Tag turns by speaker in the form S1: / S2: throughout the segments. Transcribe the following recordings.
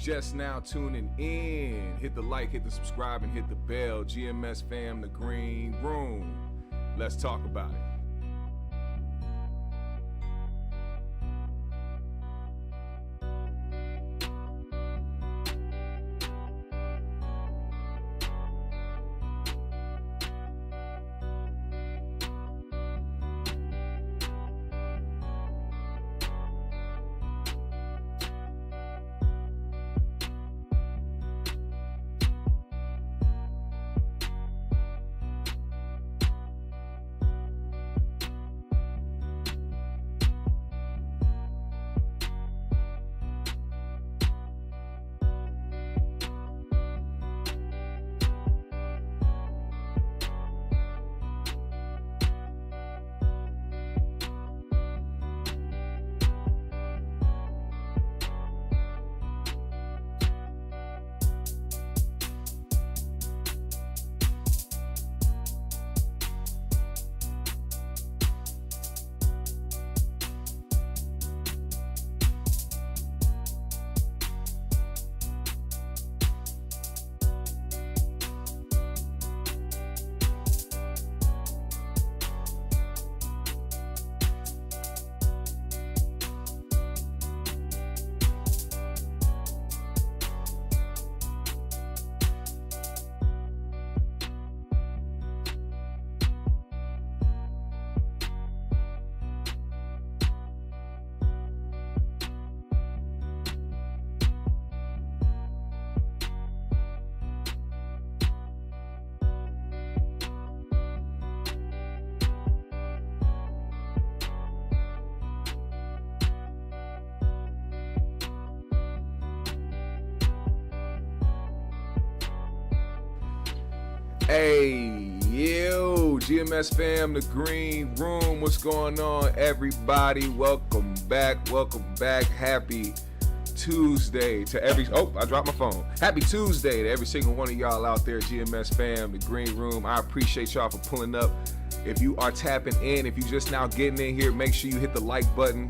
S1: just now tuning in, hit the like, hit the subscribe, and hit the bell. GMS fam, the green room. Let's talk about it. Hey, yo, GMS fam, the green room. What's going on, everybody? Welcome back. Happy Tuesday to every... Oh, I dropped my phone. Happy Tuesday to every single one of y'all out there, GMS fam, the green room. I appreciate y'all for pulling up. If you are tapping in, if you just now getting in here, make sure you hit the like button.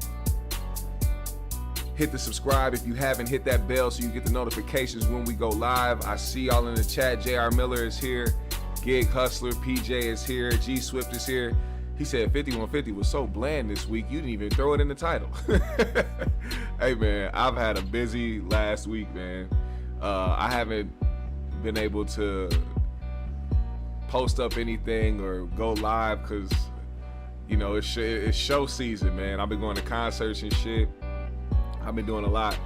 S1: Hit the subscribe if you haven't. Hit that bell so you get the notifications when we go live. I see y'all in the chat. JR Miller is here. Gig Hustler, PJ is here. G Swift is here. He said 5150 was so bland this week, you didn't even throw it in the title. Hey, man, I've had a busy last week, man. I haven't been able to post up anything or go live because, you know, it's show season, man. I've been going to concerts and shit. I've been doing a lot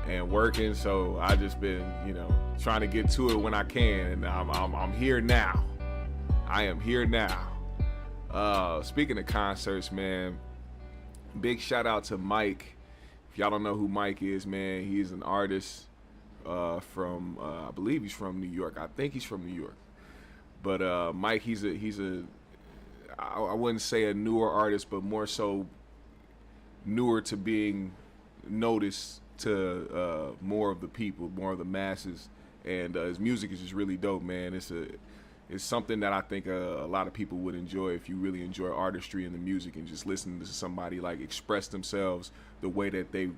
S1: and working, so I just been, you know, trying to get to it when I can, and I'm here now. I am here now. Speaking of concerts, man, big shout out to Mike. If y'all don't know who Mike is, man, he's an artist from I believe he's from New York. I think he's from New York. But Mike, he's a I wouldn't say a newer artist, but more so newer to being noticed to more of the people, more of the masses, and his music is just really dope, man. It's something that I think a lot of people would enjoy if you really enjoy artistry and the music and just listening to somebody like express themselves the way that they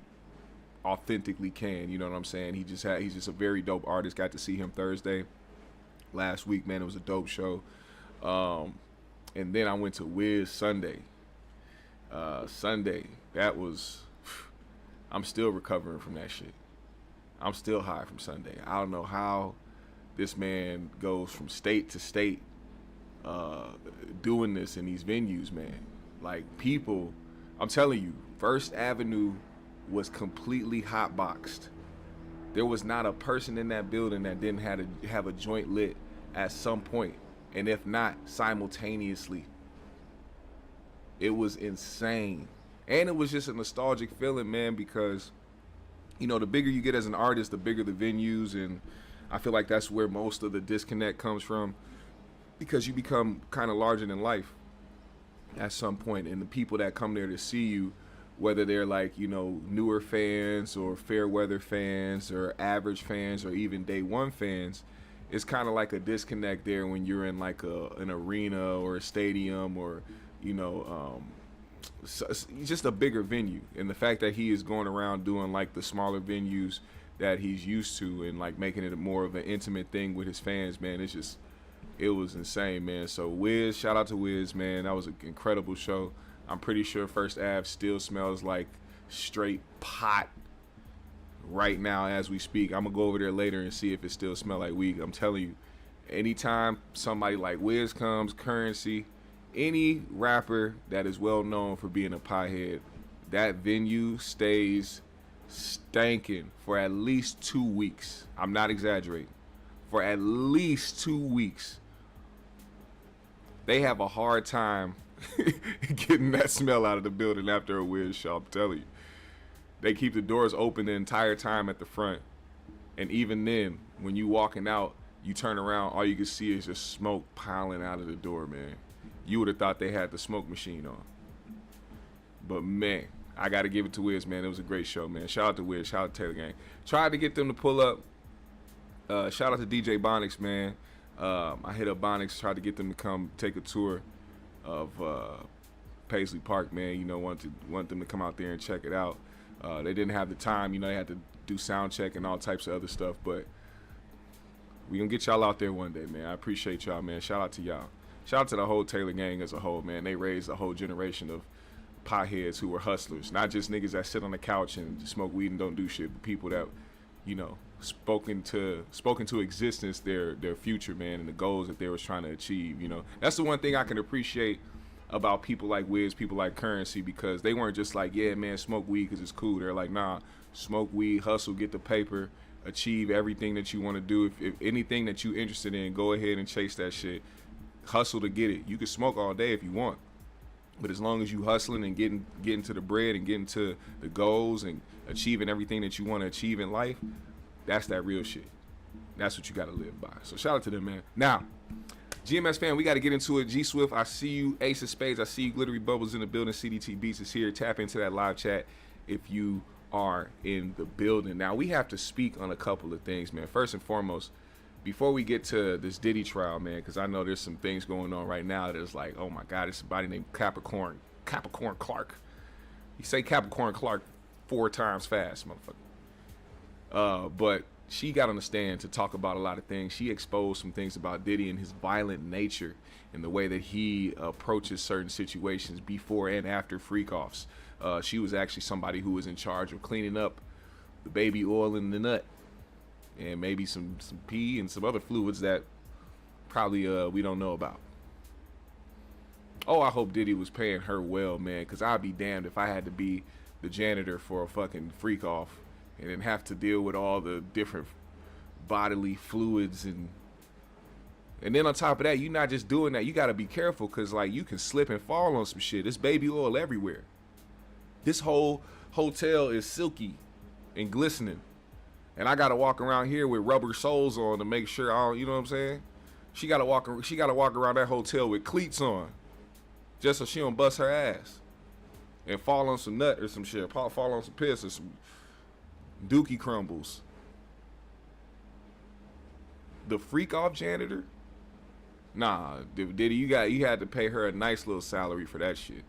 S1: authentically can. You know what I'm saying? He's just a very dope artist. Got to see him Thursday last week, man. It was a dope show. And then I went to Wiz Sunday. That was... I'm still recovering from that shit. I'm still high from Sunday. I don't know how this man goes from state to state doing this in these venues, man. Like, people, I'm telling you, First Avenue was completely hotboxed. There was not a person in that building that didn't have a joint lit at some point, and if not, simultaneously. It was insane. And it was just a nostalgic feeling, man, because, you know, the bigger you get as an artist, the bigger the venues, and I feel like that's where most of the disconnect comes from, because you become kind of larger than life at some point, and the people that come there to see you, whether they're like, you know, newer fans or fair weather fans or average fans or even day one fans, it's kind of like a disconnect there when you're in like an arena or a stadium or, you know, just a bigger venue. And the fact that he is going around doing like the smaller venues that he's used to, and like making it more of an intimate thing with his fans, man. It was insane, man. So Wiz, shout out to Wiz, man. That was an incredible show. I'm pretty sure First Ave still smells like straight pot right now as we speak. I'm gonna go over there later and see if it still smells like weed. I'm telling you, anytime somebody like Wiz comes, Currency, any rapper that is well known for being a pothead, that venue stays stanking for at least 2 weeks. I'm not exaggerating. For at least 2 weeks. They have a hard time getting that smell out of the building after a Wiz show, I'm telling you. They keep the doors open the entire time at the front. And even then, when you walking out, you turn around, all you can see is just smoke piling out of the door, man. You would have thought they had the smoke machine on. But man, I got to give it to Wiz, man. It was a great show, man. Shout out to Wiz. Shout out to Taylor Gang. Tried to get them to pull up. Shout out to DJ Bonix, man. I hit up Bonix, tried to get them to come take a tour of Paisley Park, man. You know, want them to come out there and check it out. They didn't have the time. You know, they had to do sound check and all types of other stuff. But we going to get y'all out there one day, man. I appreciate y'all, man. Shout out to y'all. Shout out to the whole Taylor Gang as a whole, man. They raised a whole generation of potheads who were hustlers. Not just niggas that sit on the couch and smoke weed and don't do shit, but people that, you know, spoken to existence their future, man, and the goals that they was trying to achieve. You know, that's the one thing I can appreciate about people like Wiz, people like Currency, because they weren't just like, yeah, man, smoke weed because it's cool. They're like, nah, smoke weed, hustle, get the paper, achieve everything that you want to do. If anything that you interested in, go ahead and chase that shit. Hustle to get it. You can smoke all day if you want, but as long as you hustling and getting to the bread and getting to the goals and achieving everything that you want to achieve in life, that's that real shit. That's what you got to live by. So shout out to them, man. Now, GMS fan, we got to get into it. G Swift, I see you. Ace of Spades, I see you. Glittery Bubbles in the building. CDT Beats is here. Tap into that live chat if you are in the building. Now, we have to speak on a couple of things, man. First and foremost, before we get to this Diddy trial, man, because I know there's some things going on right now that's like, oh my God, it's somebody named Capricorn Clark. You say Capricorn Clark 4 times fast, motherfucker. But she got on the stand to talk about a lot of things. She exposed some things about Diddy and his violent nature and the way that he approaches certain situations before and after freak-offs. She was actually somebody who was in charge of cleaning up the baby oil in the nut and maybe some pee and some other fluids that probably we don't know about. Oh, I hope Diddy was paying her well, man, because I'd be damned if I had to be the janitor for a fucking freak-off and then have to deal with all the different bodily fluids and then on top of that, you're not just doing that. You got to be careful because, like, you can slip and fall on some shit. There's baby oil everywhere. This whole hotel is silky and glistening. And I got to walk around here with rubber soles on to make sure I don't, you know what I'm saying? She got to walk around that hotel with cleats on just so she don't bust her ass and fall on some nut or some shit, fall on some piss or some dookie crumbles. The freak off janitor? Nah, Diddy, you had to pay her a nice little salary for that shit.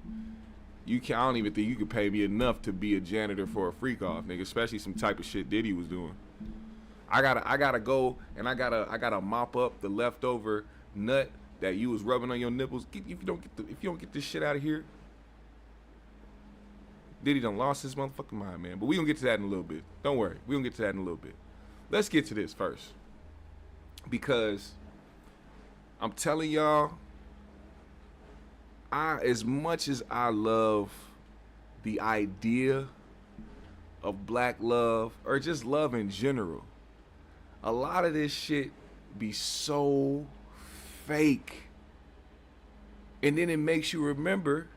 S1: I don't even think you could pay me enough to be a janitor for a freak off, nigga, especially some type of shit Diddy was doing. I gotta go and I gotta mop up the leftover nut that you was rubbing on your nipples. If you don't get this shit out of here, Diddy done lost his motherfucking mind, man. But we gonna get to that in a little bit. Don't worry, we gonna get to that in a little bit. Let's get to this first, because I'm telling y'all, as much as I love the idea of black love or just love in general, a lot of this shit be so fake. And then it makes you remember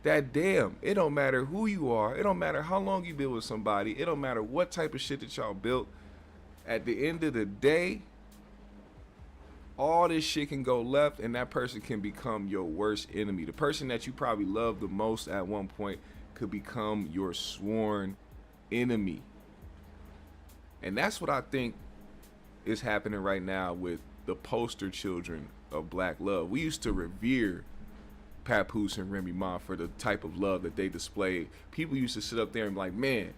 S1: that, damn, it don't matter who you are. It don't matter how long you been with somebody. It don't matter what type of shit that y'all built. At the end of the day, all this shit can go left and that person can become your worst enemy. The person that you probably loved the most at one point could become your sworn enemy. And that's what I think is happening right now with the poster children of black love. We used to revere Papoose and Remy Ma for the type of love that they displayed. People used to sit up there and be like, man,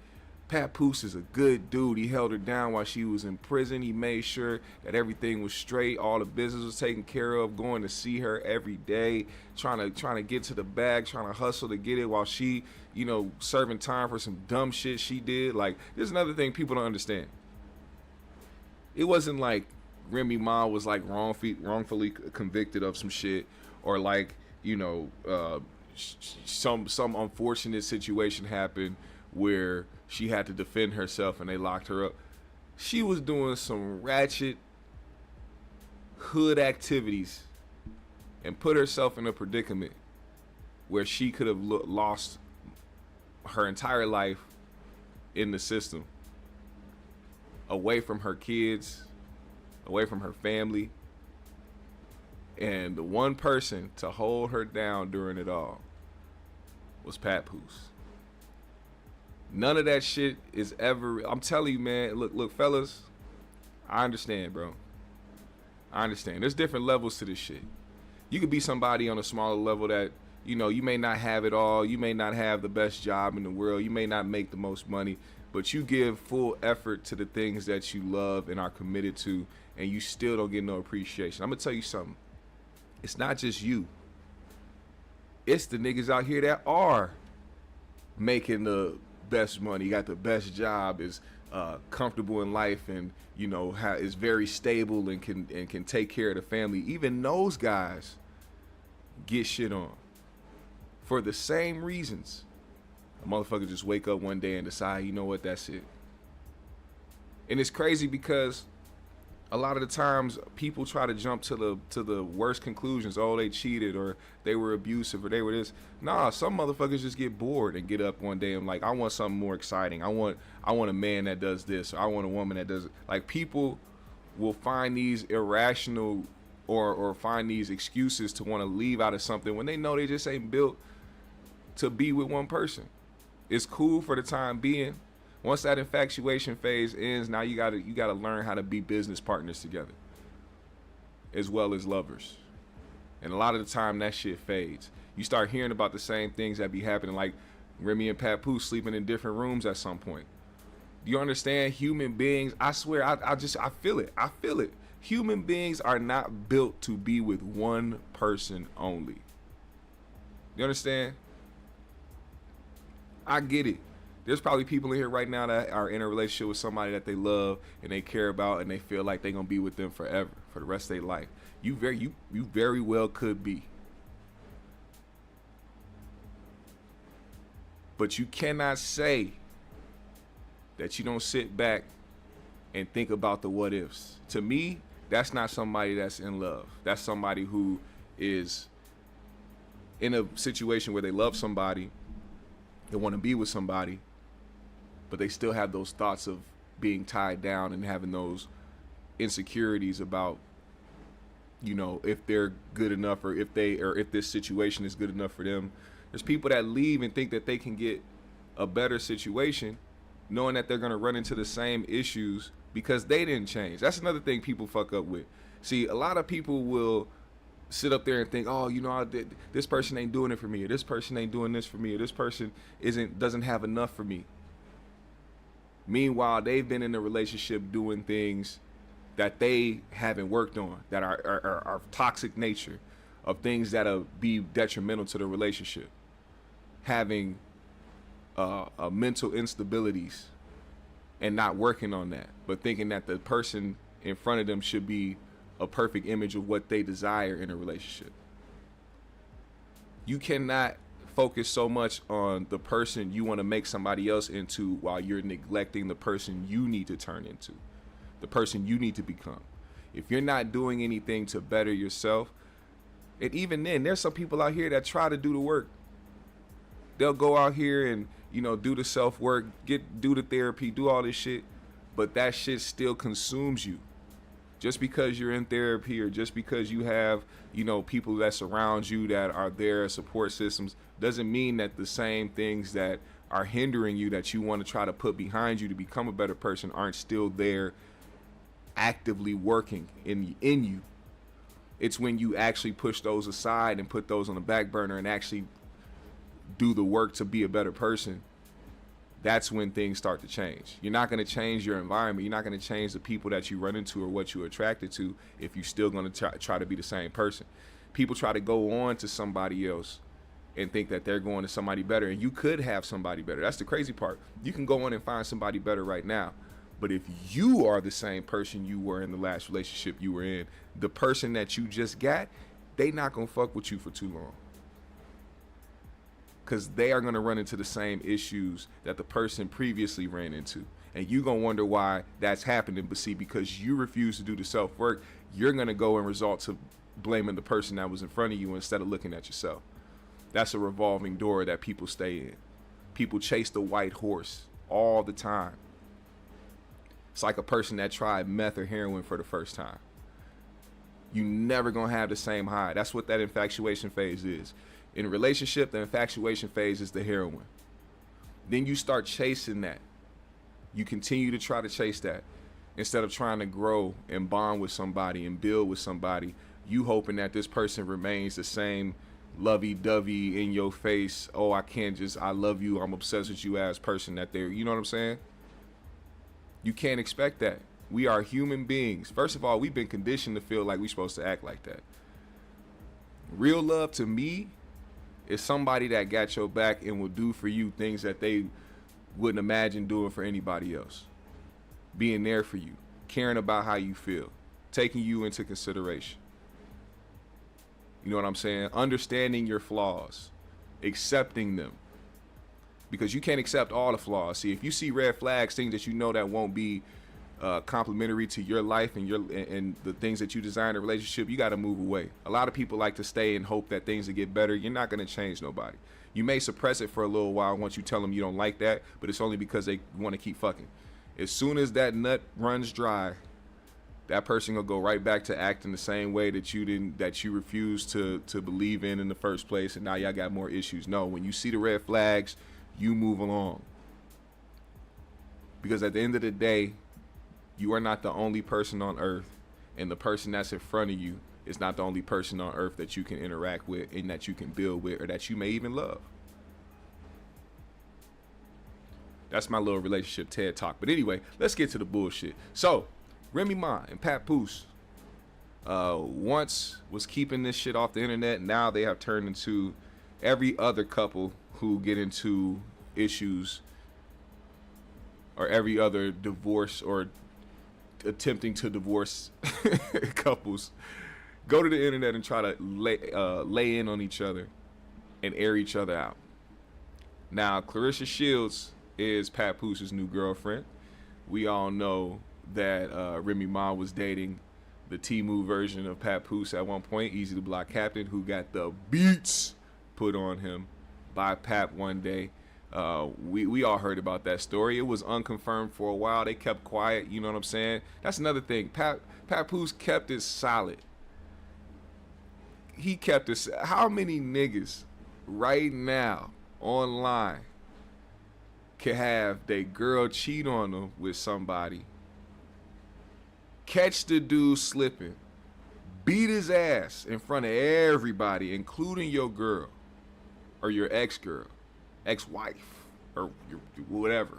S1: Papoose is a good dude. He held her down while she was in prison. He made sure that everything was straight, all the business was taken care of, going to see her every day, trying to get to the bag, trying to hustle to get it while she, serving time for some dumb shit she did. Like, there's another thing people don't understand. It wasn't like Remy Ma was like wrongfully convicted of some shit, or like, some unfortunate situation happened where she had to defend herself and they locked her up. She was doing some ratchet hood activities and put herself in a predicament where she could have lost her entire life in the system, away from her kids, away from her family. And the one person to hold her down during it all was Papoose. None of that shit is ever. I'm telling you, man. Look, fellas. I understand, bro. I understand. There's different levels to this shit. You could be somebody on a smaller level that, you may not have it all. You may not have the best job in the world. You may not make the most money. But you give full effort to the things that you love and are committed to, and you still don't get no appreciation. I'm going to tell you something. It's not just you. It's the niggas out here that are making the best money, got the best job, is comfortable in life, and is very stable and can take care of the family. Even those guys get shit on for the same reasons. A motherfucker just wake up one day and decide, you know what, that's it. And it's crazy because a lot of the times people try to jump to the worst conclusions. Oh, they cheated, or they were abusive, or they were this. Nah, some motherfuckers just get bored and get up one day and like, I want something more exciting. I want a man that does this, or I want a woman that does it. Like, people will find these irrational or find these excuses to want to leave out of something when they know they just ain't built to be with one person. It's cool for the time being. Once that infatuation phase ends, now you gotta learn how to be business partners together, as well as lovers. And a lot of the time that shit fades. You start hearing about the same things that be happening, like Remy and Papoose sleeping in different rooms at some point. Do you understand? Human beings, I swear, I feel it. I feel it. Human beings are not built to be with one person only. You understand? I get it. There's probably people in here right now that are in a relationship with somebody that they love and they care about, and they feel like they're gonna be with them forever, for the rest of their life. You very well could be. But you cannot say that you don't sit back and think about the what ifs. To me, that's not somebody that's in love. That's somebody who is in a situation where they love somebody, they want to be with somebody, but they still have those thoughts of being tied down and having those insecurities about, if they're good enough, or if this situation is good enough for them. There's people that leave and think that they can get a better situation, knowing that they're going to run into the same issues because they didn't change. That's another thing people fuck up with. See, a lot of people will sit up there and think, oh, this person ain't doing it for me, or this person ain't doing this for me, or this person doesn't have enough for me. Meanwhile, they've been in a relationship doing things that they haven't worked on, that are toxic nature, of things that'll be detrimental to the relationship. Having mental instabilities and not working on that, but thinking that the person in front of them should be a perfect image of what they desire in a relationship. You cannot focus so much on the person you want to make somebody else into while you're neglecting the person you need to turn into, the person you need to become. If you're not doing anything to better yourself, and even then, there's some people out here that try to do the work. They'll go out here and, do the self-work, do the therapy, do all this shit, but that shit still consumes you. Just because you're in therapy, or just because you have, people that surround you that are there, support systems, doesn't mean that the same things that are hindering you, that you want to try to put behind you to become a better person, aren't still there actively working in you. It's when you actually push those aside and put those on the back burner and actually do the work to be a better person, that's when things start to change. You're not going to change your environment. You're not going to change the people that you run into or what you're attracted to if you're still going to try to be the same person. People try to go on to somebody else and think that they're going to somebody better, and you could have somebody better. That's the crazy part. You can go on and find somebody better right now, but if you are the same person you were in the last relationship you were in, the person that you just got, they not going to fuck with you for too long. Because they are going to run into the same issues that the person previously ran into. And you're going to wonder why that's happening. But see, because you refuse to do the self-work, you're going to go and resort to blaming the person that was in front of you instead of looking at yourself. That's a revolving door that people stay in. People chase the white horse all the time. It's like a person that tried meth or heroin for the first time. You never going to have the same high. That's what that infatuation phase is. In a relationship, the infatuation phase is the heroin. Then you start chasing that. You continue to try to chase that instead of trying to grow and bond with somebody and build with somebody. You hoping that this person remains the same lovey-dovey in your face. Oh, I love you, I'm obsessed with you as person that they're, you know what I'm saying? You can't expect that. We are human beings. First of all, we've been conditioned to feel like we're supposed to act like that. Real love to me is somebody that got your back and will do for you things that they wouldn't imagine doing for anybody else. Being there for you, caring about how you feel, taking you into consideration. You know what I'm saying? Understanding your flaws, accepting them. Because you can't accept all the flaws. See, if you see red flags, things that you know that won't be complementary to your life and the things that you desire in a relationship, you got to move away. A lot of people like to stay and hope that things will get better. You're not going to change nobody. You may suppress it for a little while once you tell them you don't like that, but it's only because they want to keep fucking. As soon as that nut runs dry, that person will go right back to acting the same way that you refused to believe in the first place, and now y'all got more issues. No, when you see the red flags, you move along. Because at the end of the day, you are not the only person on earth, and the person that's in front of you is not the only person on earth that you can interact with and that you can build with or that you may even love. That's my little relationship TED talk. But anyway, let's get to the bullshit. So, Remy Ma and Papoose once was keeping this shit off the internet. Now they have turned into every other couple who get into issues, or every other divorce or attempting to divorce couples go to the internet and try to lay in on each other and air each other out. Now, Clarissa Shields is Papoose's new girlfriend. We all know that Remy Ma was dating the Temu version of Papoose at one point, Easy to Block Captain, who got the beats put on him by Pap one day. We all heard about that story. It was unconfirmed for a while. They kept quiet, you know what I'm saying? That's another thing. Papoose kept it solid. He kept it. How many niggas right now online can have their girl cheat on them with somebody, catch the dude slipping, beat his ass in front of everybody, including your girl or your ex-girl, ex-wife, or your whatever,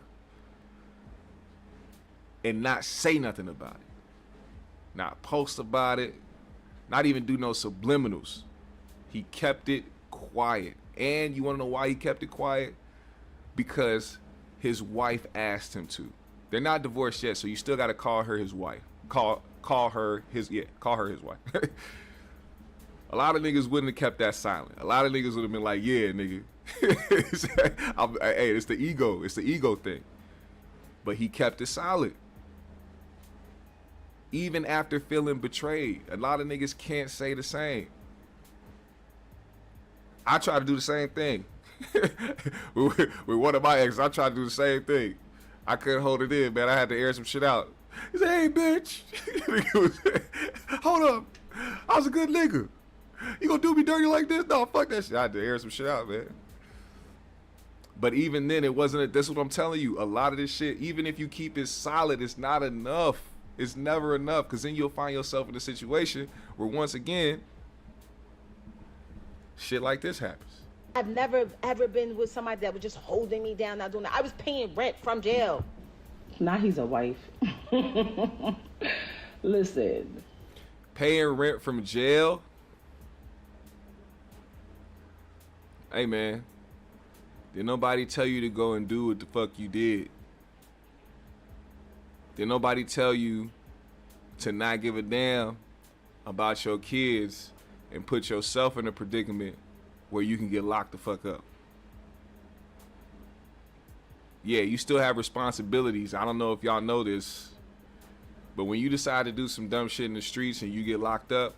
S1: and not say nothing about it, not post about it, not even do no subliminals? He kept it quiet. And you want to know why he kept it quiet? Because his wife asked him to. They're not divorced yet, so you still got to call her his wife. Call her his wife. A lot of niggas wouldn't have kept that silent. A lot of niggas would have been like, yeah, nigga. Hey, it's the ego. It's the ego thing. But he kept it solid. Even after feeling betrayed. A lot of niggas can't say the same. I try to do the same thing. With one of my exes, I tried to do the same thing. I couldn't hold it in, man. I had to air some shit out. He said, hey, bitch. Hold up. I was a good nigga. You gonna do me dirty like this? No, fuck that shit. I had to air some shit out, man. But even then, it wasn't. That's what I'm telling you. A lot of this shit, even if you keep it solid, it's not enough. It's never enough, because then you'll find yourself in a situation where, once again, shit like this happens.
S2: I've never ever been with somebody that was just holding me down, not doing that. I was paying rent from jail.
S3: Now he's a wife. Listen.
S1: Paying rent from jail? Hey, man. Did nobody tell you to go and do what the fuck you did? Did nobody tell you to not give a damn about your kids and put yourself in a predicament where you can get locked the fuck up? Yeah, you still have responsibilities. I don't know if y'all know this, but when you decide to do some dumb shit in the streets and you get locked up,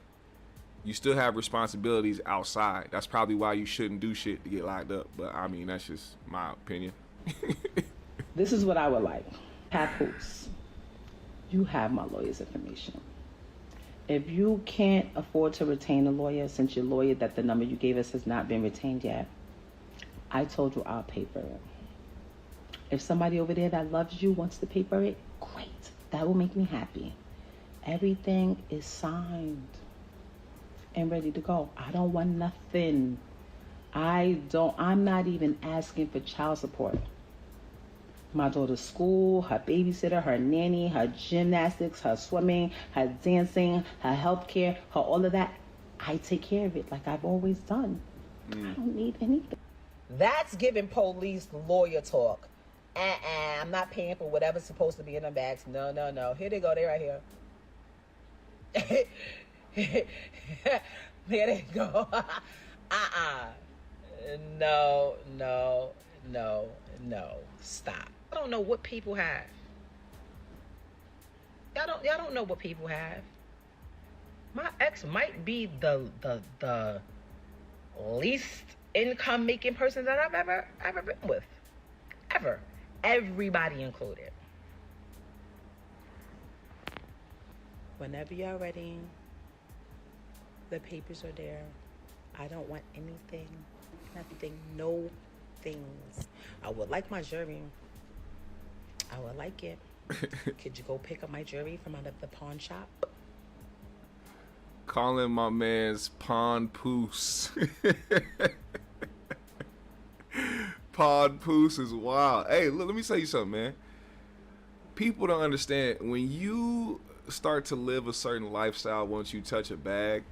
S1: you still have responsibilities outside. That's probably why you shouldn't do shit to get locked up. But I mean, that's just my opinion.
S3: This is what I would like. Papoose, you have my lawyer's information. If you can't afford to retain a lawyer, since your lawyer that the number you gave us has not been retained yet, I told you I'll pay for it. If somebody over there that loves you wants to pay for it, great. That will make me happy. Everything is signed and ready to go. I don't want nothing. I'm not even asking for child support. My daughter's school, her babysitter, her nanny, her gymnastics, her swimming, her dancing, her healthcare, her all of that, I take care of it like I've always done. I don't need anything.
S2: That's giving police lawyer talk. I'm not paying for whatever's supposed to be in them bags. No. Here they go. They right here. There they go. No. Stop. I don't know what people have. Y'all don't know what people have. My ex might be the least income making person that I've ever been with. Ever. Everybody included. Whenever y'all ready, the papers are there. I don't want anything, nothing, no things. I would like my jewelry. I would like it. Could you go pick up my jewelry from out of the pawn shop?
S1: Calling my man's Papoose. Papoose is wild. Hey, look, let me tell you something, man. People don't understand when you start to live a certain lifestyle. Once you touch a bag,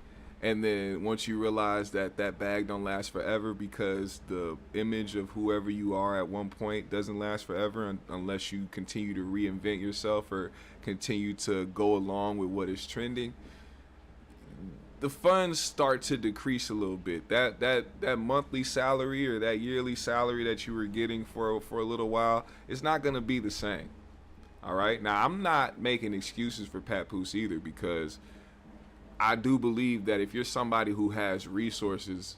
S1: and then once you realize that that bag don't last forever, because the image of whoever you are at one point doesn't last forever unless you continue to reinvent yourself or continue to go along with what is trending. The funds start to decrease a little bit. That monthly salary or that yearly salary that you were getting for a little while is not going to be the same. All right. Now, I'm not making excuses for Papoose either, because I do believe that if you're somebody who has resources,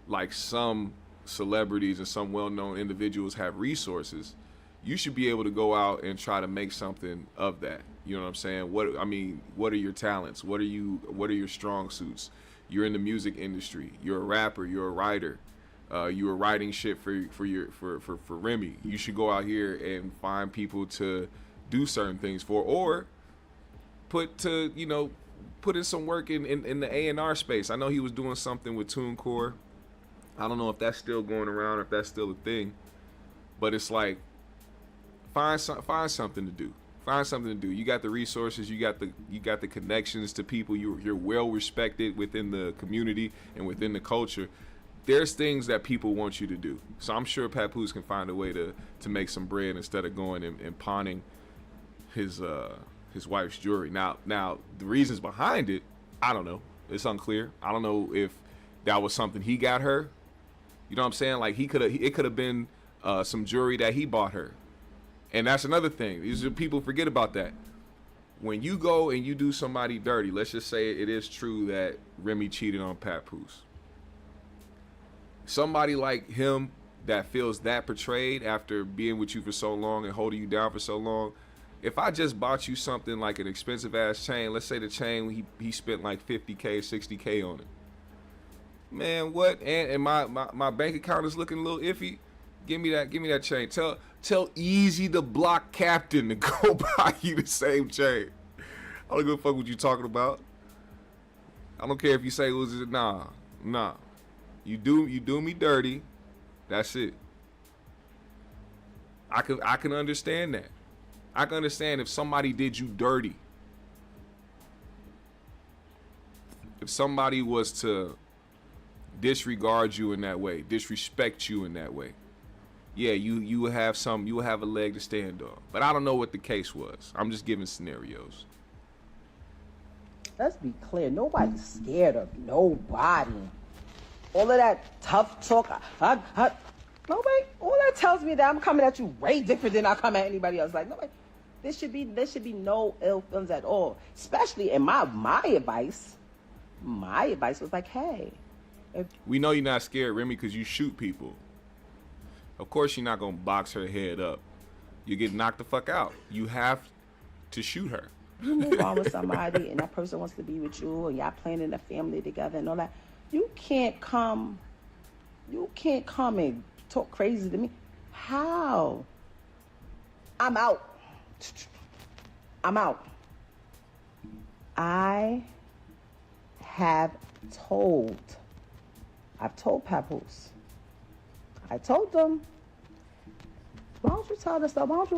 S1: like some celebrities and some well-known individuals have resources, you should be able to go out and try to make something of that. You know what I'm saying? What are your talents? What are your strong suits? You're in the music industry. You're a rapper. You're a writer. You were writing shit for Remy. You should go out here and find people to do certain things for, or put in some work in the A&R space. I know he was doing something with TuneCore. I don't know if that's still going around or if that's still a thing, but it's like, find something to do. Find something to do. You got the resources. You got the connections to people. You're well respected within the community and within the culture. There's things that people want you to do. So I'm sure Papoose can find a way to make some bread instead of going and pawning his wife's jewelry. Now the reasons behind it, I don't know. It's unclear. I don't know if that was something he got her. You know what I'm saying? Like it could have been some jewelry that he bought her. And that's another thing. These are people forget about that. When you go and you do somebody dirty, let's just say it is true that Remy cheated on Papoose. Somebody like him that feels that betrayed after being with you for so long and holding you down for so long. If I just bought you something like an expensive ass chain, let's say the chain he spent like $50K, $60K on it. Man, what? And my bank account is looking a little iffy. Give me that chain. Tell Easy the Block Captain to go buy you the same chain. I don't give a fuck what you talking about. I don't care if you say nah. You do me dirty. That's it. I can understand that. I can understand if somebody did you dirty. If somebody was to disregard you in that way, disrespect you in that way, yeah, you will have a leg to stand on. But I don't know what the case was. I'm just giving scenarios.
S3: Let's be clear. Nobody's scared of nobody. All of that tough talk, nobody. All that tells me that I'm coming at you way different than I come at anybody else. Like nobody. There should be no ill feelings at all. Especially in my advice. My advice was like, hey.
S1: We know you're not scared, Remy, because you shoot people. Of course you're not gonna box her head up. You get knocked the fuck out. You have to shoot her.
S3: You move on with somebody and that person wants to be with you and y'all planning a family together and all that. You can't come and talk crazy to me. How? I'm out. I've told Papoose. I told them, why don't you tell this stuff? Why don't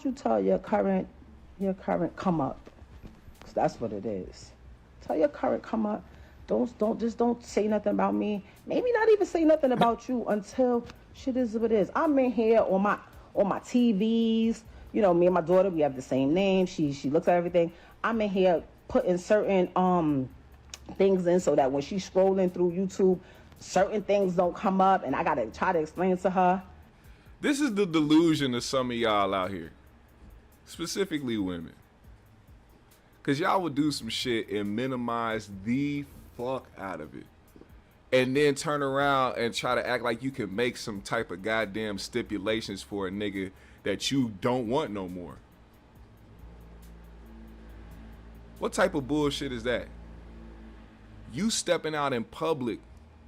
S3: you tell your current come up? 'Cause that's what it is. Tell your current come up. Don't say nothing about me. Maybe not even say nothing about you until shit is what it is. I'm in here on my TVs. You know, me and my daughter, we have the same name. She looks at everything. I'm in here putting certain things in so that when she's scrolling through YouTube, certain things don't come up, and I gotta try to explain to her.
S1: This is the delusion of some of y'all out here, specifically women. Because y'all would do some shit and minimize the fuck out of it. And then turn around and try to act like you can make some type of goddamn stipulations for a nigga that you don't want no more. What type of bullshit is that? You stepping out in public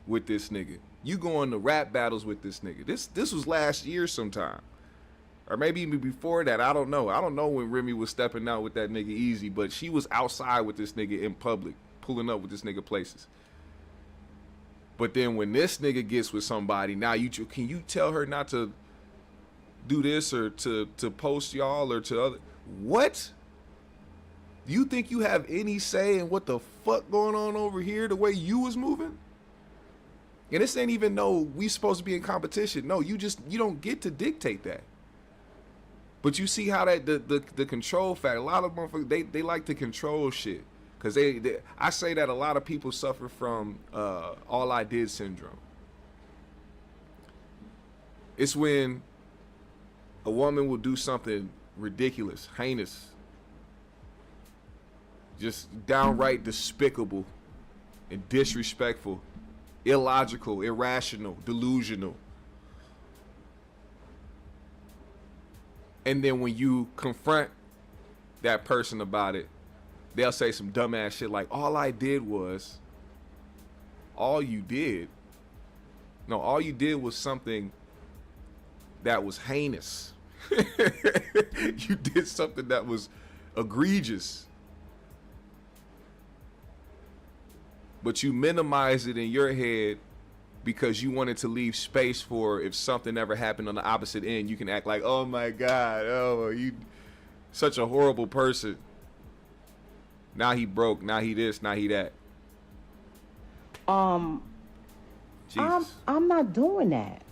S1: with this nigga. You going to rap battles with this nigga. This was last year sometime. Or maybe even before that. I don't know. I don't know when Remy was stepping out with that nigga Easy, but she was outside with this nigga in public, pulling up with this nigga places. But then when this nigga gets with somebody, now can you tell her not to do this or to post y'all or to other? What? You think you have any say in what the fuck going on over here the way you was moving? And this ain't even no we supposed to be in competition. No, you don't get to dictate that. But you see how that the control factor, a lot of motherfuckers, they like to control shit. Cause I say that a lot of people suffer from all I did syndrome. It's when a woman will do something ridiculous, heinous, just downright despicable and disrespectful, illogical, irrational, delusional. And then when you confront that person about it, they'll say some dumbass shit like, all you did was something that was heinous. You did something that was egregious. But you minimize it in your head because you wanted to leave space for if something ever happened on the opposite end, you can act like, oh my God, oh, you such a horrible person. Now he broke, now he this, now he that. Jesus.
S3: I'm not doing that.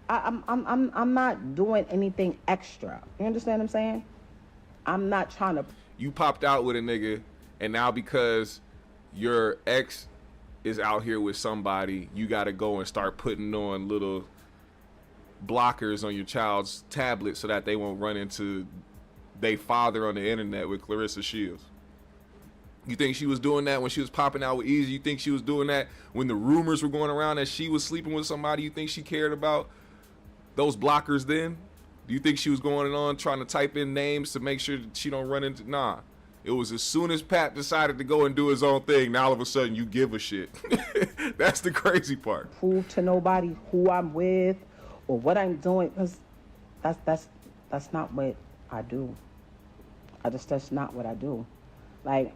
S3: I'm not doing anything extra. You understand what I'm saying? I'm not trying to.
S1: You popped out with a nigga, and now because your ex is out here with somebody, you got to go and start putting on little blockers on your child's tablet so that they won't run into their father on the internet with Clarissa Shields. You think she was doing that when she was popping out with Easy? You think she was doing that when the rumors were going around that she was sleeping with somebody? You think she cared about those blockers then? Do you think she was going on trying to type in names to make sure that she don't run into... Nah. It was as soon as Pat decided to go and do his own thing, now all of a sudden you give a shit. That's the crazy part.
S3: Prove to nobody who I'm with or what I'm doing, because that's not what I do. That's not what I do. Like,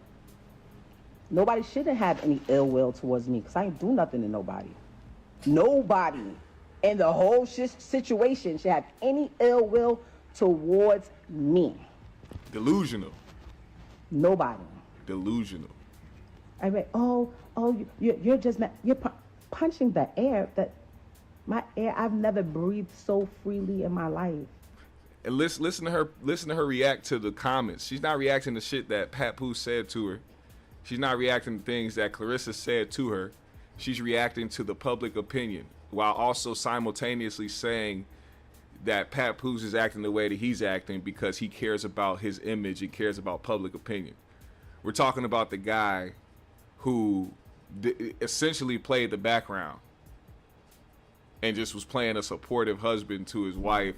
S3: Nobody shouldn't have any ill will towards me because I ain't do nothing to nobody. Nobody in the whole situation should have any ill will towards me.
S1: Delusional.
S3: Nobody.
S1: Delusional.
S3: I mean, you're just mad. You're punching the air. That my air. I've never breathed so freely in my life.
S1: And listen to her react to the comments. She's not reacting to shit that Papoose said to her. She's not reacting to things that Clarissa said to her. She's reacting to the public opinion while also simultaneously saying that Papoose is acting the way that he's acting because he cares about his image and cares about public opinion. We're talking about the guy who essentially played the background and just was playing a supportive husband to his wife,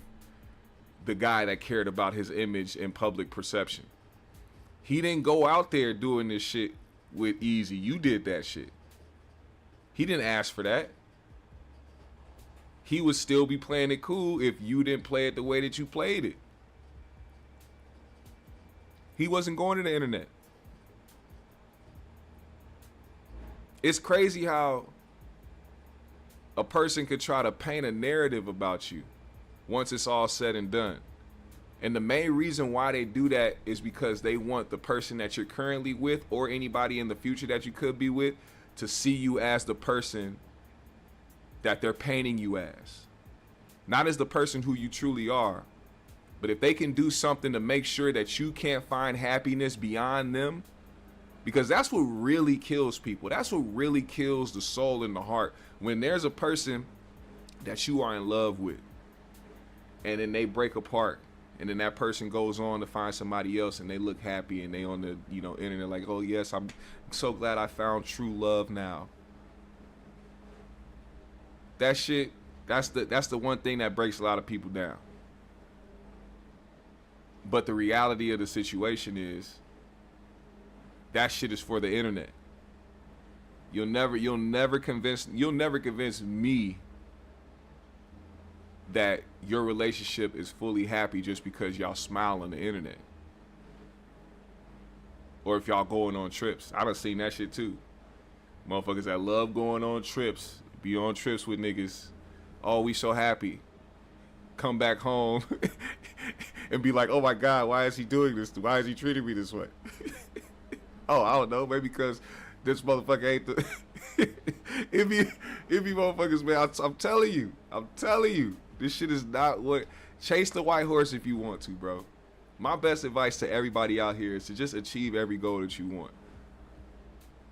S1: the guy that cared about his image and public perception. He didn't go out there doing this shit with Easy. You did that shit. He didn't ask for that. He would still be playing it cool if you didn't play it the way that you played it. He wasn't going to the internet. It's crazy how a person could try to paint a narrative about you once it's all said and done. And the main reason why they do that is because they want the person that you're currently with or anybody in the future that you could be with to see you as the person that they're painting you as. Not as the person who you truly are. But if they can do something to make sure that you can't find happiness beyond them, because that's what really kills people. That's what really kills the soul and the heart. When there's a person that you are in love with and then they break apart and then that person goes on to find somebody else and they look happy and they on the internet like, oh yes, I'm so glad I found true love now. That shit, that's the one thing that breaks a lot of people down. But the reality of the situation is that shit is for the internet. You'll never convince me that your relationship is fully happy just because y'all smile on the internet. Or if y'all going on trips. I done seen that shit too. Motherfuckers that love going on trips, be on trips with niggas. Oh, we so happy. Come back home and be like, oh my God, why is he doing this? Why is he treating me this way? Oh, I don't know. Maybe because this motherfucker ain't the... If you motherfuckers, man, I'm telling you, this shit is not what... Chase the white horse if you want to, bro. My best advice to everybody out here is to just achieve every goal that you want.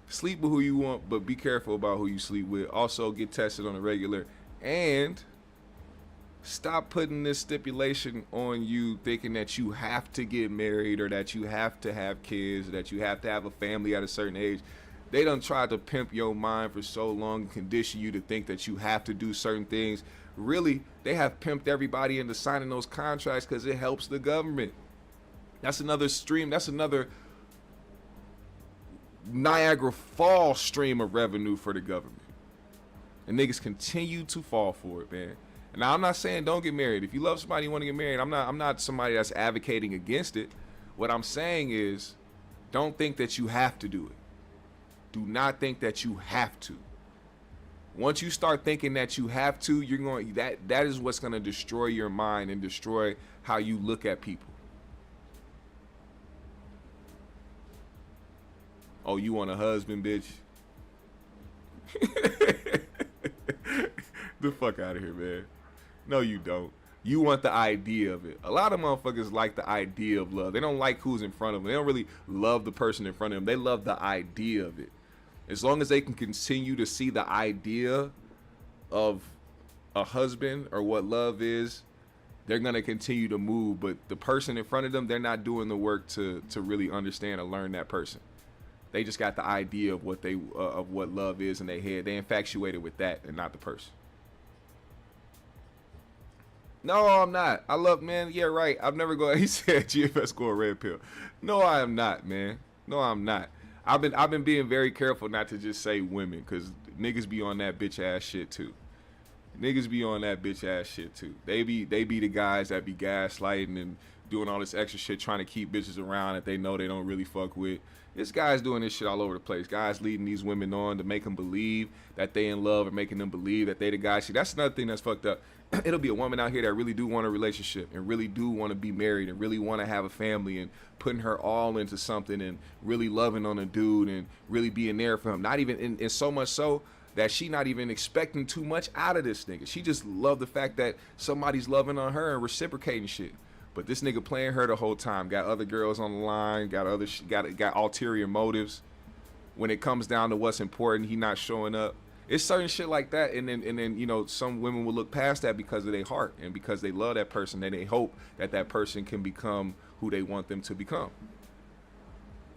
S1: Sleep with who you want, but be careful about who you sleep with. Also, get tested on a regular. And stop putting this stipulation on you thinking that you have to get married or that you have to have kids or that you have to have a family at a certain age. They done tried to pimp your mind for so long and condition you to think that you have to do certain things. Really, they have pimped everybody into signing those contracts because it helps the government. That's another stream. That's another Niagara Falls stream of revenue for the government. And niggas continue to fall for it, man. Now, I'm not saying don't get married. If you love somebody, you want to get married. I'm not somebody that's advocating against it. What I'm saying is, don't think that you have to do it. Do not think that you have to. Once you start thinking that you have to, you're going that is what's going to destroy your mind and destroy how you look at people. Oh, you want a husband, bitch? The fuck out of here, man. No, you don't. You want the idea of it. A lot of motherfuckers like the idea of love. They don't like who's in front of them. They don't really love the person in front of them. They love the idea of it. As long as they can continue to see the idea of a husband or what love is, they're going to continue to move. But the person in front of them, they're not doing the work to really understand or learn that person. They just got the idea of what love is in their head. They infatuated with that and not the person. No, I'm not. I love, man. Yeah, right. I've never go. He said GFS go a red pill. No, I am not, man. No, I'm not. I've been being very careful not to just say women because niggas be on that bitch ass shit too. Niggas be on that bitch ass shit too. They be the guys that be gaslighting and doing all this extra shit trying to keep bitches around that they know they don't really fuck with. This guy's doing this shit all over the place. Guys leading these women on to make them believe that they in love or making them believe that they the guy. See, that's another thing that's fucked up. It'll be a woman out here that really do want a relationship and really do want to be married and really want to have a family and putting her all into something and really loving on a dude and really being there for him. Not even, and so much so that she not even expecting too much out of this nigga. She just love the fact that somebody's loving on her and reciprocating shit. But this nigga playing her the whole time, got other girls on the line, got ulterior motives. When it comes down to what's important, he not showing up. It's certain shit like that, and then you know, some women will look past that because of their heart and because they love that person and they hope that that person can become who they want them to become.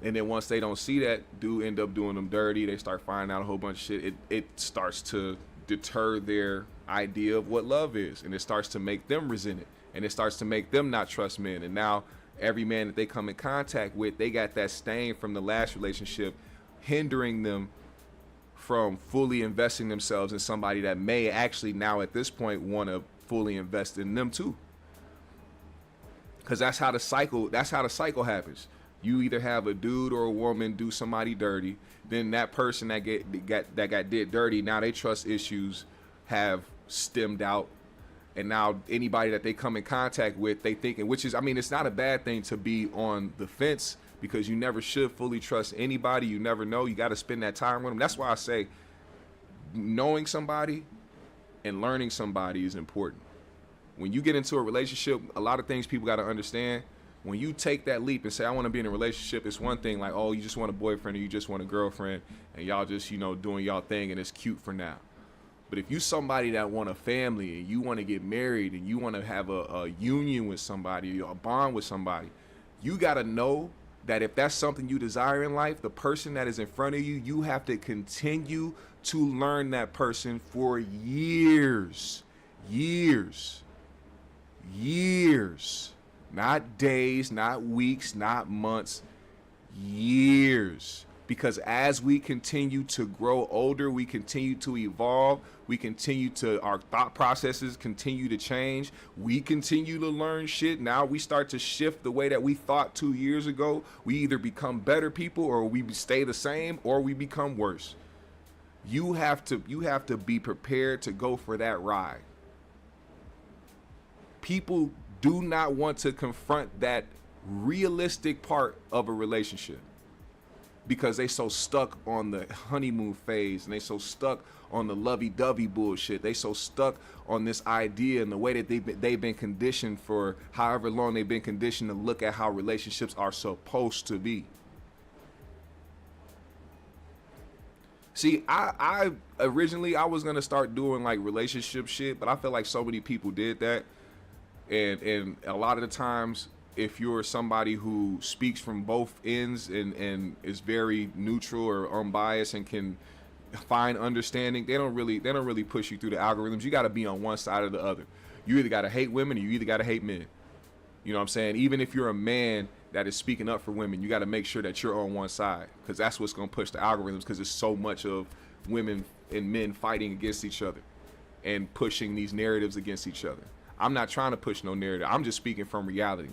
S1: And then once they don't see that, dude end up doing them dirty. They start finding out a whole bunch of shit. It starts to deter their idea of what love is, and it starts to make them resent it. And it starts to make them not trust men. And now every man that they come in contact with, they got that stain from the last relationship hindering them from fully investing themselves in somebody that may actually now at this point want to fully invest in them too. Because that's how the cycle happens. You either have a dude or a woman do somebody dirty, then that person that got did dirty, now they trust issues have stemmed out. And now anybody that they come in contact with, they thinking, which is, I mean, it's not a bad thing to be on the fence because you never should fully trust anybody. You never know. You got to spend that time with them. That's why I say knowing somebody and learning somebody is important. When you get into a relationship, a lot of things people got to understand. When you take that leap and say, I want to be in a relationship, it's one thing like, oh, you just want a boyfriend or you just want a girlfriend and y'all just, you know, doing y'all thing and it's cute for now. But if you somebody that want a family and you want to get married and you want to have a union with somebody, a bond with somebody, you got to know that if that's something you desire in life, the person that is in front of you, you have to continue to learn that person for years, not days, not weeks, not months, years. Because as we continue to grow older, we continue to evolve, our thought processes continue to change, we continue to learn shit. Now we start to shift the way that we thought 2 years ago. We either become better people or we stay the same or we become worse. You have to be prepared to go for that ride. People do not want to confront that realistic part of a relationship, because they so stuck on the honeymoon phase and they so stuck on the lovey-dovey bullshit. They so stuck on this idea and the way that they've been conditioned for however long they've been conditioned to look at how relationships are supposed to be. See, I originally I was gonna start doing like relationship shit, but I feel like so many people did that, and a lot of the times, if you're somebody who speaks from both ends and is very neutral or unbiased and can find understanding, they don't really push you through the algorithms. You got to be on one side or the other. You either got to hate women or you either got to hate men. You know what I'm saying? Even if you're a man that is speaking up for women, you got to make sure that you're on one side, because that's what's going to push the algorithms, because there's so much of women and men fighting against each other and pushing these narratives against each other. I'm not trying to push no narrative. I'm just speaking from reality,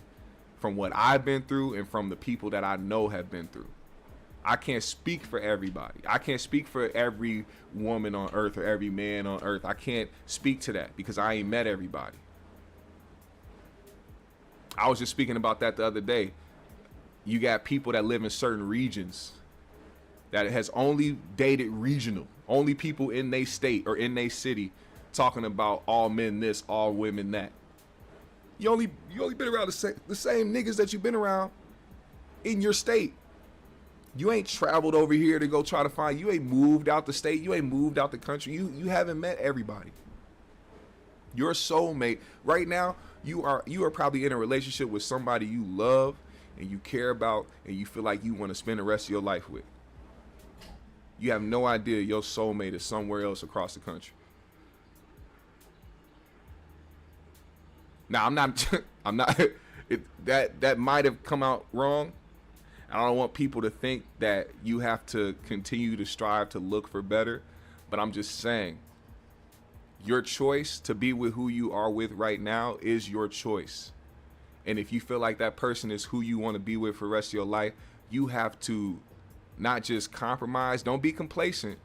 S1: from what I've been through and from the people that I know have been through. I can't speak for everybody. I can't speak for every woman on earth or every man on earth. I can't speak to that because I ain't met everybody. I was just speaking about that the other day. You got people that live in certain regions that has only dated regional, only people in their state or in their city talking about all men this, all women that. You only been around the same niggas that you've been around in your state. You ain't traveled over here to go try to find. You ain't moved out the state. You ain't moved out the country. You haven't met everybody. Your soulmate right now. You are probably in a relationship with somebody you love and you care about and you feel like you want to spend the rest of your life with. You have no idea your soulmate is somewhere else across the country. Now, I'm not, that might have come out wrong. I don't want people to think that you have to continue to strive to look for better, but I'm just saying, Your choice to be with who you are with right now is your choice. And if you feel like that person is who you want to be with for the rest of your life, you have to not just compromise, don't be complacent,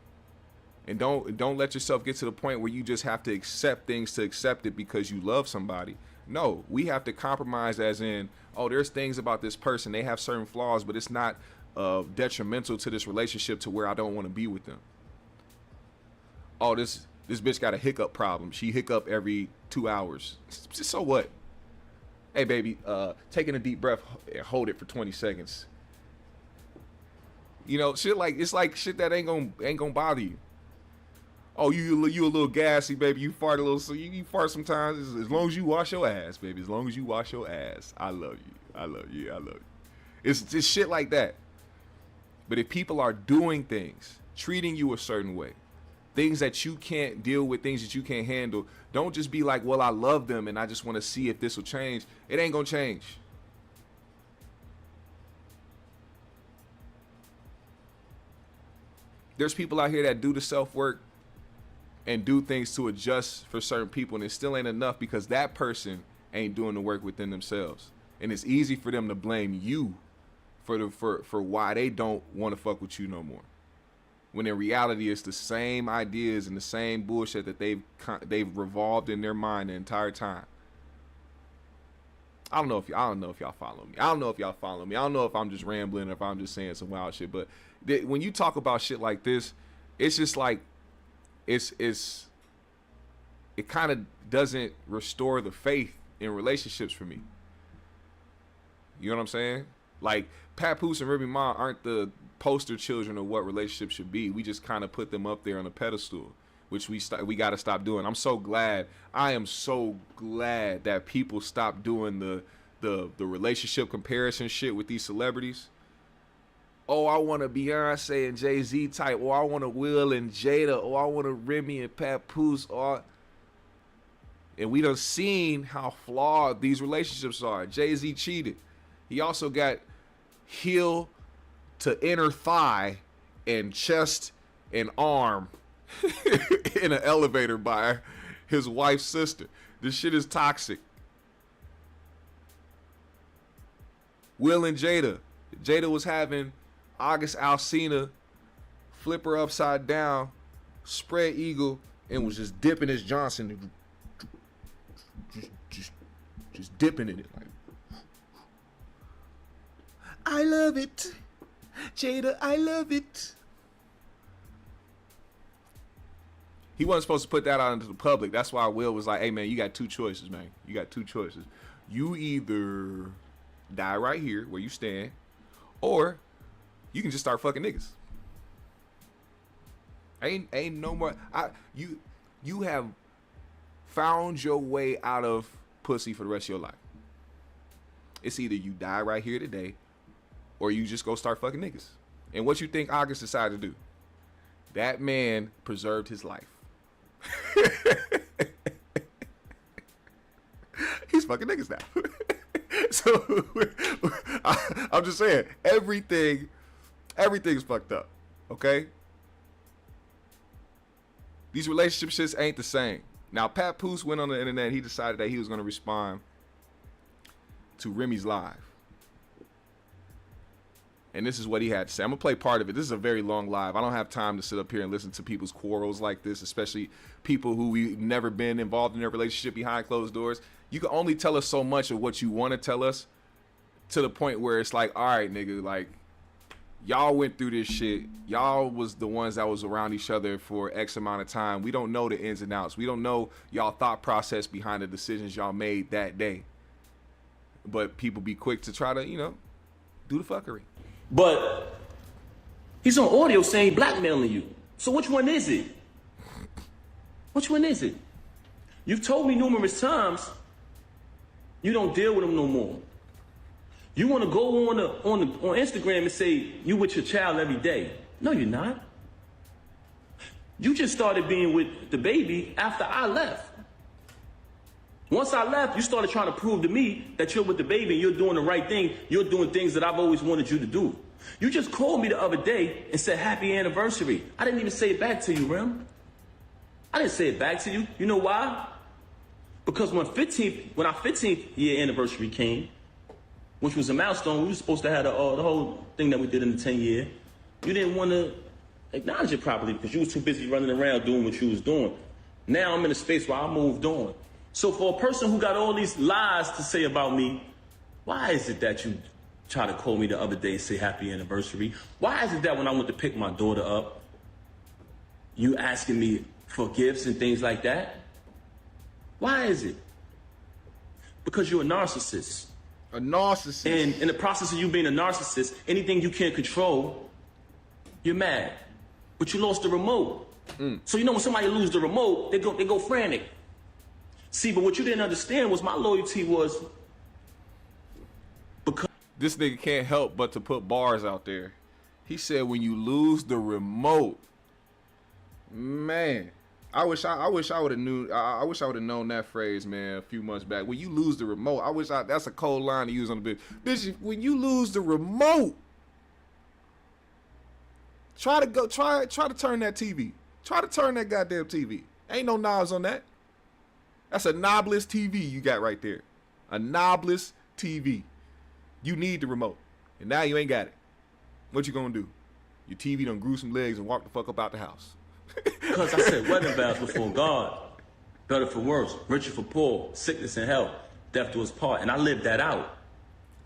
S1: and don't let yourself get to the point where you just have to accept things to accept it because you love somebody. No, we have to compromise as in, oh, there's things about this person, they have certain flaws, but it's not detrimental to this relationship to where I don't want to be with them. Oh, this bitch got a hiccup problem. She hiccup every 2 hours. So what? Hey, baby, taking a deep breath and hold it for 20 seconds. You know, shit like, it's like shit that ain't gonna bother you. Oh, you a little gassy, baby. You fart a little, so you fart sometimes. As long as you wash your ass, baby. As long as you wash your ass. I love you. I love you. I love you. It's just shit like that. But if people are doing things, treating you a certain way, things that you can't deal with, things that you can't handle, don't just be like, well, I love them and I just want to see if this will change. It ain't gonna change. There's people out here that do the self-work and do things to adjust for certain people, and it still ain't enough because that person ain't doing the work within themselves. And it's easy for them to blame you for why they don't want to fuck with you no more. When in reality, it's the same ideas and the same bullshit that they've revolved in their mind the entire time. I don't know if y'all follow me. I don't know if y'all follow me. I don't know if I'm just rambling or if I'm just saying some wild shit. But when you talk about shit like this, it's just like it kind of doesn't restore the faith in relationships for me. You know what I'm saying? Like, Papoose and Remy Ma aren't the poster children of what relationships should be. We just kind of put them up there on a pedestal, which we got to stop doing. I am so glad that people stop doing the relationship comparison shit with these celebrities. Oh, I want a Beyonce and Jay-Z type. Or I want a Will and Jada. Or I want a Remy and Papoose. And we done seen how flawed these relationships are. Jay-Z cheated. He also got heel to inner thigh and chest and arm in an elevator by his wife's sister. This shit is toxic. Will and Jada. Jada was having August Alsina flip her upside down, spread eagle, and was just dipping his Johnson. Just dipping in it. Like, I love it. Jada, I love it. He wasn't supposed to put that out into the public. That's why Will was like, hey, man, you got two choices, man. You got two choices. You either die right here where you stand, or you can just start fucking niggas. Ain't no more. You have found your way out of pussy for the rest of your life. It's either you die right here today, or you just go start fucking niggas. And what you think August decided to do? That man preserved his life. He's fucking niggas now. So I'm just saying, everything's fucked up. Okay? These relationship shits ain't the same. Now, Papoose went on the internet. He decided that he was going to respond to Remy's live. And this is what he had to say. I'm going to play part of it. This is a very long live. I don't have time to sit up here and listen to people's quarrels like this, especially people who we've never been involved in their relationship behind closed doors. You can only tell us so much of what you want to tell us, to the point where it's like, all right, nigga, like, y'all went through this shit. Y'all was the ones that was around each other for X amount of time. We don't know the ins and outs. We don't know y'all thought process behind the decisions y'all made that day. But people be quick to try to, do the fuckery.
S4: But he's on audio saying blackmailing you. So which one is it? Which one is it? You've told me numerous times you don't deal with him no more. You want to go on Instagram and say you with your child every day. No, you're not. You just started being with the baby after I left. Once I left, you started trying to prove to me that you're with the baby and you're doing the right thing. You're doing things that I've always wanted you to do. You just called me the other day and said happy anniversary. I didn't even say it back to you, Rem. I didn't say it back to you. You know why? Because when our 15th year anniversary came, which was a milestone, we were supposed to have the whole thing that we did in the 10 year. You didn't want to acknowledge it properly because you was too busy running around doing what you was doing. Now I'm in a space where I moved on. So for a person who got all these lies to say about me, why is it that you try to call me the other day and say happy anniversary? Why is it that when I went to pick my daughter up, you asking me for gifts and things like that? Why is it? Because you're a narcissist.
S1: A narcissist.
S4: And in the process of you being a narcissist, anything you can't control, you're mad. But you lost the remote. So you know when somebody loses the remote, they go frantic. See, but what you didn't understand was my loyalty was because
S1: This nigga can't help but to put bars out there. He said when you lose the remote. Man. I wish I would have known that phrase, man, a few months back. When you lose the remote, that's a cold line to use on the bitch. Bitch, when you lose the remote, try to turn that TV. Try to turn that goddamn TV. Ain't no knobs on that. That's a knobless TV you got right there. A knobless TV. You need the remote. And now you ain't got it. What you gonna do? Your TV done grew some legs and walk the fuck up out the house.
S4: because I said wedding vows before God. Better for worse, richer for poor, sickness and health, death to his part. And I lived that out.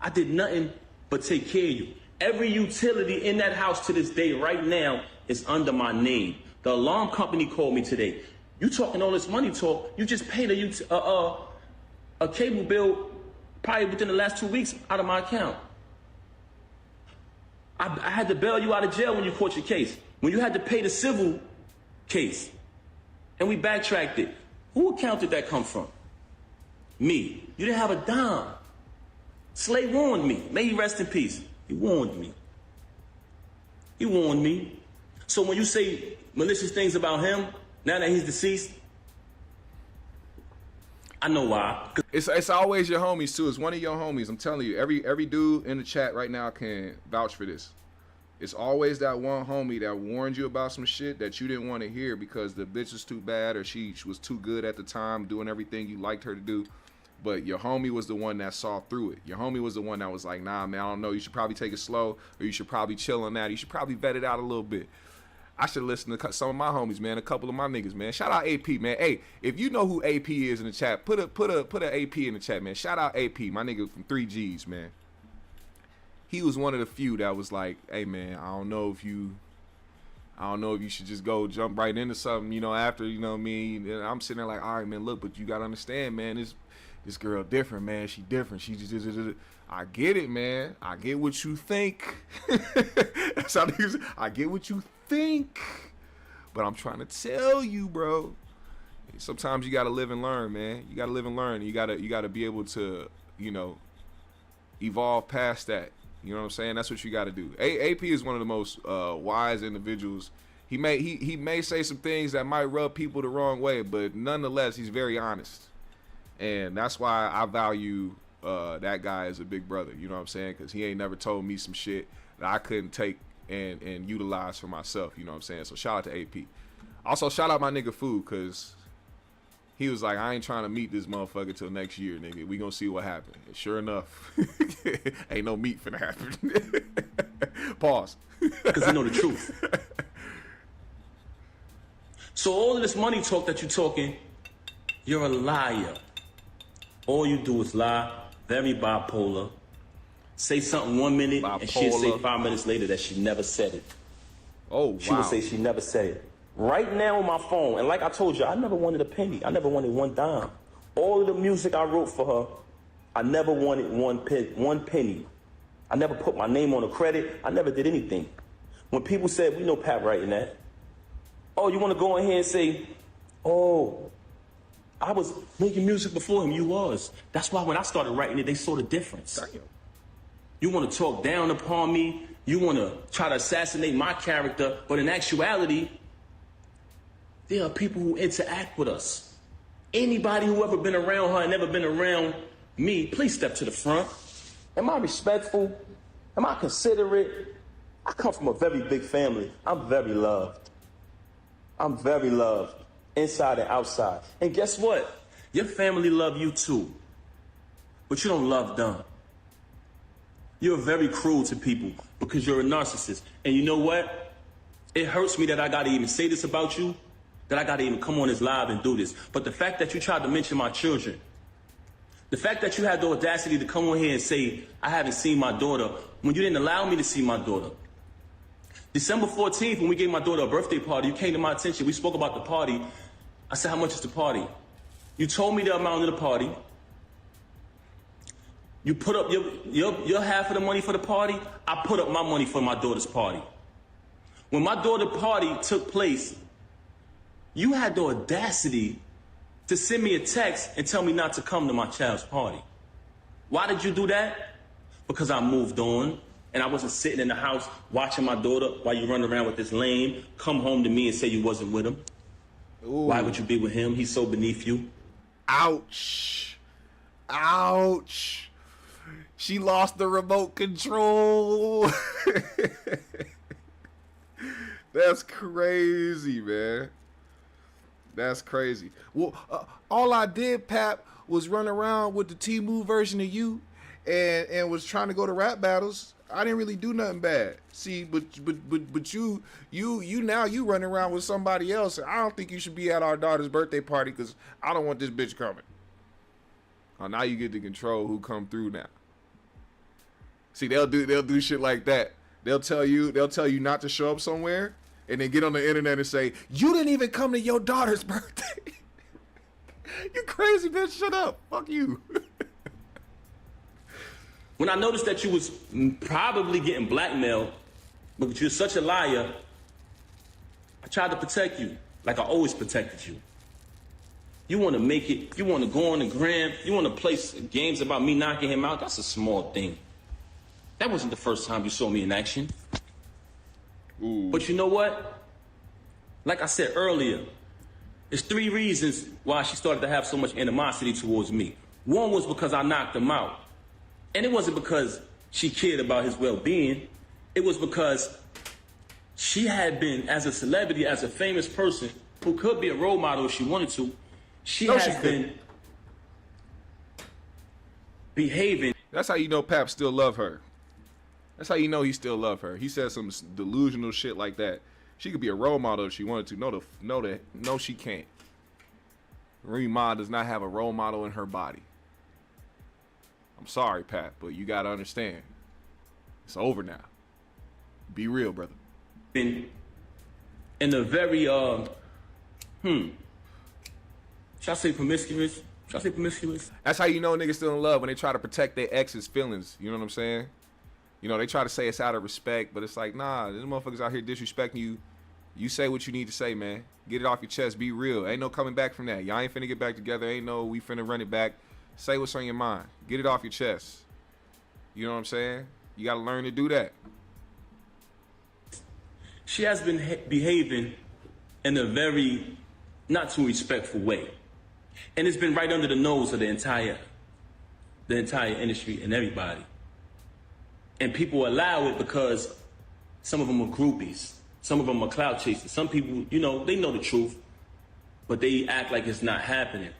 S4: I did nothing but take care of you. Every utility in that house to this day right now is under my name. The alarm company called me today. You talking all this money talk, you just paid a cable bill probably within the last 2 weeks out of my account. I had to bail you out of jail when you caught your case. When you had to pay the civil case. And we backtracked it. Who account did that come from? Me. You didn't have a dime. Slay warned me. May he rest in peace. He warned me. He warned me. So when you say malicious things about him, now that he's deceased, I know why.
S1: It's always your homies too. It's one of your homies. I'm telling you, every dude in the chat right now can vouch for this. It's always that one homie that warned you about some shit that you didn't want to hear because the bitch was too bad or she was too good at the time doing everything you liked her to do. But your homie was the one that saw through it. Your homie was the one that was like, nah, man, I don't know. You should probably take it slow or you should probably chill on that. You should probably vet it out a little bit. I should listen to some of my homies, man, a couple of my niggas, man. Shout out AP, man. Hey, if you know who AP is in the chat, put a AP in the chat, man. Shout out AP, my nigga from 3Gs, man. He was one of the few that was like, hey, man, I don't know if you should just go jump right into something, you know, after, you know what I mean? And I'm sitting there like, all right, man, look, but you got to understand, man, this girl different, man. She different. She just, I get it, man. I get what you think. That's how niggas, I get what you think. But I'm trying to tell you, bro. Sometimes you got to live and learn, man. You got to live and learn. You got to be able to, you know, evolve past that. You know what I'm saying? That's what you got to do. AP is one of the most wise individuals. He may say some things that might rub people the wrong way, but nonetheless, he's very honest. And that's why I value that guy as a big brother. You know what I'm saying? Because he ain't never told me some shit that I couldn't take and utilize for myself. You know what I'm saying? So shout out to AP. Also, shout out my nigga Food, because he was like, I ain't trying to meet this motherfucker till next year, nigga. We gonna see what happens. And sure enough, ain't no meat finna happen. Pause.
S4: Because you know the truth. So all of this money talk that you're talking, you're a liar. All you do is lie, very bipolar. Say something 1 minute, and she'll say 5 minutes later that she never said it.
S1: Oh, wow.
S4: She will say she never said it. Right now on my phone, and like I told you, I never wanted a penny. I never wanted one dime. All of the music I wrote for her, I never wanted one penny. I never put my name on the credit. I never did anything. When people said, we know Pat writing that. Oh, you want to go in here and say, oh, I was making music before him. You was. That's why when I started writing it, they saw the difference. You want to talk down upon me. You want to try to assassinate my character. But in actuality, there are people who interact with us. Anybody who ever been around her and never been around me, please step to the front. Am I respectful? Am I considerate? I come from a very big family. I'm very loved. I'm very loved. inside and outside. And guess what? Your family love you too, but you don't love them. You're very cruel to people because you're a narcissist. And you know what? It hurts me that I gotta even say this about you, that I gotta even come on this live and do this. But the fact that you tried to mention my children, the fact that you had the audacity to come on here and say, I haven't seen my daughter, when you didn't allow me to see my daughter. December 14th, when we gave my daughter a birthday party, you came to my attention. We spoke about the party. I said, how much is the party? You told me the amount of the party. You put up your half of the money for the party. I put up my money for my daughter's party. When my daughter's party took place, you had the audacity to send me a text and tell me not to come to my child's party. Why did you do that? Because I moved on and I wasn't sitting in the house watching my daughter while you run around with this lame, come home to me and say you wasn't with him. Ooh. Why would you be with him? He's so beneath you.
S1: Ouch. Ouch. She lost the remote control. That's crazy, man. That's crazy. Well, all I did, Pap, was run around with the T-Move version of you and was trying to go to rap battles. I didn't really do nothing bad. See, but you now you running around with somebody else. I don't think you should be at our daughter's birthday party because I don't want this bitch coming. Oh, now you get to control who come through now. See, they'll do shit like that. They'll tell you not to show up somewhere and then get on the internet and say, you didn't even come to your daughter's birthday. You crazy bitch, shut up. Fuck you.
S4: When I noticed that you was probably getting blackmailed because you're such a liar, I tried to protect you like I always protected you. You want to make it, you want to go on the gram, you want to play games about me knocking him out, that's a small thing. That wasn't the first time you saw me in action. Ooh. But you know what? Like I said earlier, there's 3 reasons why she started to have so much animosity towards me. One was because I knocked him out. And it wasn't because she cared about his well-being. It was because she had been, as a celebrity, as a famous person, who could be a role model if she wanted to, she has been behaving.
S1: That's how you know Pap still love her. That's how you know he still love her. He said some delusional shit like that. She could be a role model if she wanted to. No, she can't. Remy Ma does not have a role model in her body. I'm sorry, Pat, but you gotta understand. It's over now. Be real, brother.
S4: In a very, should I say promiscuous? Should I say promiscuous?
S1: That's how you know niggas still in love, when they try to protect their ex's feelings. You know what I'm saying? You know, they try to say it's out of respect, but it's like, nah, these motherfuckers out here disrespecting you. You say what you need to say, man. Get it off your chest. Be real. Ain't no coming back from that. Y'all ain't finna get back together. Ain't no we finna run it back. Say what's on your mind. Get it off your chest. You know what I'm saying? You gotta learn to do that.
S4: She has been behaving in a very not too respectful way. And it's been right under the nose of the entire industry and everybody. And people allow it because some of them are groupies. Some of them are clout chasers. Some people, you know, they know the truth, but they act like it's not happening.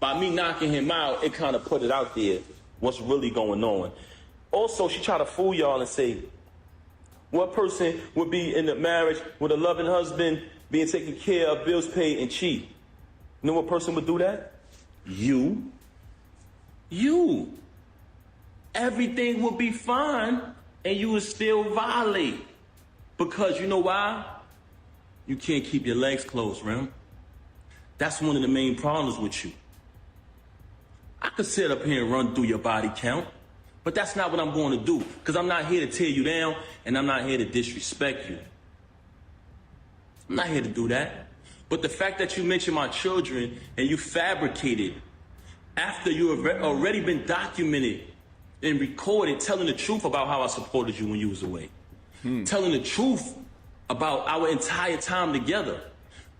S4: By me knocking him out, it kind of put it out there, what's really going on. Also, she tried to fool y'all and say, what person would be in a marriage with a loving husband, being taken care of, bills paid, and cheat? You know what person would do that? You. You. Everything would be fine, and you would still violate. Because you know why? You can't keep your legs closed, Rem. That's one of the main problems with you. I could sit up here and run through your body count, but that's not what I'm going to do, because I'm not here to tear you down, and I'm not here to disrespect you. I'm not here to do that. But the fact that you mentioned my children and you fabricated after you have already been documented and recorded telling the truth about how I supported you when you was away. Telling the truth about our entire time together.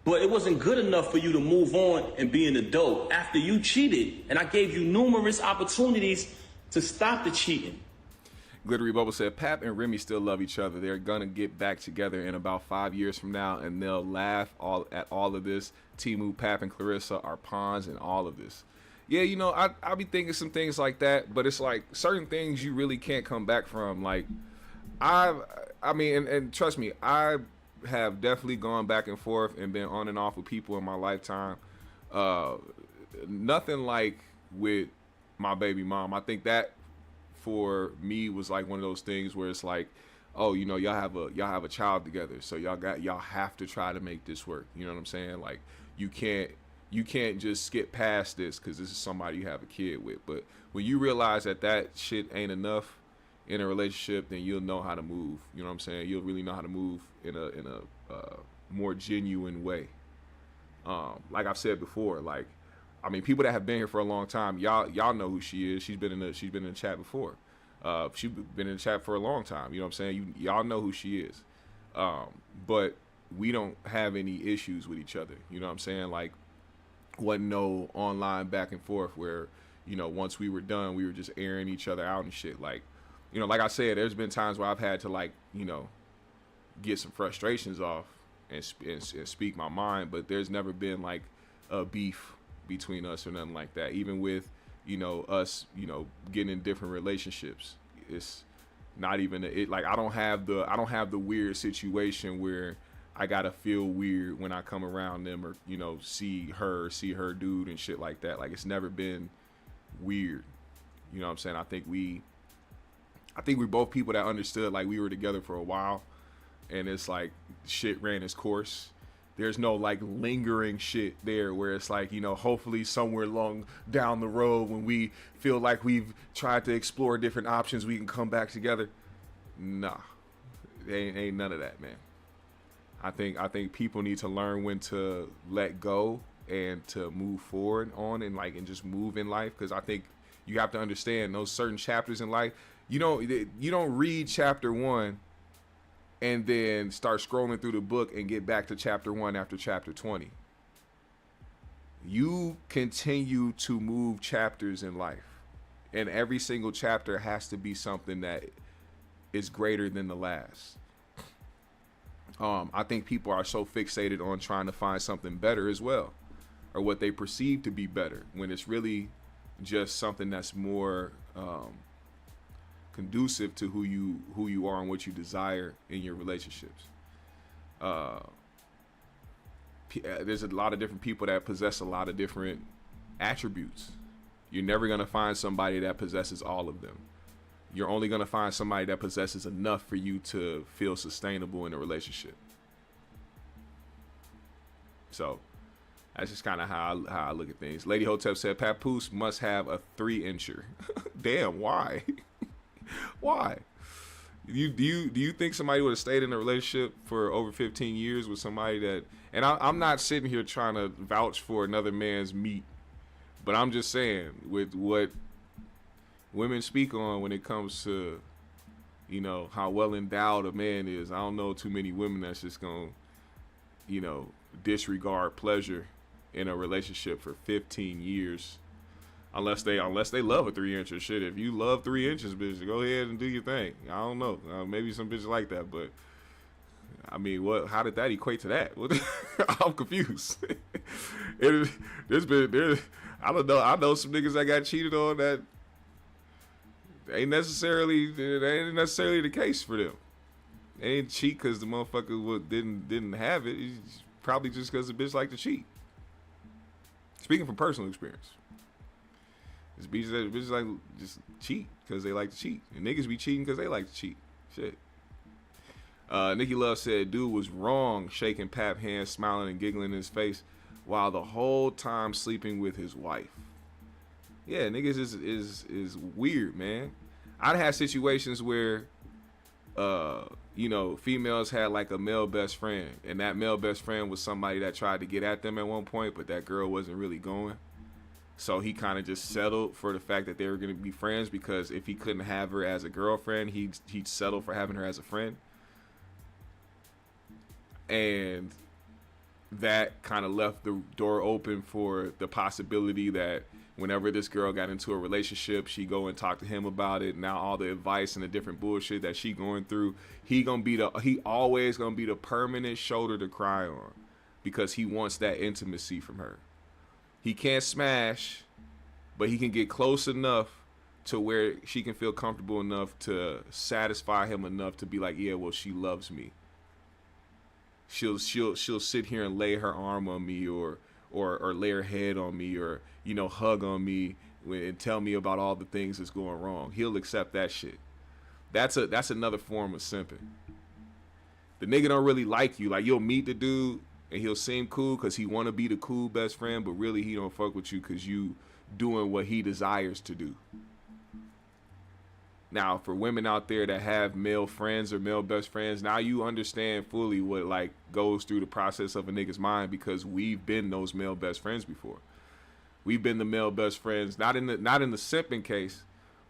S4: But it wasn't good enough for you to move on and be an adult after you cheated. And I gave you numerous opportunities to stop the cheating.
S1: Glittery Bubble said, Pap and Remy still love each other. They're going to get back together in about 5 years from now, and they'll laugh at all of this. Timu, Pap, and Clarissa are pawns in all of this. Yeah, you know, I'll be thinking some things like that, but it's like certain things you really can't come back from. Like, I mean, and trust me, I have definitely gone back and forth and been on and off with people in my lifetime. Nothing like with my baby mom. I think that for me was like one of those things where it's like, oh, you know, y'all have a child together, so y'all have to try to make this work. You know what I'm saying? Like, you can't just skip past this because this is somebody you have a kid with. But when you realize that shit ain't enough in a relationship, then you'll know how to move. You know what I'm saying? You'll really know how to move in a more genuine way. Like I've said before, like, I mean, people that have been here for a long time, y'all know who she is. She's been in the chat before. She's been in the chat for a long time. You know what I'm saying? Y'all know who she is. But we don't have any issues with each other. You know what I'm saying? Like, wasn't no online back and forth where, you know, once we were done, we were just airing each other out and shit. Like, you know, like I said, there's been times where I've had to, like, you know, get some frustrations off and speak my mind, but there's never been like a beef between us or nothing like that. Even with, you know, us, you know, getting in different relationships, it's not even like I don't have the weird situation where I gotta feel weird when I come around them or, you know, see her dude and shit like that. Like, it's never been weird. You know what I'm saying? I think we're both people that understood, like, we were together for a while and it's like shit ran its course. There's no like lingering shit there where it's like, you know, hopefully somewhere along down the road when we feel like we've tried to explore different options, we can come back together. Nah, ain't none of that, man. I think people need to learn when to let go and to move forward on and just move in life. Cause I think you have to understand those certain chapters in life. You don't read chapter 1 and then start scrolling through the book and get back to chapter 1 after chapter 20. You continue to move chapters in life, and every single chapter has to be something that is greater than the last. I think people are so fixated on trying to find something better as well, or what they perceive to be better, when it's really just something that's more conducive to who you are and what you desire in your relationships. There's a lot of different people that possess a lot of different attributes. You're never going to find somebody that possesses all of them. You're only going to find somebody that possesses enough for you to feel sustainable in a relationship. So that's just kind of how I look at things. Lady Hotep said Papoose must have a 3-incher. Damn, why? Why? Do you think somebody would have stayed in a relationship for over 15 years with somebody that? And I'm not sitting here trying to vouch for another man's meat, but I'm just saying, with what women speak on when it comes to, you know, how well endowed a man is, I don't know too many women that's just gonna, you know, disregard pleasure in a relationship for 15 years. Unless they love a 3-incher. Shit, if you love 3 inches, bitch, go ahead and do your thing. I don't know. Maybe some bitches like that, but I mean, what? How did that equate to that? I'm confused. I don't know. I know some niggas that got cheated on that ain't necessarily the case for them. They ain't cheat because the motherfucker didn't have it. It's probably just because the bitch like to cheat. Speaking from personal experience. It's bitches like just cheat because they like to cheat. And niggas be cheating because they like to cheat. Shit. Nikki Love said, dude was wrong shaking Pap hands, smiling and giggling in his face while the whole time sleeping with his wife. Yeah, niggas is weird, man. I'd had situations where, you know, females had like a male best friend, and that male best friend was somebody that tried to get at them at one point, but that girl wasn't really going. So he kind of just settled for the fact that they were going to be friends, because if he couldn't have her as a girlfriend, he'd settle for having her as a friend. And that kind of left the door open for the possibility that whenever this girl got into a relationship, she go and talk to him about it. Now all the advice and the different bullshit that she going through, he always gonna be the permanent shoulder to cry on, because he wants that intimacy from her. He can't smash, but he can get close enough to where she can feel comfortable enough to satisfy him enough to be like, yeah, well, she loves me. She'll sit here and lay her arm on me, or lay her head on me, or, you know, hug on me and tell me about all the things that's going wrong. He'll accept that shit. That's another form of simping. The nigga don't really like you. Like, you'll meet the dude and he'll seem cool because he want to be the cool best friend, but really he don't fuck with you because you doing what he desires to do. Now, for women out there that have male friends or male best friends, now you understand fully what like goes through the process of a nigga's mind, because we've been those male best friends before. We've been the male best friends, not in the simping case,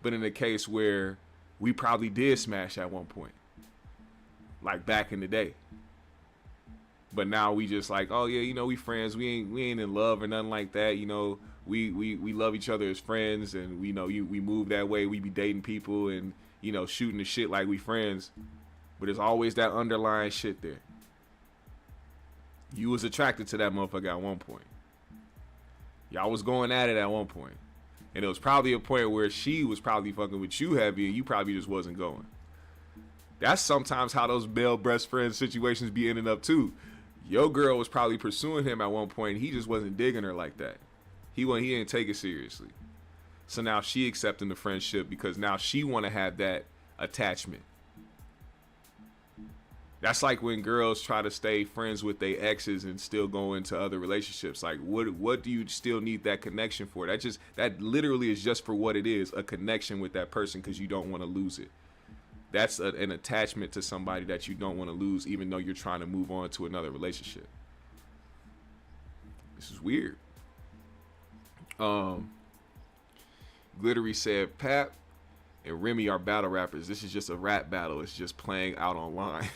S1: but in the case where we probably did smash at one point, like back in the day. But now we just like, oh yeah, you know, we friends. We ain't in love or nothing like that. You know, we love each other as friends, and we know we move that way. We be dating people and, you know, shooting the shit like we friends. But there's always that underlying shit there. You was attracted to that motherfucker at one point. Y'all was going at it at one point. And it was probably a point where she was probably fucking with you heavy and you probably just wasn't going. That's sometimes how those male best friend situations be ending up too. Your girl was probably pursuing him at one point and he just wasn't digging her like that. He didn't take it seriously. So now she accepting the friendship because now she want to have that attachment. That's like when girls try to stay friends with their exes and still go into other relationships. Like, what do you still need that connection for? That literally is just for what it is, a connection with that person, because you don't want to lose it. That's an attachment to somebody that you don't want to lose, even though you're trying to move on to another relationship. This is weird. Glittery said, Pap and Remy are battle rappers. This is just a rap battle. It's just playing out online.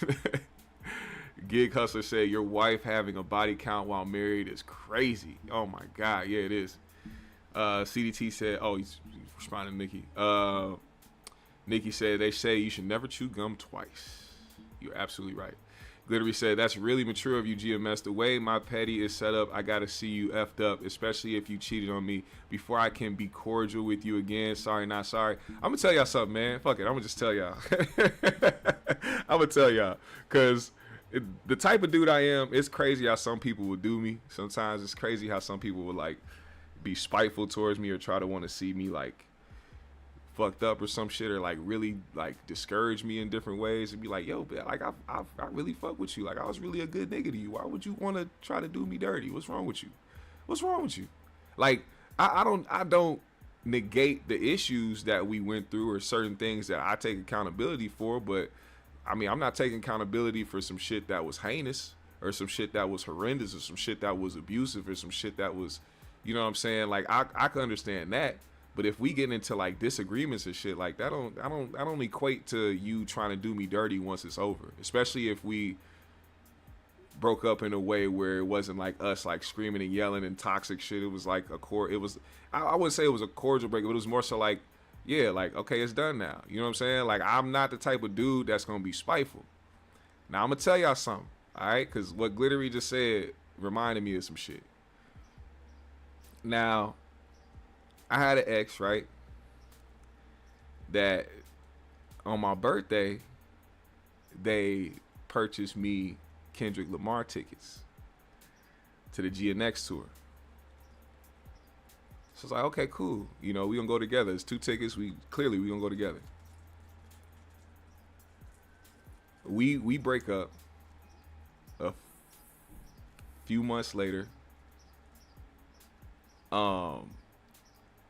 S1: Gig Hustler said, your wife having a body count while married is crazy. Oh my God. Yeah, it is. CDT said, oh, he's responding to Nikki. Nikki said, they say you should never chew gum twice. You're absolutely right. Glittery said, that's really mature of you, GMS. The way my petty is set up, I gotta see you effed up, especially if you cheated on me, before I can be cordial with you again. Sorry, not sorry. I'm gonna tell y'all something, man. Fuck it, I'm gonna just tell y'all. I'm gonna tell y'all, because the type of dude I am, it's crazy how some people will do me. Sometimes it's crazy how some people will like be spiteful towards me or try to want to see me like fucked up or some shit, or like really like discourage me in different ways and be like, yo, like I really fuck with you, like I was really a good nigga to you, why would you want to try to do me dirty? What's wrong with you? Like I don't negate the issues that we went through or certain things that I take accountability for, but I mean, I'm not taking accountability for some shit that was heinous or some shit that was horrendous or some shit that was abusive or some shit that was, you know what I'm saying? Like I can understand that. But if we get into like disagreements and shit like that, I don't equate to you trying to do me dirty once it's over. Especially if we broke up in a way where it wasn't like us like screaming and yelling and toxic shit. It was like I wouldn't say it was a cordial break, but it was more so like, yeah, like, okay, it's done now. You know what I'm saying? Like, I'm not the type of dude that's gonna be spiteful. Now I'm gonna tell y'all something, all right? Because what Glittery just said reminded me of some shit. Now, I had an ex, right, that on my birthday, they purchased me Kendrick Lamar tickets to the GNX tour. So it's like, okay, cool. You know, we gonna go together. It's 2 tickets. We gonna go together. We break up a few months later.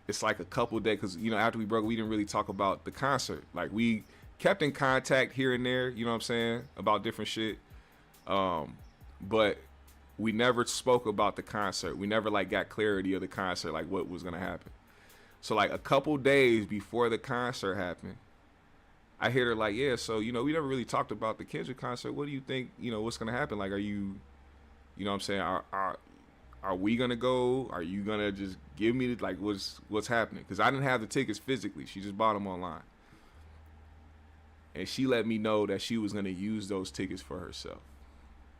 S1: It's like a couple days, because, you know, after we broke, we didn't really talk about the concert. Like, we kept in contact here and there, you know what I'm saying, about different shit. But we never spoke about the concert. We never, like, got clarity of the concert, like, what was going to happen. So, like, a couple days before the concert happened, I hear her like, yeah, so, you know, we never really talked about the Kendrick concert. What do you think, you know, what's going to happen? Like, are you know what I'm saying, Are we gonna go? Are you gonna just give me like what's happening? Because I didn't have the tickets physically. She just bought them online, and she let me know that she was gonna use those tickets for herself.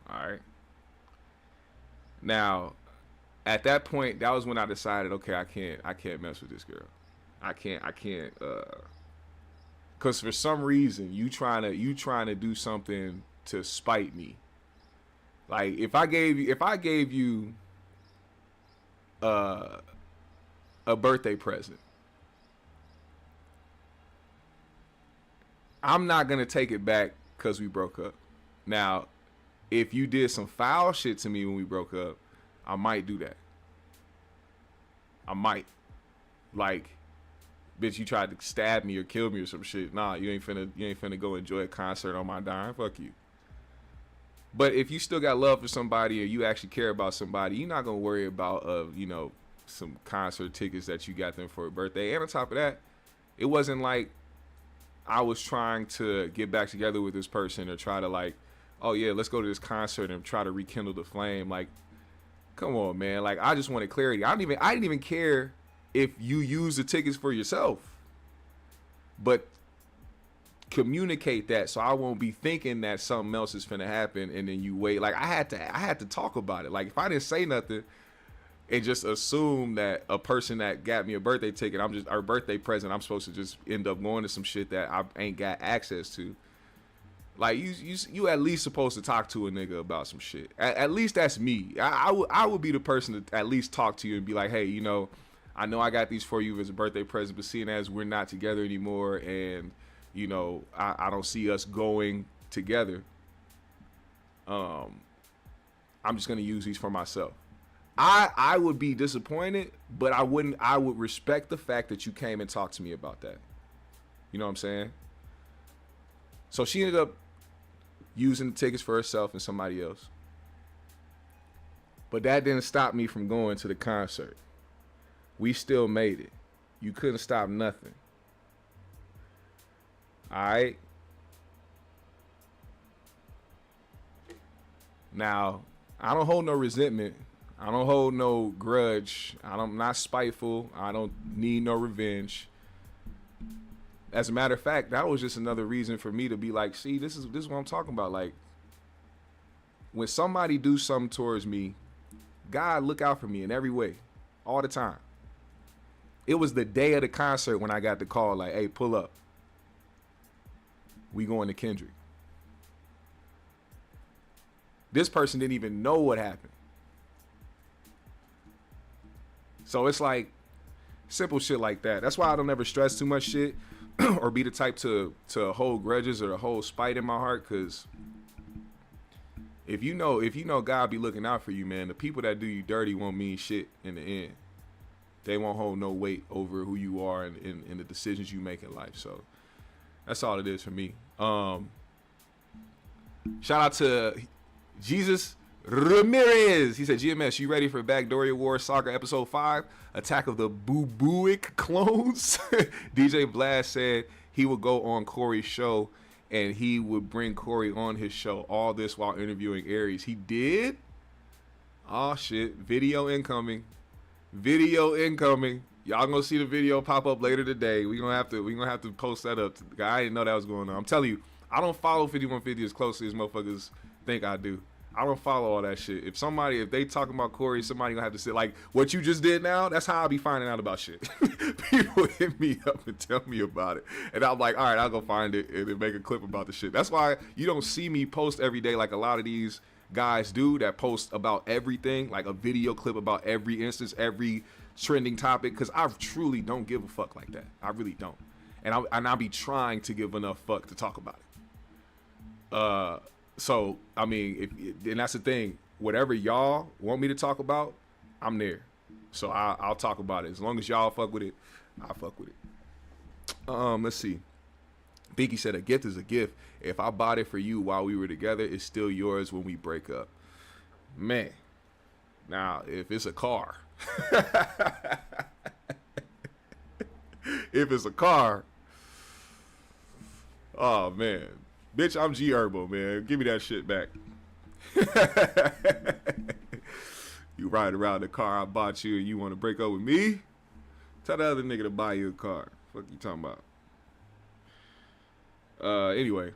S1: All right. Now, at that point, that was when I decided, okay, I can't mess with this girl. I can't. Because for some reason, you trying to do something to spite me. Like if I gave you a birthday present, I'm not gonna take it back because we broke up. Now, if you did some foul shit to me when we broke up, I might do that. I might. Like, bitch, you tried to stab me or kill me or some shit. Nah, you ain't finna go enjoy a concert on my dime. Fuck you. But if you still got love for somebody or you actually care about somebody, you're not gonna worry about some concert tickets that you got them for a birthday. And on top of that, it wasn't like I was trying to get back together with this person or try to like, oh yeah, let's go to this concert and try to rekindle the flame. Like, come on, man. Like, I just wanted clarity. I didn't even care if you use the tickets for yourself, but communicate that so I won't be thinking that something else is finna happen and then you wait. Like, I had to talk about it. Like, if I didn't say nothing and just assume that a person that got me a birthday ticket, or birthday present, I'm supposed to just end up going to some shit that I ain't got access to. Like, you at least supposed to talk to a nigga about some shit. At least that's me. I would be the person to at least talk to you and be like, hey, I know I got these for you as a birthday present, but seeing as we're not together anymore and, I don't see us going together, I'm just going to use these for myself. I would be disappointed, but I would respect the fact that you came and talked to me about that. You know what I'm saying? So she ended up using the tickets for herself and somebody else. But that didn't stop me from going to the concert. We still made it. You couldn't stop nothing. All right? Now, I don't hold no resentment. I don't hold no grudge. I'm not spiteful. I don't need no revenge. As a matter of fact, that was just another reason for me to be like, see, this is what I'm talking about. Like, when somebody do something towards me, God look out for me in every way, all the time. It was the day of the concert when I got the call, like, hey, pull up. We going to Kendrick. This person didn't even know what happened. So it's like simple shit like that. That's why I don't ever stress too much shit or be the type to hold grudges or to hold spite in my heart, because if you know God be looking out for you, man, the people that do you dirty won't mean shit in the end. They won't hold no weight over who you are and the decisions you make in life. So that's all it is for me. Shout out to Jesus Ramirez. He said, GMS, you ready for Backdooria War Saga Episode 5? Attack of the Boo-Booic Clones? DJ Blast said he would go on Corey's show and he would bring Corey on his show. All this while interviewing Aries. He did? Oh, shit. Video incoming. Video incoming. Y'all gonna see the video pop up later today. We gonna have to post that up. I didn't know that was going on. I'm telling you, I don't follow 5150 as closely as motherfuckers think I do. I don't follow all that shit. If they talking about Corey, somebody gonna have to say, like, what you just did now, that's how I be finding out about shit. People hit me up and tell me about it. And I'm like, all right, I'll go find it and then make a clip about the shit. That's why you don't see me post every day like a lot of these guys do that post about everything, like a video clip about every instance, every trending topic, because I truly don't give a fuck like that. I really don't. And I'll be trying to give enough fuck to talk about it. So, I mean, and that's the thing. Whatever y'all want me to talk about, I'm there. So I'll talk about it. As long as y'all fuck with it, I'll fuck with it. Let's see. Beaky said, a gift is a gift. If I bought it for you while we were together, it's still yours when we break up. Man. Now, if it's a car. If it's a car. Oh, man. Bitch, I'm G Herbo, man. Give me that shit back. You ride around the car I bought you and you want to break up with me? Tell the other nigga to buy you a car. Fuck you talking about? Anyway.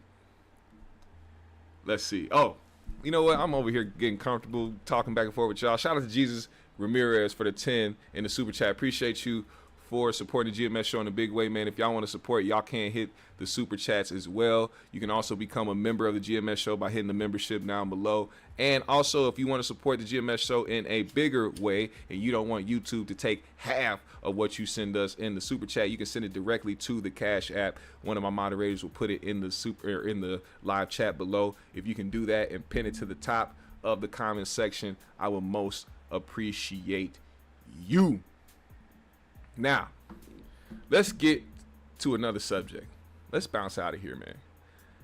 S1: Let's see. Oh, you know what? I'm over here getting comfortable talking back and forth with y'all. Shout out to Jesus Ramirez for the 10 in the super chat. Appreciate you for supporting the GMS show in a big way, man. If y'all want to support, y'all can hit the super chats as well. You can also become a member of the GMS show by hitting the membership down below. And also, if you want to support the GMS show in a bigger way and you don't want YouTube to take half of what you send us in the super chat, you can send it directly to the Cash App. One of my moderators will put it in the live chat below. If you can do that and pin it to the top of the comment section, I will most appreciate you. Now, let's get to another subject. Let's bounce out of here, man,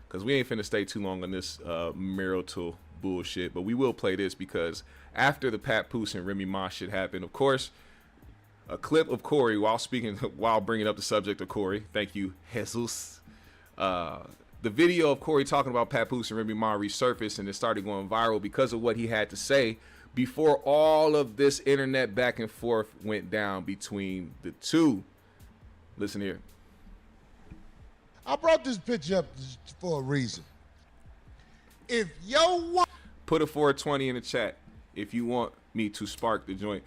S1: because we ain't finna stay too long on this marital bullshit. But we will play this because after the Papoose and Remy Ma shit happened, of course, a clip of Corey while bringing up the subject of Corey. Thank you, Jesus. The video of Corey talking about Papoose and Remy Ma resurfaced, and it started going viral because of what he had to say before all of this internet back and forth went down between the two. Listen here.
S5: I brought this picture up for a reason. If yo
S1: Put a 420 in the chat if you want me to spark the joint.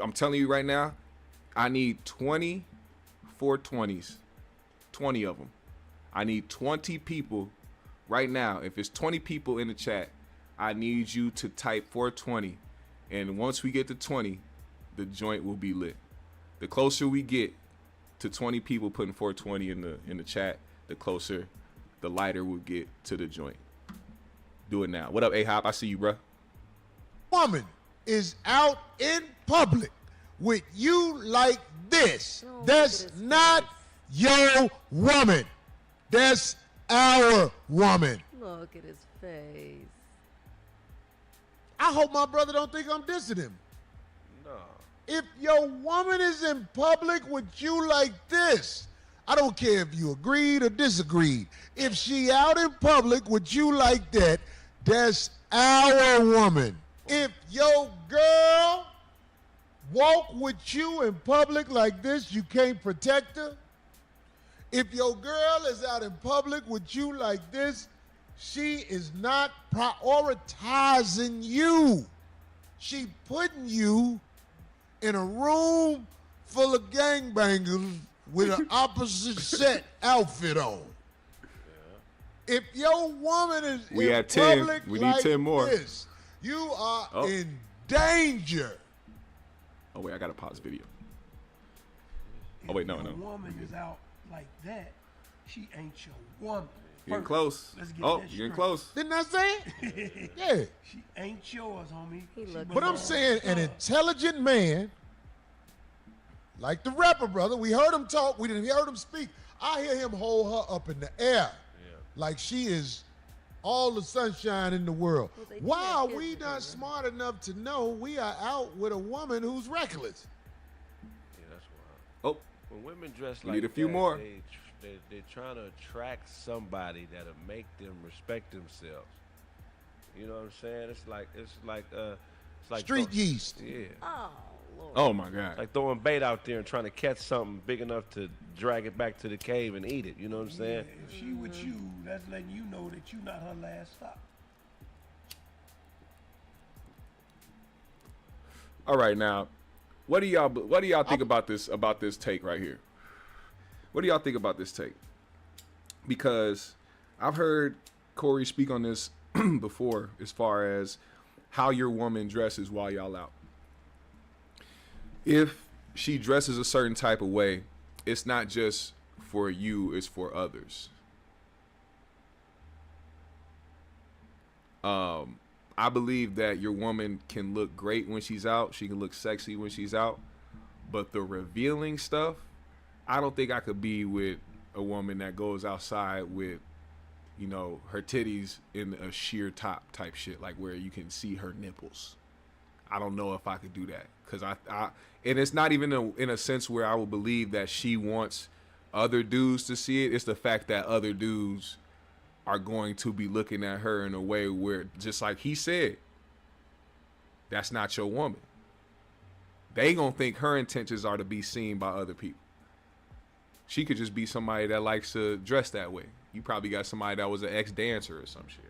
S1: I'm telling you right now, I need 20 420s. 20 of them. I need 20 people right now. If it's 20 people in the chat, I need you to type 420. And once we get to 20, the joint will be lit. The closer we get to 20 people putting 420 in the chat, the closer, the lighter we'll get to the joint. Do it now. What up, A-Hop? I see you, bro.
S5: woman is out in public with you like this, that's not your woman. That's our woman.
S6: Look at his face.
S5: I hope my brother don't think I'm dissing him.
S1: No.
S5: If your woman is in public with you like this, I don't care if you agreed or disagreed. If she out in public with you like that, that's our woman. If your girl walk with you in public like this, you can't protect her. If your girl is out in public with you like this, she is not prioritizing you. She putting you in a room full of gangbangers with an opposite set outfit on. If your woman is
S1: We
S5: in
S1: at 10.
S5: public
S1: We need
S5: like
S1: 10 more.
S5: this, you are in danger.
S1: Oh, wait, I got to pause video. Oh, wait, no.
S7: If your woman is out like that, she ain't your woman.
S1: Getting
S7: First,
S1: close.
S7: let's get
S1: Oh,
S7: that
S1: you're getting
S7: straight.
S1: close.
S5: Didn't I say it? Yeah.
S7: She ain't yours, homie.
S6: He
S7: She
S6: looked
S5: But I'm
S7: belongs
S5: saying
S7: to
S5: an
S7: her.
S5: intelligent man, like the rapper brother, we heard him talk, we heard him speak. I hear him hold her up in the air like she is all the sunshine in the world.
S6: Well, they
S5: Why are
S6: can't
S5: we
S6: kiss
S5: not
S6: her.
S5: smart enough to know we are out with a woman who's reckless?
S8: Yeah, that's wild.
S1: Oh,
S8: When women dress
S1: We
S8: like
S1: need a few
S8: that,
S1: more.
S8: They're trying to attract somebody that'll make them respect themselves. You know what I'm saying? It's like
S5: Street yeast.
S8: Yeah.
S6: Oh, Lord.
S1: oh my God.
S8: Like throwing bait out there and trying to catch something big enough to drag it back to the cave and eat it. You know what I'm saying?
S7: If she with you, that's letting you know that you not her last stop.
S1: All right, now, what do y'all think about this take right here? What do y'all think about this take? Because I've heard Corey speak on this before, as far as how your woman dresses while y'all out. If she dresses a certain type of way, it's not just for you, it's for others. I believe that your woman can look great when she's out. She can look sexy when she's out. But the revealing stuff, I don't think I could be with a woman that goes outside with, you know, her titties in a sheer top type shit, like where you can see her nipples. I don't know if I could do that, because I and it's not even in a sense where I will believe that she wants other dudes to see it. It's the fact that other dudes are going to be looking at her in a way where, just like he said, that's not your woman. they gonna think her intentions are to be seen by other people. She could just be somebody that likes to dress that way. You probably got somebody that was an ex-dancer or some shit.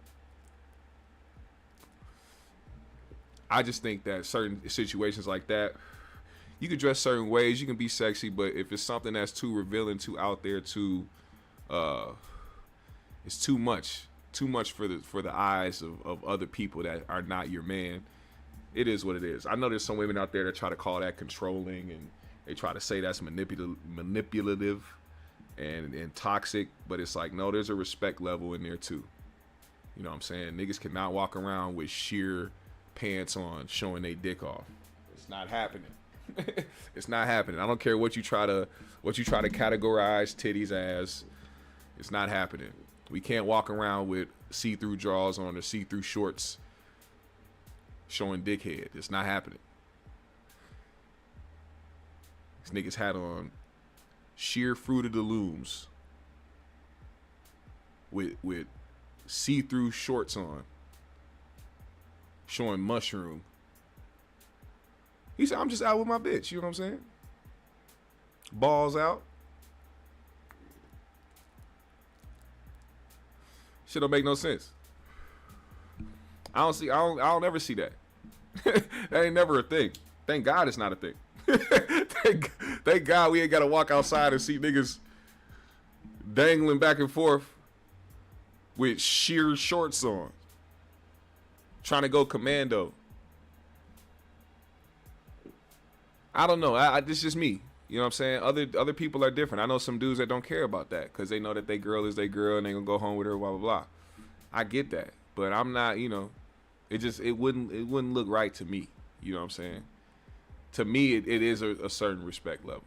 S1: I just think that certain situations like that, you can dress certain ways, you can be sexy, but if it's something that's too revealing, too out there, it's too much for the eyes of other people that are not your man. It is what it is. I know there's some women out there that try to call that controlling, and they try to say that's manipulative and toxic, but it's like, no, there's a respect level in there too. You know what I'm saying? Niggas cannot walk around with sheer pants on showing they dick off. It's not happening. It's not happening. I don't care what you try to categorize titties as. It's not happening. We can't walk around with see-through drawers on or see-through shorts showing dickhead. It's not happening. These niggas had on sheer Fruit of the Looms with see-through shorts on showing mushroom. He said, I'm just out with my bitch. You know what I'm saying? Balls out. Shit don't make no sense. I don't ever see that. That ain't never a thing. Thank God it's not a thing. Thank God we ain't gotta walk outside and see niggas dangling back and forth with sheer shorts on, trying to go commando. I don't know. This is just me. You know what I'm saying? Other people are different. I know some dudes that don't care about that because they know that they girl is their girl and they gonna go home with her, blah blah blah. I get that, but I'm not. You know, it wouldn't look right to me. You know what I'm saying? To me, it is a certain respect level.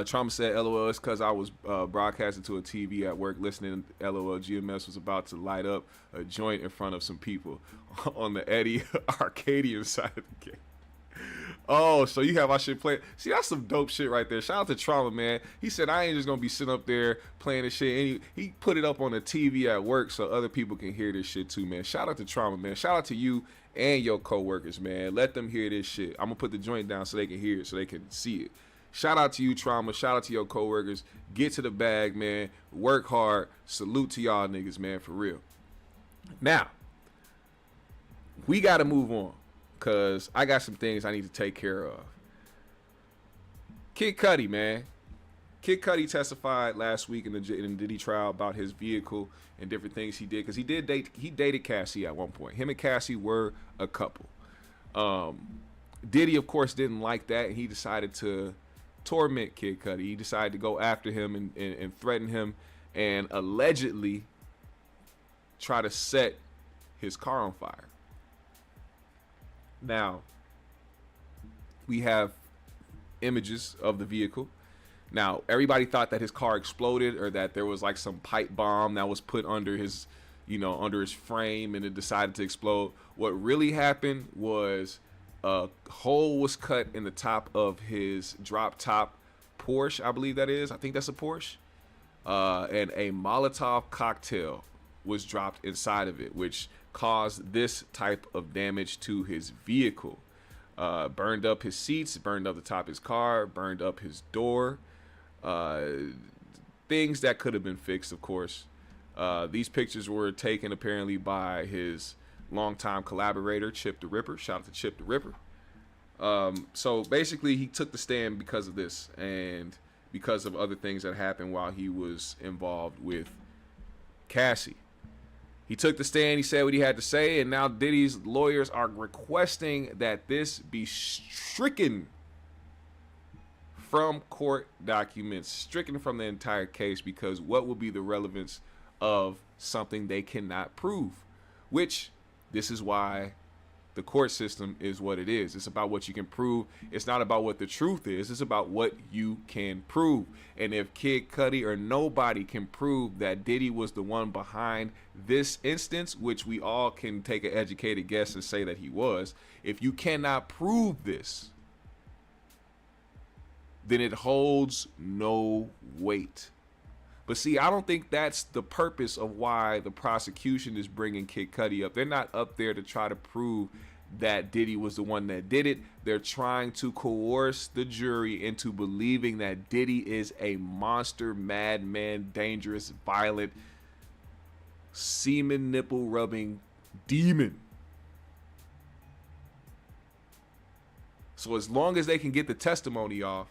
S1: Trauma said, "LOL, it's because I was broadcasting to a TV at work listening. LOL, GMS was about to light up a joint in front of some people on the Eddie Arcadian side of the game." Oh, so you have our shit playing. See, that's some dope shit right there. Shout out to Trauma, man. He said, I ain't just going to be sitting up there playing this shit. And he put it up on the TV at work so other people can hear this shit too, man. Shout out to Trauma, man. Shout out to you and your coworkers, man. Let them hear this shit. I'm going to put the joint down so they can hear it, so they can see it. Shout out to you, Trauma. Shout out to your coworkers. Get to the bag, man. Work hard. Salute to y'all niggas, man, for real. Now, we got to move on, because I got some things I need to take care of. Kid Cudi, man. Kid Cudi testified last week in the Diddy trial about his vehicle and different things he did. Because he dated Cassie at one point. Him and Cassie were a couple. Diddy, of course, didn't like that. And he decided to torment Kid Cudi. He decided to go after him and threaten him. And allegedly try to set his car on fire. Now, we have images of the vehicle. Now, everybody thought that his car exploded or that there was like some pipe bomb that was put under his, under his frame and it decided to explode. What really happened was a hole was cut in the top of his drop top Porsche, I believe that is. I think that's a Porsche. And a Molotov cocktail was dropped inside of it, which caused this type of damage to his vehicle. Burned up his seats, burned up the top of his car, burned up his door. Things that could have been fixed, of course. These pictures were taken apparently by his longtime collaborator, Chip the Ripper. Shout out to Chip the Ripper. So basically he took the stand because of this and because of other things that happened while he was involved with Cassie. He took the stand, he said what he had to say, and now Diddy's lawyers are requesting that this be stricken from court documents, stricken from the entire case, because what will be the relevance of something they cannot prove? Which, this is why the court system is what it is. It's about what you can prove. It's not about what the truth is. It's about what you can prove. And if Kid Cudi or nobody can prove that Diddy was the one behind this instance, which we all can take an educated guess and say that he was, if you cannot prove this, then it holds no weight. But see, I don't think that's the purpose of why the prosecution is bringing Kid Cudi up. They're not up there to try to prove that Diddy was the one that did it. They're trying to coerce the jury into believing that Diddy is a monster, madman, dangerous, violent, semen nipple rubbing demon. So as long as they can get the testimony off,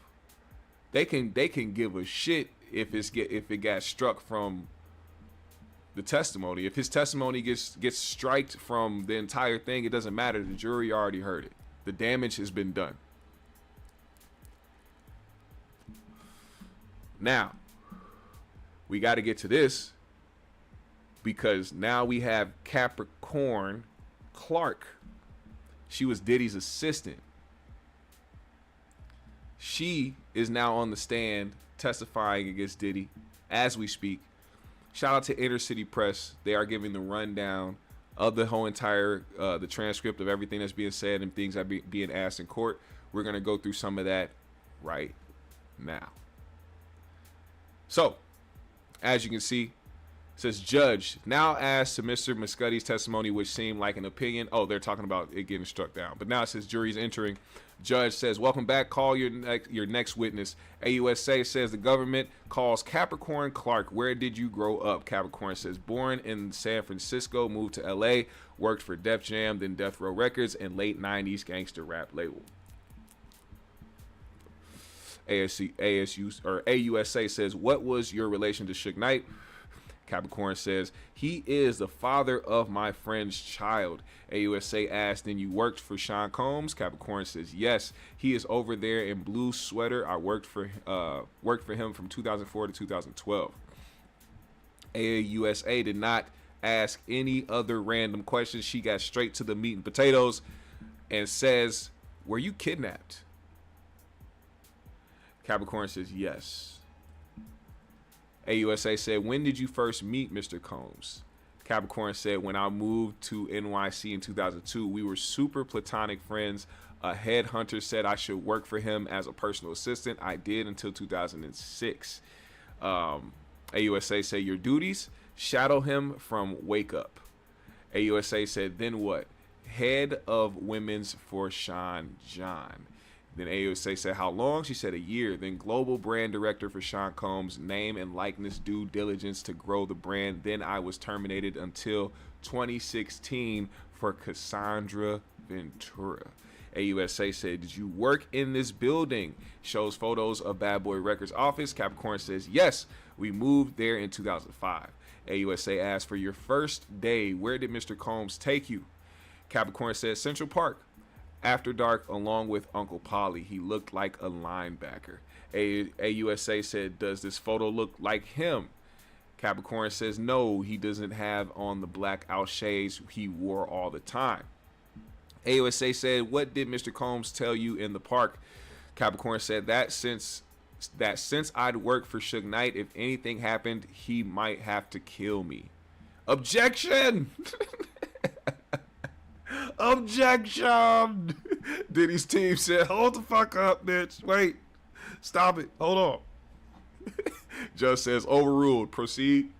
S1: they can give a shit if it got struck from the testimony. If his testimony gets striked from the entire thing, it doesn't matter. The jury already heard it. The damage has been done. Now, we got to get to this, because now we have Capricorn Clark. She was Diddy's assistant. She is now on the stand testifying against Diddy as we speak. Shout out to Inner City Press. They are giving the rundown of the whole entire, the transcript of everything that's being said and things that being asked in court. We're going to go through some of that right now. So, as you can see, it says, Judge now asked to Mr. Muscotti's testimony, which seemed like an opinion. Oh, they're talking about it getting struck down. But now it says jury's entering. Judge says, welcome back. Call your next witness. AUSA says the government calls Capricorn Clark. Where did you grow up? Capricorn says, born in San Francisco, moved to LA, worked for Def Jam, then Death Row Records, and late 90s gangster rap label. AUSA says, what was your relation to Suge Knight? Capricorn says, he is the father of my friend's child. AUSA asked, then you worked for Sean Combs? Capricorn says, yes. He is over there in blue sweater. I worked for him from 2004 to 2012. AUSA did not ask any other random questions. She got straight to the meat and potatoes and says, were you kidnapped? Capricorn says, yes. AUSA said, when did you first meet Mr. Combs? Capricorn said, when I moved to NYC in 2002, we were super platonic friends. A headhunter said I should work for him as a personal assistant. I did until 2006. AUSA said, your duties? Shadow him from Wake Up. AUSA said, then what? Head of women's for Sean John. Then AUSA said, how long? She said, a year. Then global brand director for Sean Combs, name and likeness due diligence to grow the brand. Then I was terminated until 2016 for Cassandra Ventura. AUSA said, did you work in this building? Shows photos of Bad Boy Records office. Capricorn says, yes, we moved there in 2005. AUSA asked, for your first day, where did Mr. Combs take you? Capricorn says, Central Park. After dark, along with Uncle Polly. He looked like a linebacker. AUSA said, does this photo look like him? Capricorn says, no, he doesn't have on the black out shades he wore all the time. AUSA said, what did Mr. Combs tell you in the park? Capricorn said, that since I'd worked for Suge Knight, if anything happened, he might have to kill me. Objection! Objection! Diddy's team said, hold the fuck up, bitch. Wait. Stop it. Hold on. Judge says, overruled. Proceed.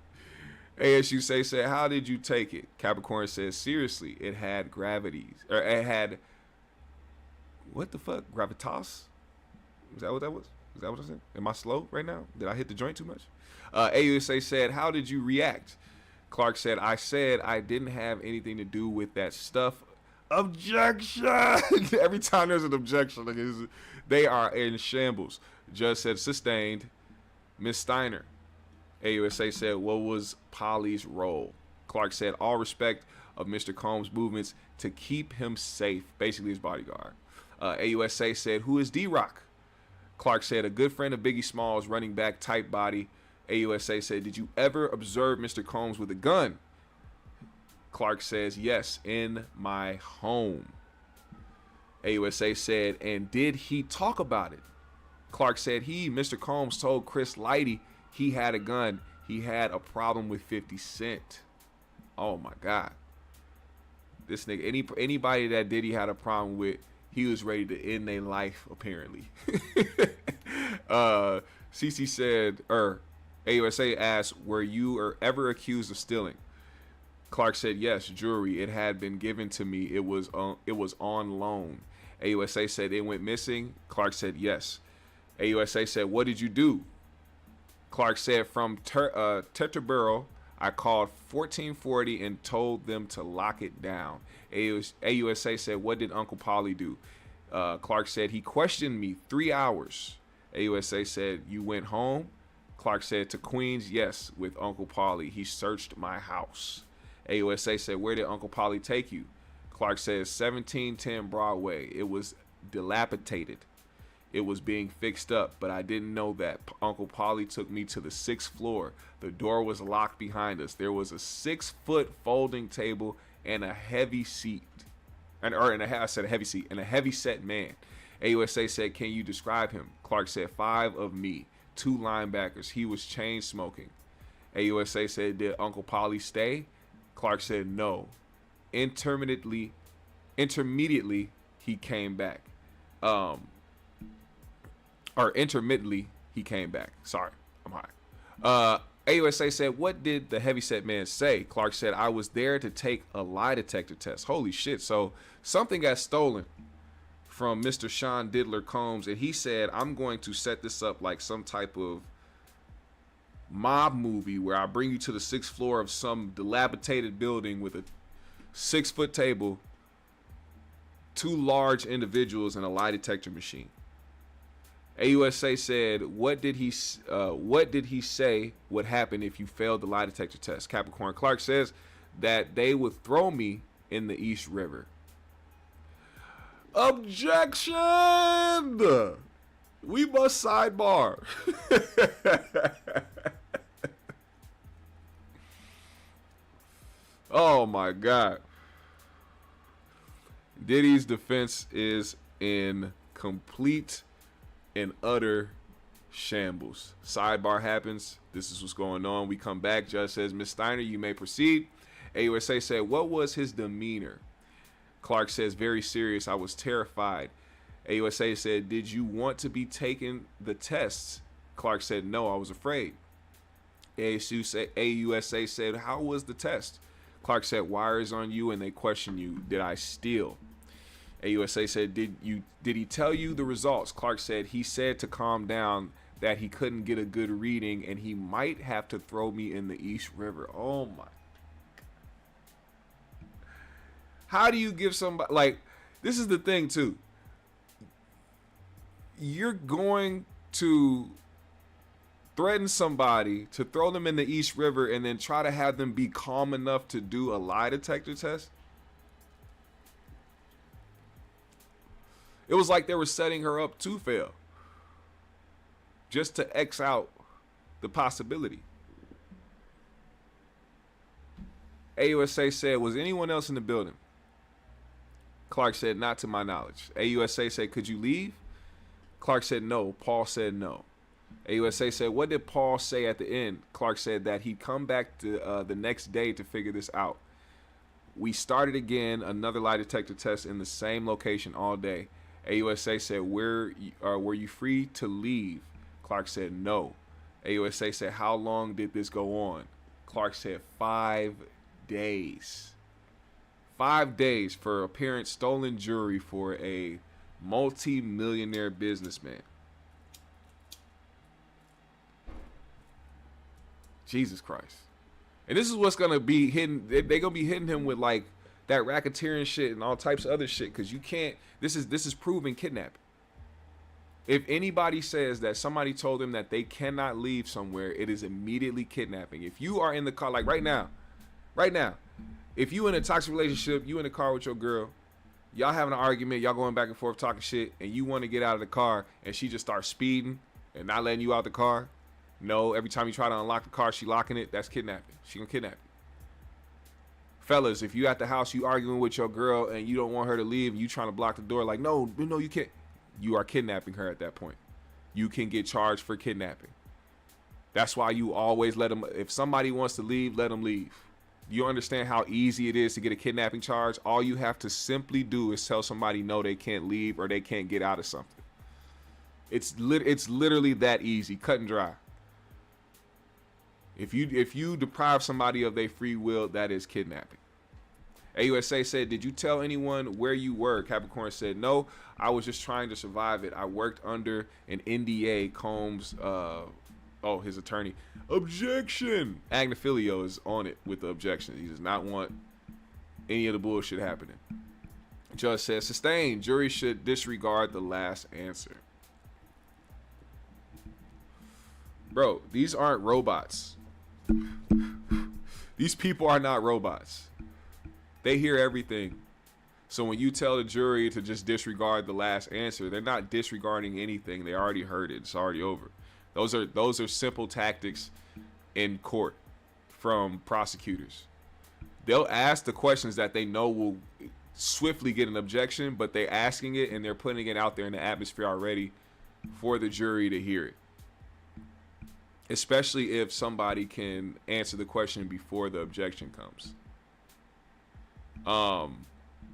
S1: ASUSA said, how did you take it? Capricorn says, seriously, it had gravities. Or it had, what the fuck? Gravitas? Is that what that was? Is that what I said? Am I slow right now? Did I hit the joint too much? AUSA said, how did you react? Clark said, I said I didn't have anything to do with that stuff. Objection! Every time there's an objection, they are in shambles. Judge said, sustained. Miss Steiner. AUSA said, what was Polly's role? Clark said, all respect of Mr. Combs' movements to keep him safe, basically his bodyguard. AUSA said, who is D-Rock? Clark said, a good friend of Biggie Smalls, running back, type body. AUSA said, did you ever observe Mr. Combs with a gun? Clark says, yes, in my home. AUSA said, and did he talk about it? Clark said, Mr. Combs told Chris Lighty he had a gun. He had a problem with 50 Cent. Oh my God. This nigga, anybody that Diddy had a problem with, he was ready to end their life, apparently. CC said, AUSA asked, were you ever accused of stealing? Clark said, yes, jewelry. It had been given to me. It was on loan. AUSA said, it went missing. Clark said, yes. AUSA said, what did you do? Clark said, from Teterboro, I called 1440 and told them to lock it down. AUSA said, what did Uncle Polly do? Clark said, he questioned me 3 hours. AUSA said, you went home? Clark said, to Queens, yes, with Uncle Polly. He searched my house. AUSA said, where did Uncle Polly take you? Clark said, 1710 Broadway. It was dilapidated. It was being fixed up, but I didn't know that. Uncle Polly took me to the 6th floor. The door was locked behind us. There was a 6-foot folding table and a heavy seat. I said a heavy seat and a heavy set man. AUSA said, can you describe him? Clark said, 5 of me, 2 linebackers. He was chain smoking. AUSA said, did Uncle Polly stay? Clark said, no. Intermittently, he came back. Intermittently, he came back. Sorry, I'm high. AUSA said, what did the heavyset man say? Clark said, I was there to take a lie detector test. Holy shit. So something got stolen from Mr. Sean Diddler Combs, and he said, I'm going to set this up like some type of mob movie where I bring you to the 6th floor of some dilapidated building with a 6-foot table, 2 large individuals, and a lie detector machine. AUSA said, what did he say would happen if you failed the lie detector test? Capricorn Clark says that they would throw me in the East River. Objection! We must sidebar. Oh my God. Diddy's defense is in complete and utter shambles. Sidebar happens. This is what's going on. We come back. Judge says, Ms. Steiner, you may proceed. AUSA said, what was his demeanor? Clark says, very serious. I was terrified. AUSA said, did you want to be taking the tests? Clark said, no, I was afraid. AUSA said, how was the test? Clark said, wires on you and they question you. Did I steal? AUSA said, did he tell you the results? Clark said, he said to calm down, that he couldn't get a good reading and he might have to throw me in the East River. Oh my. How do you give somebody, like, this is the thing too. You're going to threaten somebody to throw them in the East River and then try to have them be calm enough to do a lie detector test? It was like they were setting her up to fail, just to X out the possibility. AUSA said, was anyone else in the building? Clark said, not to my knowledge. AUSA said, could you leave? Clark said, no. Paul said no. AUSA said, what did Paul say at the end? Clark said that he'd come back to the next day to figure this out. We started again, another lie detector test in the same location all day. AUSA said, were you free to leave? Clark said, no. AUSA said, how long did this go on? Clark said, 5 days. 5 days for apparent stolen jewelry for a multi-millionaire businessman. Jesus Christ. And this is what's going to be hidden. They're going to be hitting him with like that racketeering shit and all types of other shit, because you can't, this is proven kidnapping. If anybody says that somebody told them that they cannot leave somewhere, it is immediately kidnapping. If you are in the car, like right now, if you in a toxic relationship, you in the car with your girl, y'all having an argument, y'all going back and forth talking shit, and you want to get out of the car and she just starts speeding and not letting you out the car. No, every time you try to unlock the car, she locking it. That's kidnapping. She gonna kidnap you. Fellas, if you at the house, you arguing with your girl and you don't want her to leave, and you trying to block the door, like, no, you can't. You are kidnapping her at that point. You can get charged for kidnapping. That's why you always let them, if somebody wants to leave, let them leave. You understand how easy it is to get a kidnapping charge? All you have to simply do is tell somebody no, they can't leave or they can't get out of something. It's literally that easy, cut and dry. If you deprive somebody of their free will, that is kidnapping. AUSA said, did you tell anyone where you were? Capricorn said, no, I was just trying to survive it. I worked under an NDA. Combs, his attorney. Objection. Agnifilio is on it with the objection. He does not want any of the bullshit happening. Judge says, sustained. Jury should disregard the last answer. Bro, these aren't robots. These people are not robots. They hear everything. So when you tell the jury to just disregard the last answer, they're not disregarding anything. They already heard it. It's already over. Those are simple tactics in court from prosecutors. They'll ask the questions that they know will swiftly get an objection, but they're asking it and they're putting it out there in the atmosphere already for the jury to hear it. Especially if somebody can answer the question before the objection comes.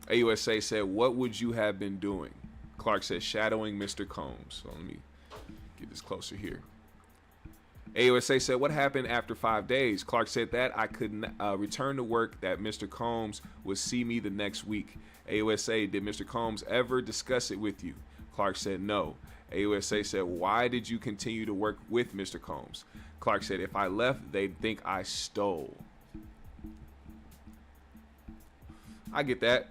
S1: AUSA said, what would you have been doing? Clark said, shadowing Mr. Combs. So let me get this closer here. AUSA said, what happened after 5 days? Clark said that I could return to work, that Mr. Combs would see me the next week. AUSA, did Mr. Combs ever discuss it with you? Clark said, no. AUSA said, why did you continue to work with Mr. Combs? Clark said, if I left, they'd think I stole. I get that.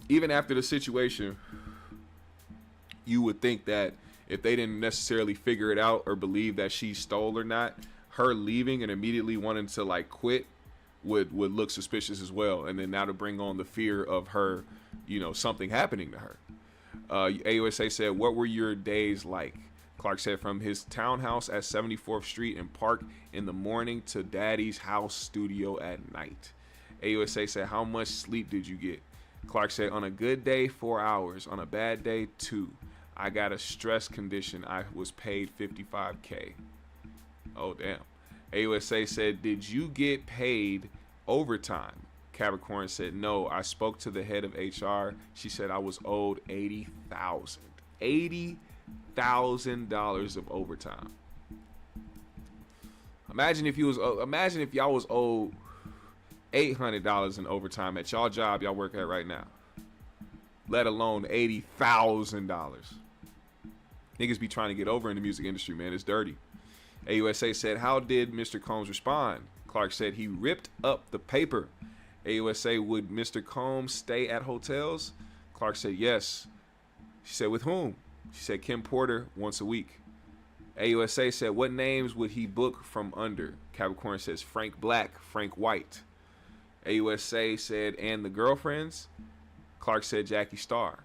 S1: Even after the situation, you would think that if they didn't necessarily figure it out or believe that she stole or not, her leaving and immediately wanting to like quit would look suspicious as well. And then now to bring on the fear of her, something happening to her. AUSA said, what were your days like? Clark said, from his townhouse at 74th Street and Park in the morning to Daddy's house studio at night. AUSA said, how much sleep did you get? Clark said, on a good day, 4 hours. On a bad day, 2. I got a stress condition. I was paid $55K. Oh, damn. AUSA said, did you get paid overtime? Capricorn said, no. I spoke to the head of HR. She said I was owed $80,000. $80,000 of overtime. Imagine if y'all was owed $800 in overtime at y'all job y'all work at right now, let alone $80,000. Niggas be trying to get over in the music industry, man. It's dirty. AUSA said, how did Mr. Combs respond? Clark said he ripped up the paper. AUSA, would Mr. Combs stay at hotels? Clark said, yes. She said, with whom? She said, Kim Porter, once a week. AUSA said, what names would he book from under? Capricorn says, Frank Black, Frank White. AUSA said, and the girlfriends? Clark said, Jackie Starr.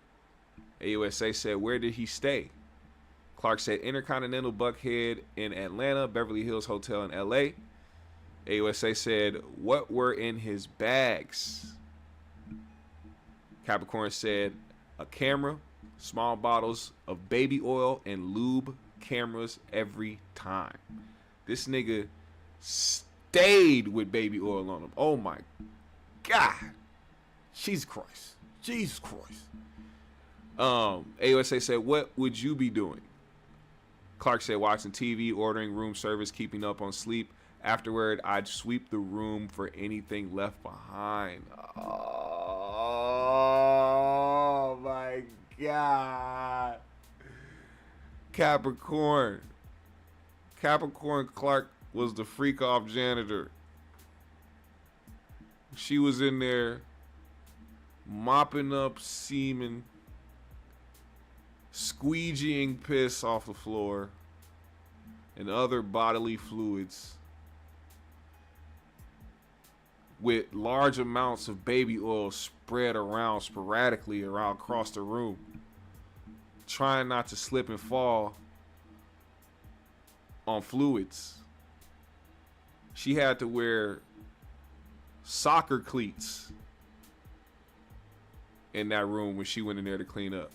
S1: AUSA said, where did he stay? Clark said, Intercontinental Buckhead in Atlanta, Beverly Hills Hotel in LA. AUSA said, what were in his bags? Capricorn said, a camera, small bottles of baby oil, and lube cameras every time. This nigga stayed with baby oil on him. Oh my God. Jesus Christ. AUSA said, what would you be doing? Clark said, watching TV, ordering room service, keeping up on sleep. Afterward, I'd sweep the room for anything left behind. Oh my God. Capricorn Clark was the freak off janitor. She was in there mopping up semen, squeegeeing piss off the floor, and other bodily fluids, with large amounts of baby oil spread around sporadically across the room, trying not to slip and fall on fluids. She had to wear soccer cleats in that room when she went in there to clean up,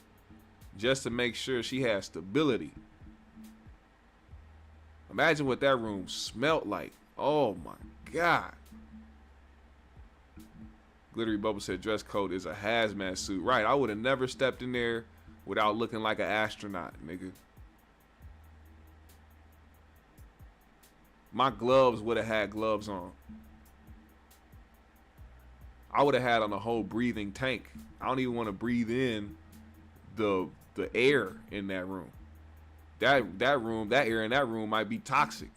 S1: just to make sure she had stability. Imagine what that room smelled like. Oh my God. Glittery Bubble said dress code is a hazmat suit. Right, I would have never stepped in there without looking like an astronaut, nigga. my gloves would have had gloves on. I would have had on a whole breathing tank. I don't even want to breathe in the air in that room. That air in that room might be toxic.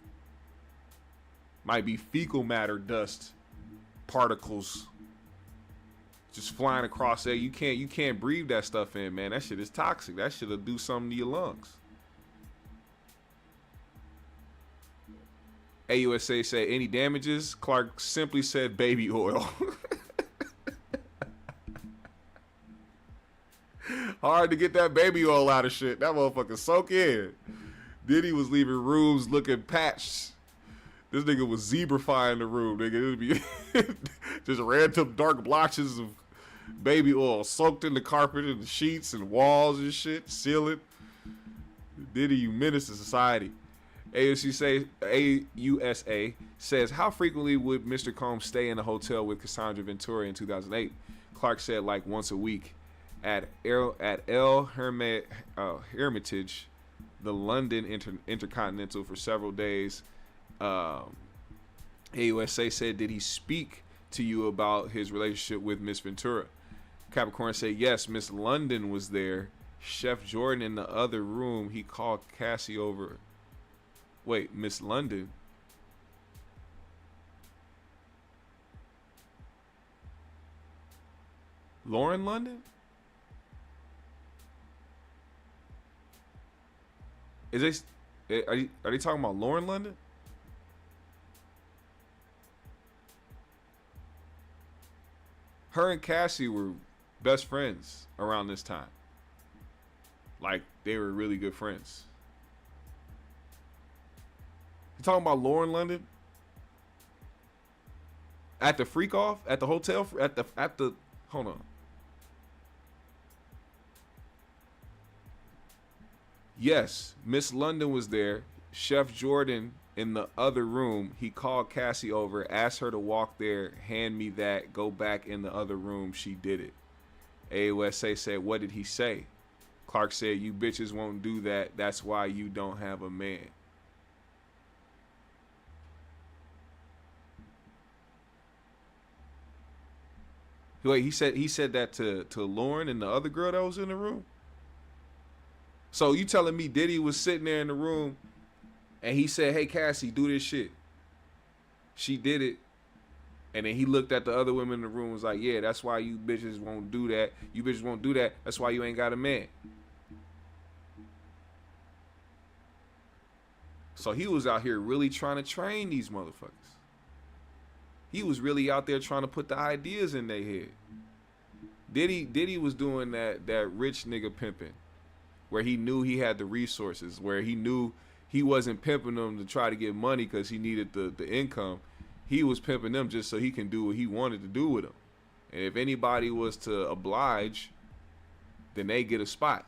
S1: Might be fecal matter dust particles just flying across there. You can't breathe that stuff in, man. That shit is toxic. That shit'll do something to your lungs. AUSA say any damages? Clark simply said baby oil. Hard to get that baby oil out of shit. That motherfucker soak in. Diddy was leaving rooms looking patched. This nigga was zebrifying the room, nigga. It would be just random dark blotches of baby oil soaked in the carpet and the sheets and walls and shit, ceiling. Diddy, you menace to society. AUSA says, how frequently would Mr. Combs stay in a hotel with Cassandra Ventura in 2008? Clark said like once a week. At Hermitage, the London Intercontinental for several days. AUSA said, did he speak to you about his relationship with Miss Ventura? Capricorn said, yes, Miss London was there. Chef Jordan in the other room, he called Cassie over. Wait, Miss London? Lauren London? Are they talking about Lauren London? Her and Cassie were best friends around this time. Like, they were really good friends. You talking about Lauren London? At the freak off? At the hotel? At the hold on. Yes, Miss London was there. Chef Jordan in the other room. He called Cassie over, asked her to walk there, hand me that, go back in the other room. She did it. AUSA said, what did he say? Clark said, you bitches won't do that. That's why you don't have a man. Wait, he said that to Lauren and the other girl that was in the room? So you telling me Diddy was sitting there in the room and he said, hey, Cassie, do this shit. She did it. And then he looked at the other women in the room and was like, yeah, that's why you bitches won't do that. You bitches won't do that. That's why you ain't got a man. So he was out here really trying to train these motherfuckers. He was really out there trying to put the ideas in their head. Diddy was doing that rich nigga pimping, where he knew he had the resources, where he knew he wasn't pimping them to try to get money because he needed the income. He was pimping them just so he can do what he wanted to do with them. And if anybody was to oblige, then they get a spot.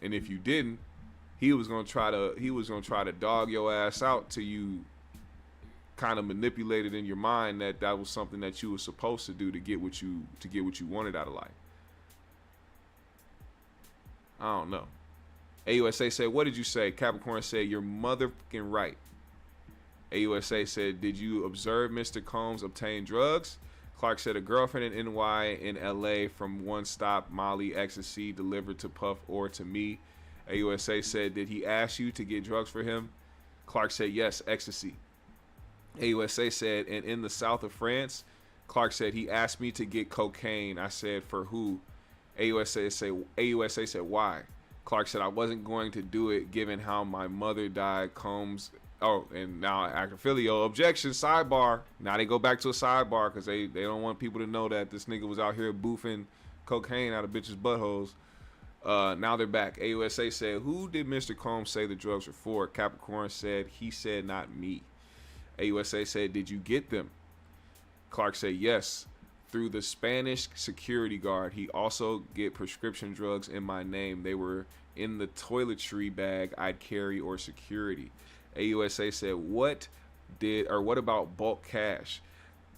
S1: And if you didn't, he was gonna try to dog your ass out till you kind of manipulated in your mind that was something that you were supposed to do to get what you wanted out of life. I don't know. AUSA said, what did you say? Capricorn said, you're motherfucking right. AUSA said, did you observe Mr. Combs obtain drugs? Clark said, a girlfriend in NY in LA from one stop, Molly, ecstasy, delivered to Puff or to me. AUSA said, did he ask you to get drugs for him? Clark said, yes, ecstasy. AUSA said, and in the south of France? Clark said, he asked me to get cocaine. I said, for who? AUSA said, why? Clark said, I wasn't going to do it given how my mother died. Combs, and now Acrophilio, objection, sidebar. Now they go back to a sidebar because they don't want people to know that this nigga was out here boofing cocaine out of bitches' buttholes. Now they're back. AUSA said, who did Mr. Combs say the drugs were for? Capricorn said, he said, not me. AUSA said, did you get them? Clark said, yes, through the Spanish security guard. He also get prescription drugs in my name. They were in the toiletry bag I'd carry or security. AUSA said, what about bulk cash?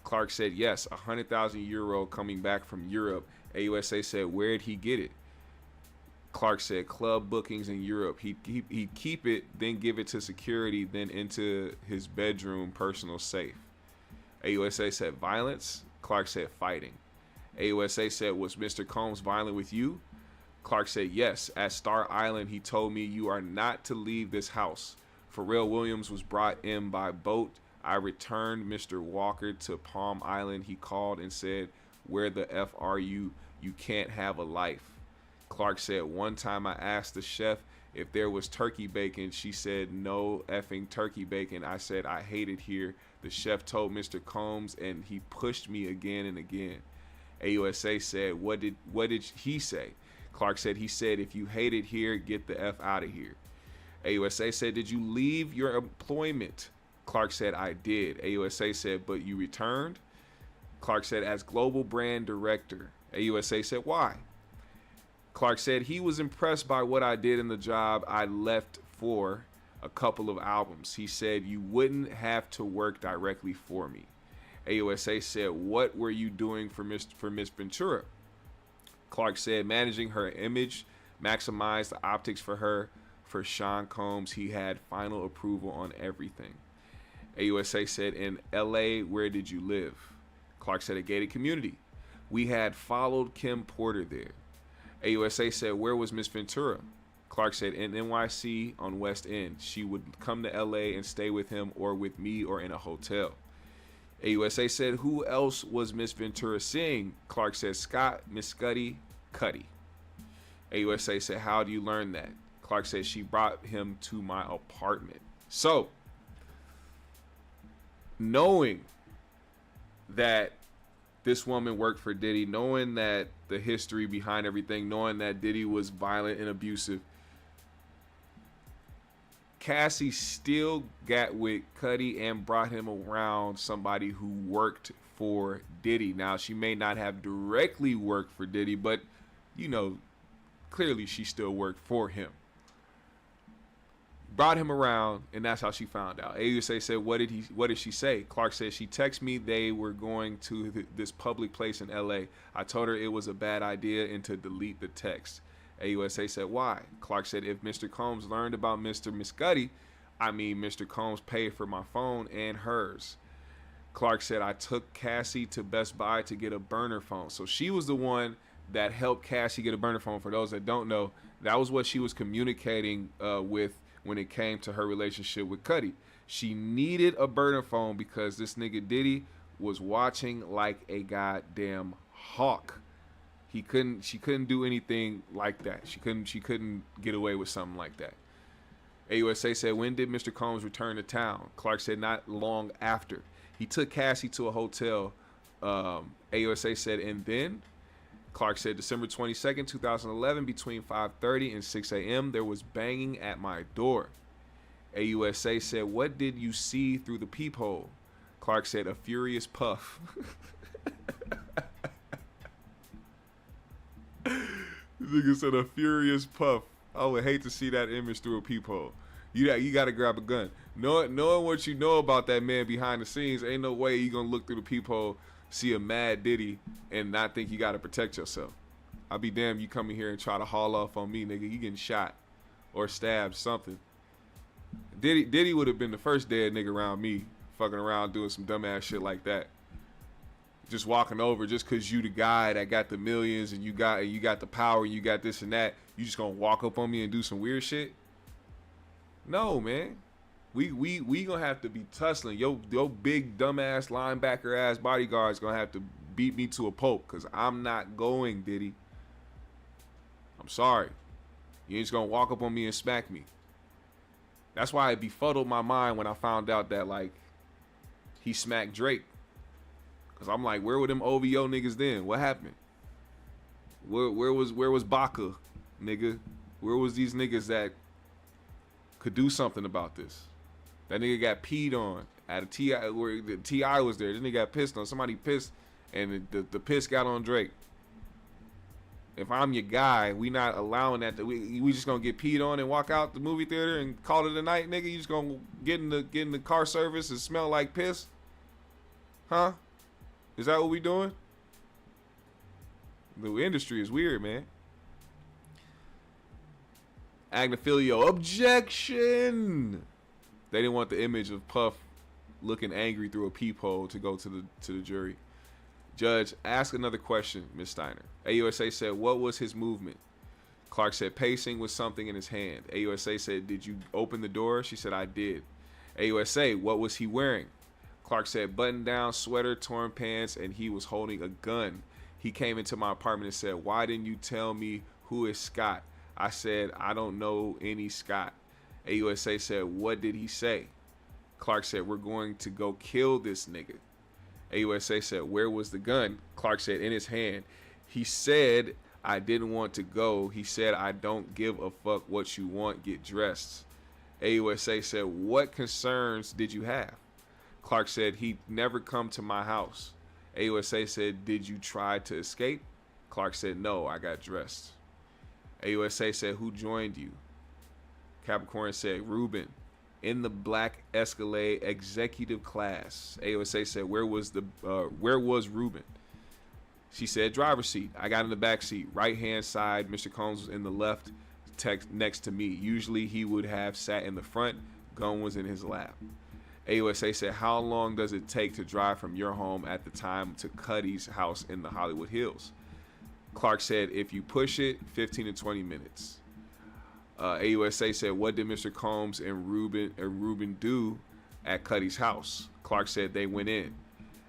S1: Clark said, yes, 100,000 euro coming back from Europe. AUSA said, where'd he get it? Clark said club bookings in Europe. He'd keep it, then give it to security, then into his bedroom personal safe. AUSA said violence. Clark said fighting. AUSA said, was Mr. Combs violent with you? Clark said, yes. At Star Island, he told me you are not to leave this house. Pharrell Williams was brought in by boat. I returned Mr. Walker to Palm Island. He called and said, where the F are you? You can't have a life. Clark said, one time I asked the chef if there was turkey bacon. She said, no effing turkey bacon. I said, I hate it here. The chef told Mr. Combs and he pushed me again and again. AUSA said, what did he say? Clark said, he said, if you hate it here, get the F out of here. AUSA said, did you leave your employment? Clark said, I did. AUSA said, but you returned? Clark said, as global brand director. AUSA said, why? Clark said, he was impressed by what I did in the job I left for a couple of albums. He said, you wouldn't have to work directly for me. AUSA said, what were you doing for Miss Ventura? Clark said, managing her image, maximize the optics for her. For Sean Combs, he had final approval on everything. AUSA said, in LA, where did you live? Clark said, a gated community. We had followed Kim Porter there. AUSA said, where was Miss Ventura? Clark said, in NYC on West End. She would come to LA and stay with him or with me or in a hotel. AUSA said, who else was Miss Ventura seeing? Clark said, Scott, Miss Cudi, Cudi. AUSA said, how do you learn that? Clark said, she brought him to my apartment. So, knowing that this woman worked for Diddy, knowing that the history behind everything, knowing that Diddy was violent and abusive, Cassie still got with Cudi and brought him around somebody who worked for Diddy. Now, she may not have directly worked for Diddy, but, you know, clearly she still worked for him. Brought him around, and that's how she found out. AUSA said, what did she say? Clark said, she texted me they were going to this public place in LA. I told her it was a bad idea and to delete the text. AUSA said, why? Clark said, if Mr. Combs learned about Miss Cudi, I mean, Mr. Combs paid for my phone and hers. Clark said, I took Cassie to Best Buy to get a burner phone. So she was the one that helped Cassie get a burner phone. For those that don't know, that was what she was communicating with when it came to her relationship with Cudi. She needed a burner phone because this nigga Diddy was watching like a goddamn hawk. She couldn't do anything like that. She couldn't get away with something like that. AUSA said, when did Mr. Combs return to town? Clark said, not long after. He took Cassie to a hotel. AUSA said, and then? Clark said, December 22nd, 2011, between 5:30 and 6 a.m., there was banging at my door. AUSA said, what did you see through the peephole? Clark said, a furious puff. Nigga said a furious puff. I would hate to see that image through a peephole. You got to grab a gun. Knowing what you know about that man behind the scenes, ain't no way you gonna look through the peephole, see a mad Diddy, and not think you got to protect yourself. I'll be damned you come in here and try to haul off on me, nigga. You getting shot or stabbed, something. Diddy would have been the first dead nigga around me, fucking around doing some dumbass shit like that. Just walking over just because you the guy that got the millions and you got the power and you got this and that. You just gonna walk up on me and do some weird shit? No, man. We gonna have to be tussling. Yo big dumbass linebacker ass bodyguard's gonna have to beat me to a pulp because I'm not going, Diddy. I'm sorry. You ain't just gonna walk up on me and smack me. That's why it befuddled my mind when I found out that like he smacked Drake. Cause I'm like, where were them OVO niggas then? What happened? Where was Baca, nigga? Where was these niggas that could do something about this? That nigga got peed on at a T.I. where the T.I. was there. This nigga got pissed on. Somebody pissed, and the piss got on Drake. If I'm your guy, we not allowing that. We just gonna get peed on and walk out the movie theater and call it a night, nigga. You just gonna get in the car service and smell like piss? Huh? Is that what we doing? The industry is weird, man. Agnophilia, objection. They didn't want the image of Puff looking angry through a peephole to go to the jury. Judge, ask another question, Ms. Steiner. AUSA said, what was his movement? Clark said, pacing with something in his hand. AUSA said, did you open the door? She said, I did. AUSA, what was he wearing? Clark said, button down, sweater, torn pants, and he was holding a gun. He came into my apartment and said, why didn't you tell me who is Scott? I said, I don't know any Scott. AUSA said, what did he say? Clark said, we're going to go kill this nigga. AUSA said, where was the gun? Clark said, in his hand. He said, I didn't want to go. He said, I don't give a fuck what you want. Get dressed. AUSA said, what concerns did you have? Clark said, he'd never come to my house. AUSA said, did you try to escape? Clark said, no, I got dressed. AUSA said, who joined you? Capricorn said, Ruben, in the black Escalade executive class. AUSA said, where was Ruben? She said, driver's seat. I got in the back seat, right hand side. Mr. Combs was in the left, next to me. Usually he would have sat in the front. Gun was in his lap. AUSA said, how long does it take to drive from your home at the time to Cudi's house in the Hollywood Hills? Clark said, if you push it, 15 to 20 minutes. AUSA said, what did Mr. Combs and Ruben do at Cudi's house? Clark said, they went in.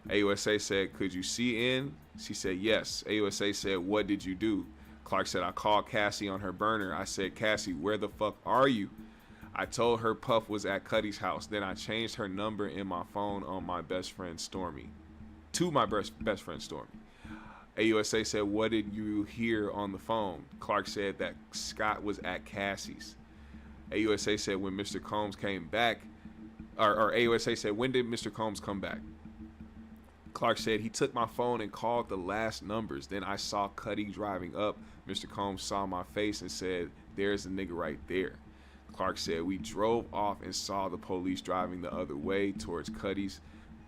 S1: AUSA said, could you see in? She said, yes. AUSA said, what did you do? Clark said, I called Cassie on her burner. I said, Cassie, where the fuck are you? I told her Puff was at Cudi's house. Then I changed her number in my phone on my best friend Stormy. To my best friend Stormy. AUSA said, what did you hear on the phone? Clark said that Scott was at Cassie's. AUSA said, when Mr. Combs came back, or AUSA said, when did Mr. Combs come back? Clark said, he took my phone and called the last numbers. Then I saw Cudi driving up. Mr. Combs saw my face and said, there's the nigga right there. Clark said, we drove off and saw the police driving the other way towards Cudi's.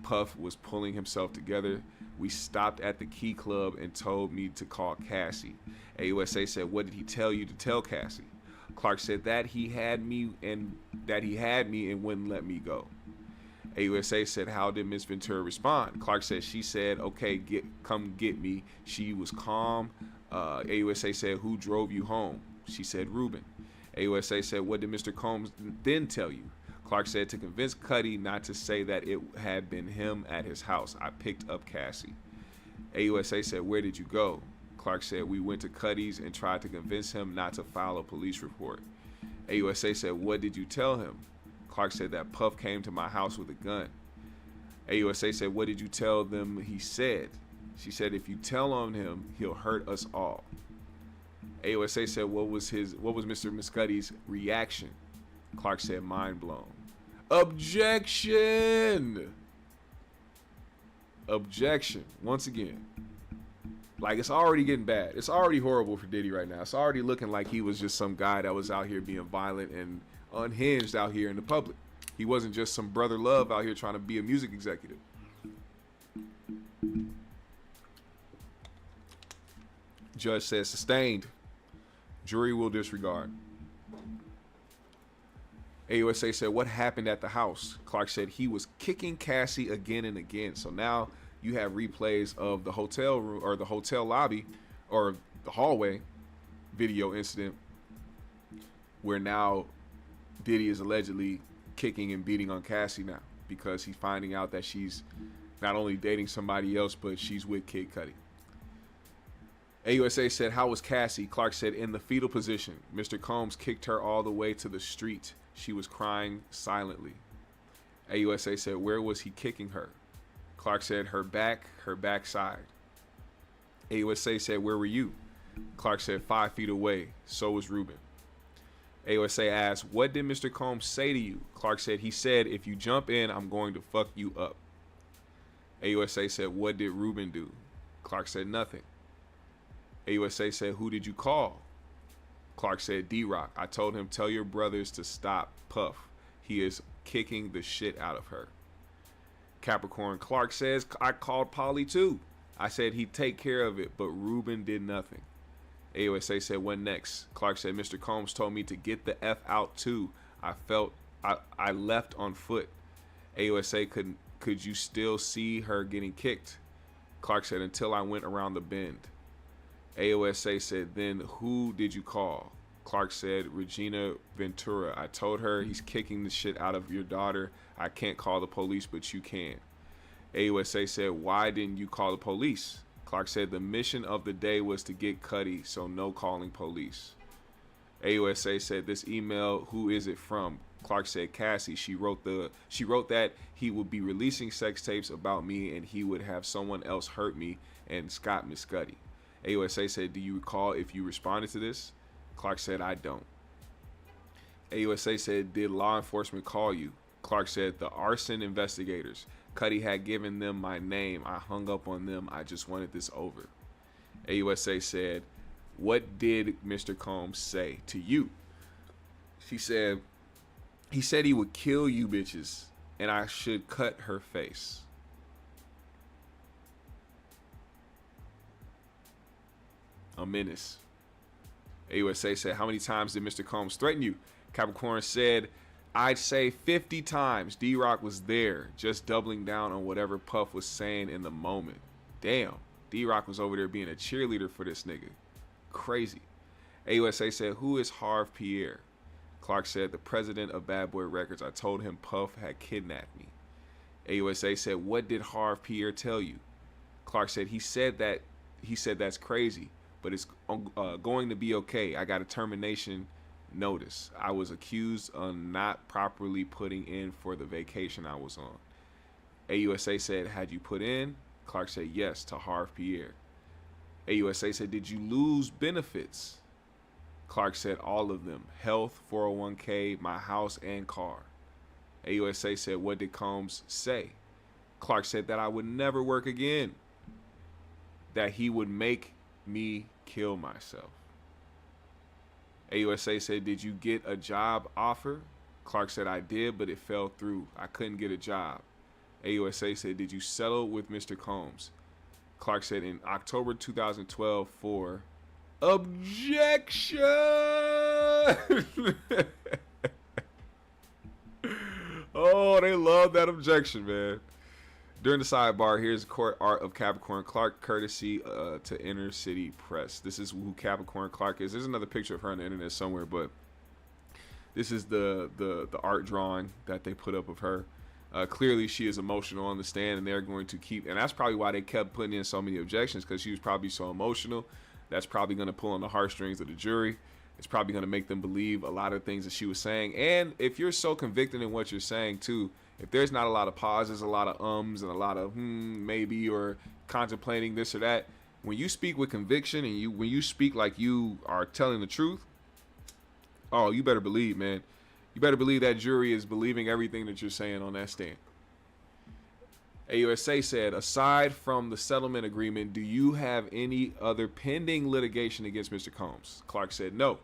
S1: Puff was pulling himself together. We stopped at the Key Club and told me to call Cassie. AUSA said, what did he tell you to tell Cassie? Clark said that he had me and wouldn't let me go. AUSA said, how did Miss Ventura respond? Clark said, she said, okay, come get me. She was calm. AUSA said, who drove you home? She said, Ruben. AUSA said, what did Mr. Combs then tell you? Clark said, to convince Cudi not to say that it had been him at his house, I picked up Cassie. AUSA said, where did you go? Clark said, we went to Cudi's and tried to convince him not to file a police report. AUSA said, what did you tell him? Clark said that Puff came to my house with a gun. AUSA said, what did you tell them he said? She said, if you tell on him, he'll hurt us all. AUSA said, what was Mr. Muscuddy's reaction? Clark said, mind blown. Objection! Objection. Once again. Like, it's already getting bad. It's already horrible for Diddy right now. It's already looking like he was just some guy that was out here being violent and unhinged out here in the public. He wasn't just some brother love out here trying to be a music executive. Judge says sustained. Jury will disregard. AUSA said, what happened at the house? Clark said he was kicking Cassie again and again. So now you have replays of the hotel room or the hotel lobby or the hallway video incident where now Diddy is allegedly kicking and beating on Cassie now because he's finding out that she's not only dating somebody else, but she's with Kid Cudi. AUSA said, how was Cassie? Clark said, in the fetal position. Mr. Combs kicked her all the way to the street. She was crying silently. AUSA said, where was he kicking her? Clark said, her backside. AUSA said, where were you? Clark said, 5 feet away. So was Ruben. AUSA asked, what did Mr. Combs say to you? Clark said, he said, if you jump in, I'm going to fuck you up. AUSA said, what did Ruben do? Clark said, nothing. AUSA said, who did you call? Clark said, D-Rock. I told him, tell your brothers to stop Puff. He is kicking the shit out of her. Capricorn, Clark says, I called Polly too. I said he'd take care of it, but Ruben did nothing. AUSA said, what next? Clark said, Mr. Combs told me to get the F out too. I left on foot. AUSA, could you still see her getting kicked? Clark said, until I went around the bend. AUSA said, then who did you call? Clark said, Regina Ventura. I told her he's kicking the shit out of your daughter. I can't call the police, but you can. AUSA said, why didn't you call the police? Clark said, the mission of the day was to get Cudi, so no calling police. AUSA said, this email, who is it from? Clark said, Cassie. She wrote that he would be releasing sex tapes about me and he would have someone else hurt me and Scott Miss Cudi. AUSA said, do you recall if you responded to this? Clark said, I don't. AUSA said, did law enforcement call you? Clark said, the arson investigators. Cudi had given them my name. I hung up on them. I just wanted this over. AUSA said, what did Mr. Combs say to you? She said, he said he would kill you bitches and I should cut her face. A menace. AUSA said, how many times did Mr. Combs threaten you? Capricorn said, I'd say 50 times. D-Rock was there, just doubling down on whatever Puff was saying in the moment. Damn, D-Rock was over there being a cheerleader for this nigga. Crazy. AUSA said, who is Harv Pierre? Clark said, the president of Bad Boy Records. I told him Puff had kidnapped me. AUSA said, what did Harv Pierre tell you? Clark said, he said that's crazy, but it's going to be okay. I got a termination notice. I was accused of not properly putting in for the vacation I was on. AUSA said, had you put in? Clark said, yes, to Harv Pierre. AUSA said, did you lose benefits? Clark said, all of them. Health, 401k, my house, and car. AUSA said, what did Combs say? Clark said that I would never work again. That he would make me kill myself. AUSA said, did you get a job offer? Clark said, I did, but it fell through. I couldn't get a job. AUSA said, did you settle with Mr. Combs? Clark said, in October 2012 for objection. Oh, they love that objection, man. During the sidebar, here's court art of Capricorn Clark, courtesy to Inner City Press. This is who Capricorn Clark is. There's another picture of her on the internet somewhere, but this is the art drawing that they put up of her. Clearly, she is emotional on the stand, and they're going to keep, and that's probably why they kept putting in so many objections, because she was probably so emotional. That's probably going to pull on the heartstrings of the jury. It's probably going to make them believe a lot of things that she was saying. And if you're so convicted in what you're saying, too, if there's not a lot of pauses, a lot of ums, and a lot of maybe, or contemplating this or that, when you speak with conviction and when you speak like you are telling the truth, oh, you better believe, man. You better believe that jury is believing everything that you're saying on that stand. AUSA said, aside from the settlement agreement, do you have any other pending litigation against Mr. Combs? Clark said, no.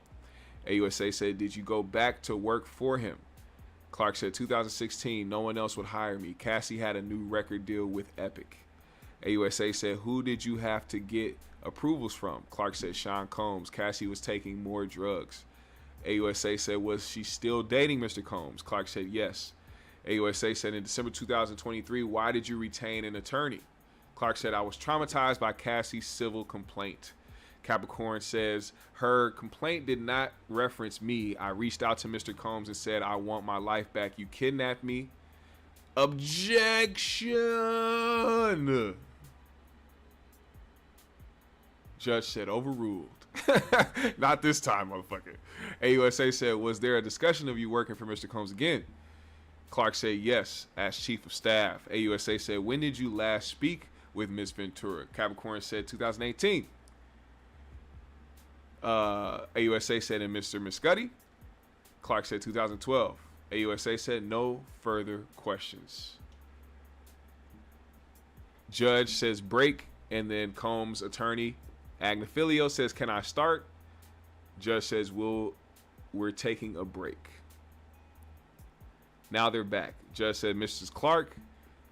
S1: AUSA said, did you go back to work for him? Clark said, 2016, no one else would hire me. Cassie had a new record deal with Epic. AUSA said, who did you have to get approvals from? Clark said, Sean Combs. Cassie was taking more drugs. AUSA said, was she still dating Mr. Combs? Clark said, yes. AUSA said, in December 2023, why did you retain an attorney? Clark said, I was traumatized by Cassie's civil complaint. Capricorn says, her complaint did not reference me. I reached out to Mr. Combs and said, I want my life back. You kidnapped me. Objection. Judge said, overruled. Not this time, motherfucker. AUSA said, was there a discussion of you working for Mr. Combs again? Clark said, yes, as chief of staff. AUSA said, when did you last speak with Ms. Ventura? Capricorn said, 2018. AUSA said, and Mr. Miss Cudi? Clark said, 2012. AUSA said, no further questions. Judge says, break, and then Combs' attorney, Agnifilio, says, can I start? Judge says, we're taking a break. Now they're back. Judge said, Mrs. Clark,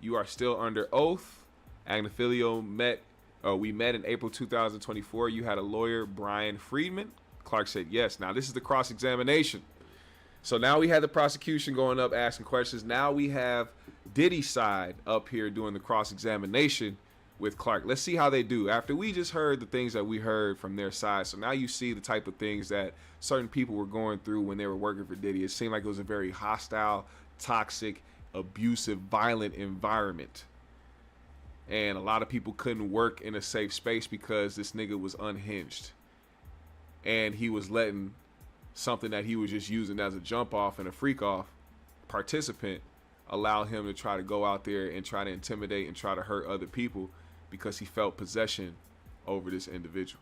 S1: you are still under oath. Agnifilio met We met in April 2024. You had a lawyer, Brian Friedman. Clark said yes. Now this is the cross-examination. So now we had the prosecution going up asking questions. Now we have Diddy's side up here doing the cross-examination with Clark. Let's see how they do after we just heard the things that we heard from their side. So now you see the type of things that certain people were going through when they were working for Diddy. It seemed like it was a very hostile, toxic, abusive, violent environment. And a lot of people couldn't work in a safe space because this nigga was unhinged. And he was letting something that he was just using as a jump off and a freak off participant allow him to try to go out there and try to intimidate and try to hurt other people because he felt possession over this individual.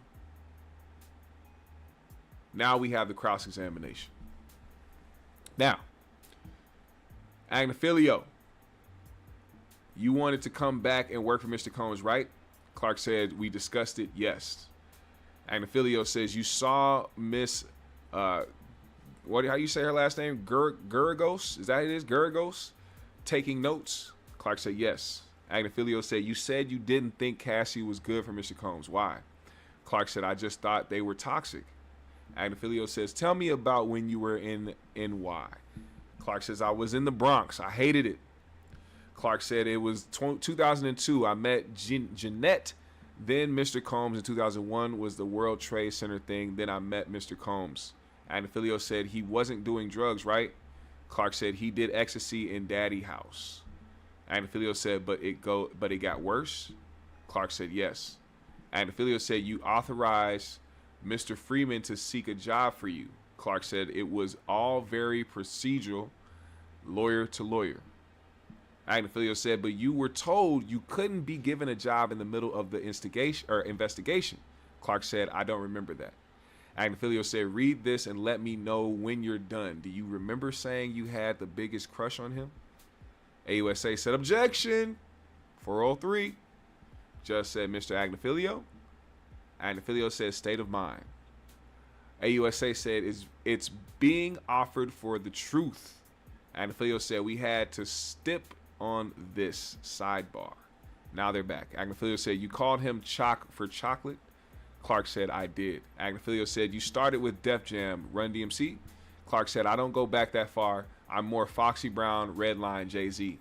S1: Now we have the cross-examination. Now, Agnifilio, you wanted to come back and work for Mr. Combs, right? Clark said, we discussed it, yes. Agnifilio says, you saw Miss, how you say her last name? Geragos? Is that it is? Geragos? Taking notes? Clark said, yes. Agnifilio said, you said you didn't think Cassie was good for Mr. Combs. Why? Clark said, I just thought they were toxic. Agnifilio says, tell me about when you were in NY. Clark says, I was in the Bronx. I hated it. Clark said, it was 2002. I met Jeanette. Then Mr. Combs in 2001 was the World Trade Center thing. Then I met Mr. Combs. Agnifilio said, he wasn't doing drugs, right? Clark said, he did ecstasy in Daddy house. Agnifilio said, but it got worse? Clark said, yes. Agnifilio said, you authorized Mr. Freeman to seek a job for you. Clark said, it was all very procedural, lawyer to lawyer. Agnifilio said, but you were told you couldn't be given a job in the middle of the investigation. Clark said, I don't remember that. Agnifilio said, read this and let me know when you're done. Do you remember saying you had the biggest crush on him? AUSA said, objection. 403. Judge said, Mr. Agnifilio. Agnifilio said, state of mind. AUSA said, it's being offered for the truth. Agnifilio said, we had to stip on this sidebar. Now they're back. Agnifilio said, you called him Choc for chocolate? Clark said, I did. Agnifilio said, you started with Def Jam, Run DMC? Clark said, I don't go back that far. I'm more Foxy Brown, Redline, Jay-Z.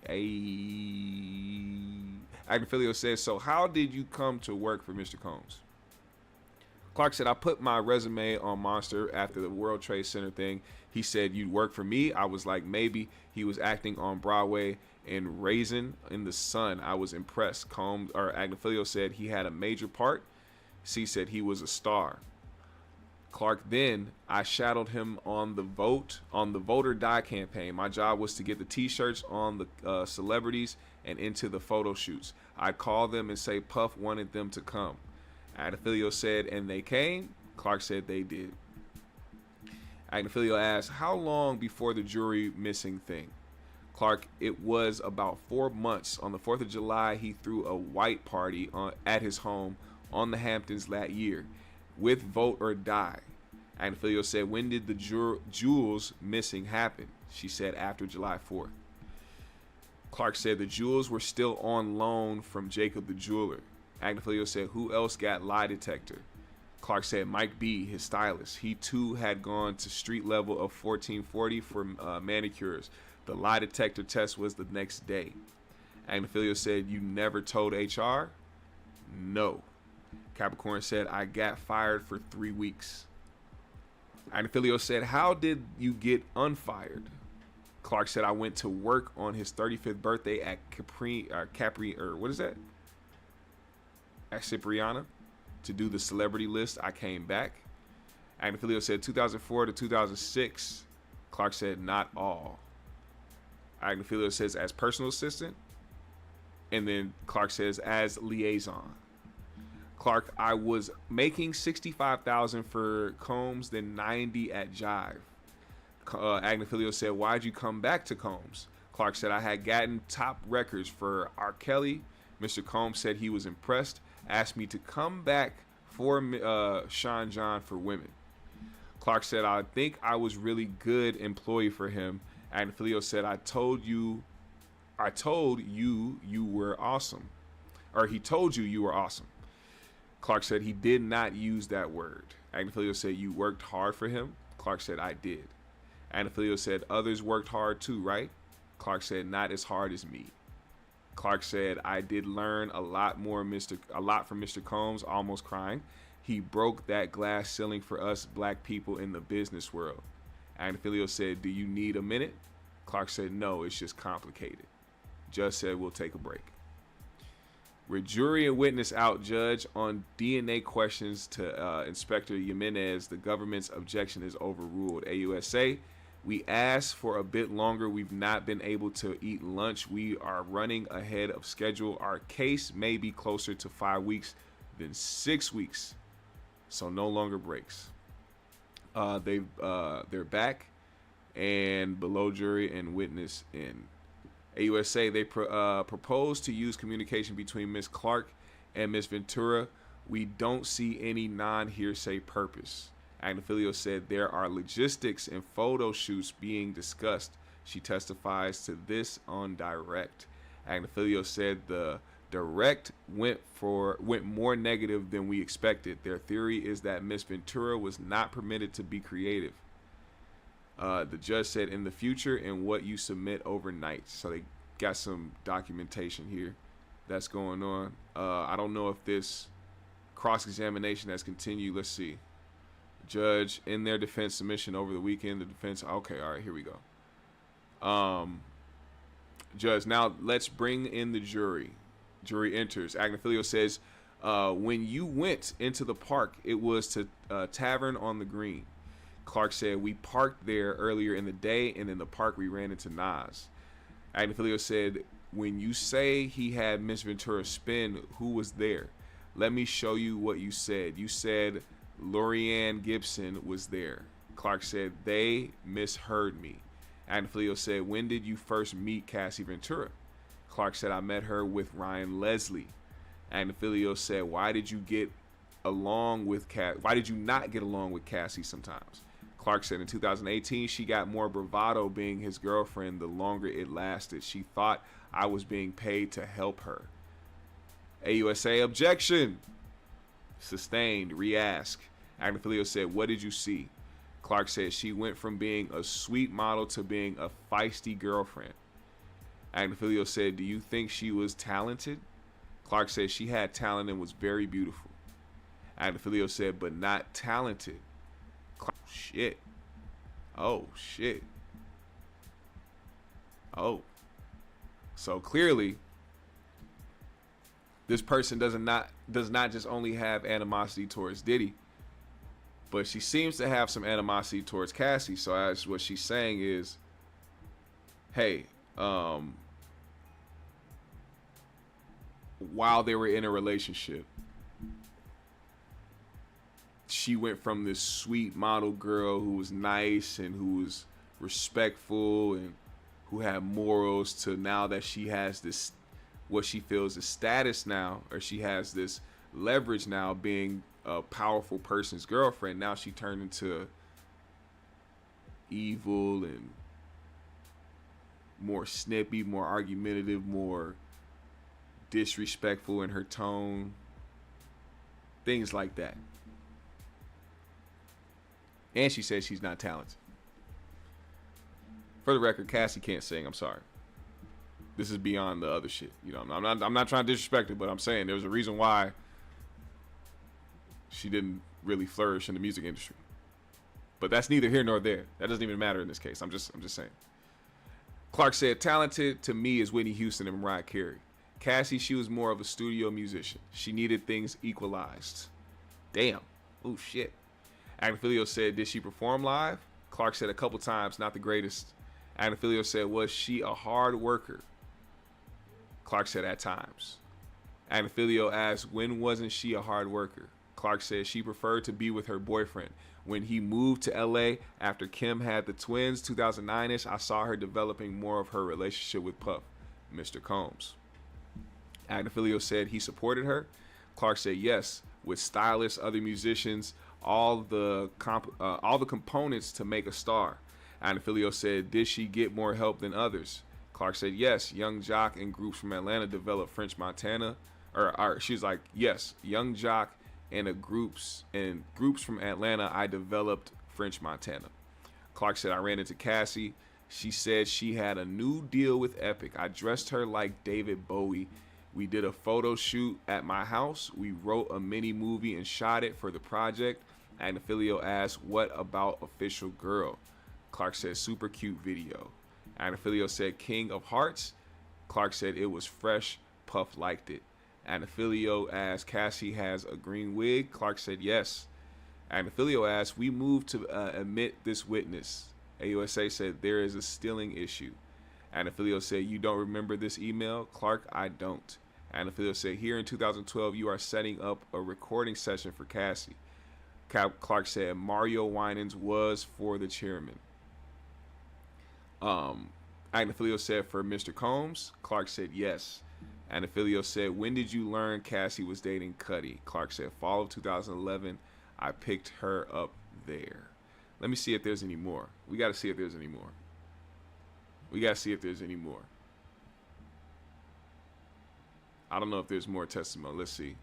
S1: Agnifilio says, so how did you come to work for Mr. Combs? Clark said, I put my resume on Monster after the World Trade Center thing. He said, you'd work for me? I was like, maybe. He was acting on Broadway in Raisin in the Sun. I was impressed. Agnifilio said he had a major part. C said he was a star. Clark, then I shadowed him on the Vote or Die campaign. My job was to get the t-shirts on the celebrities and into the photo shoots. I'd call them and say Puff wanted them to come. Agnifilio said, and they came? Clark said they did. Agnifilio asked, how long before the jury missing thing? Clark, it was about 4 months. On the 4th of July, he threw a white party at his home on the Hamptons that year with Vote or Die. Agnifilio said, when did the jewels missing happen? She said, after July 4th. Clark said the jewels were still on loan from Jacob the jeweler. Agnifilio said, who else got lie detector? Clark said, Mike B, his stylist. He too had gone to street level of 1440 for manicures. The lie detector test was the next day. Agnifilio said, you never told HR? No. Capricorn said, I got fired for 3 weeks. Agnifilio said, how did you get unfired? Clark said, I went to work on his 35th birthday at at Cipriana to do the celebrity list. I came back. Agnifilio said 2004 to 2006. Clark said, not all. Agnifilio says, as personal assistant. And then Clark says, as liaison. Clark, I was making $65,000 for Combs, then $90 at Jive. Agnifilio said, why'd you come back to Combs? Clark said, I had gotten top records for R. Kelly. Mr. Combs said he was impressed, asked me to come back for Sean John for women. Clark said, I think I was really good employee for him. Agnifilio said, I told you you were awesome. Or he told you you were awesome. Clark said he did not use that word. Agnifilio said, you worked hard for him. Clark said, I did. Agnifilio said, others worked hard too, right? Clark said, not as hard as me. Clark said, I did learn a lot from Mr. Combs, almost crying. He broke that glass ceiling for us black people in the business world. Agnifilio said, do you need a minute? Clark said, no, it's just complicated. Judge said, we'll take a break. With jury and witness out, judge on DNA questions to Inspector Jimenez, the government's objection is overruled. AUSA, we asked for a bit longer. We've not been able to eat lunch. We are running ahead of schedule. Our case may be closer to 5 weeks than 6 weeks, so no longer breaks. They're back, and below jury and witness in. AUSA, they proposed to use communication between Ms. Clark and Ms. Ventura. We don't see any non-hearsay purpose. Agnifilio said there are logistics and photo shoots being discussed. She testifies to this on direct. Agnifilio said the direct went more negative than we expected. Their theory is that Ms. Ventura was not permitted to be creative. The judge said in the future and what you submit overnight. So they got some documentation here that's going on. I don't know if this cross-examination has continued. Let's see. Judge, in their defense submission over the weekend, the defense, okay, all right, here we go. Judge, now let's bring in the jury. Jury enters. Agnifilio says, when you went into the park, it was to Tavern on the Green. Clark said, we parked there earlier in the day, and in the park we ran into Nas. Agnifilio said, when you say he had Miss Ventura spin, who was there? Let me show you what you said. You said Lorianne Gibson was there. Clark said, they misheard me. Agnifilio said, when did you first meet Cassie Ventura? Clark said, I met her with Ryan Leslie. Agnifilio said, why did you not get along with Cassie sometimes? Clark said in 2018, she got more bravado being his girlfriend the longer it lasted. She thought I was being paid to help her. AUSA, objection. Sustained, re-ask. Agnifilio said, what did you see? Clark said, she went from being a sweet model to being a feisty girlfriend. Agnifilio said, do you think she was talented? Clark said, she had talent and was very beautiful. Agnifilio said, but not talented. Shit. Oh, shit. Oh. So clearly, this person does not just only have animosity towards Diddy, but she seems to have some animosity towards Cassie. So as what she's saying is, hey, while they were in a relationship, she went from this sweet model girl who was nice and who was respectful and who had morals to now that she has this, what she feels is status now, or she has this leverage now being a powerful person's girlfriend. Now she turned into evil and more snippy, more argumentative, more disrespectful in her tone. Things like that. And she says she's not talented. For the record, Cassie can't sing. I'm sorry. This is beyond the other shit. You know, I'm not trying to disrespect it, but I'm saying there's a reason why she didn't really flourish in the music industry. But that's neither here nor there. That doesn't even matter in this case. I'm just saying. Clark said, talented to me is Whitney Houston and Mariah Carey. Cassie, she was more of a studio musician. She needed things equalized. Damn. Oh, shit. Agnifilio said, did she perform live? Clark said a couple times, not the greatest. Agnifilio said, was she a hard worker? Clark said, at times. Agnifilio asked, when wasn't she a hard worker? Clark said she preferred to be with her boyfriend. When he moved to LA after Kim had the twins, 2009-ish, I saw her developing more of her relationship with Puff, Mr. Combs. Agnifilio said he supported her. Clark said yes, with stylists, other musicians, all the components to make a star. Agnifilio said, did she get more help than others? Clark said yes. Young Jock and groups from Atlanta developed French Montana. She's like, yes, Young Jock and groups from Atlanta, I developed French Montana. Clark said, I ran into Cassie. She said she had a new deal with Epic. I dressed her like David Bowie. We did a photo shoot at my house. We wrote a mini movie and shot it for the project. Agnafilio asked, what about Official Girl? Clark said, super cute video. Agnafilio said, King of Hearts. Clark said, it was fresh. Puff liked it. Agnafilio asked, Cassie has a green wig. Clark said, yes. Agnafilio asked, we moved to admit this witness. AUSA said, there is a stealing issue. Agnafilio said, you don't remember this email? Clark, I don't. Agnafilio said, here in 2012, you are setting up a recording session for Cassie. Clark said, Mario Winans was for the chairman. Agnafilio said, for Mr. Combs? Clark said, yes. Agnafilio said, when did you learn Cassie was dating Cudi? Clark said, fall of 2011. I picked her up there. Let me see if there's any more. We got to see if there's any more. We got to see if there's any more. I don't know if there's more testimony. Let's see.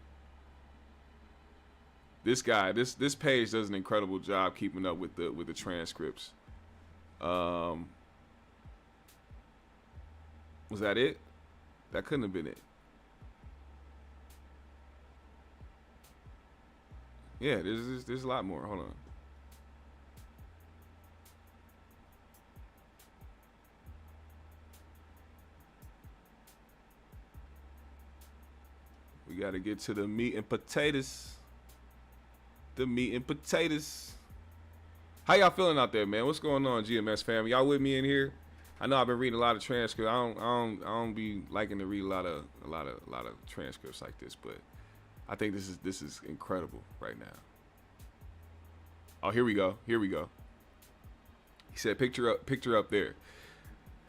S1: This guy, this page does an incredible job keeping up with the transcripts. Was that it? That couldn't have been it. Yeah, there's a lot more. Hold on. We got to get to the meat and potatoes. The meat and potatoes. How y'all feeling out there, man? What's going on, GMS fam? Y'all with me in here? I know I've been reading a lot of transcripts. I don't be liking to read a lot of transcripts like this, but I think this is incredible right now. Oh, here we go. He said, picture up there.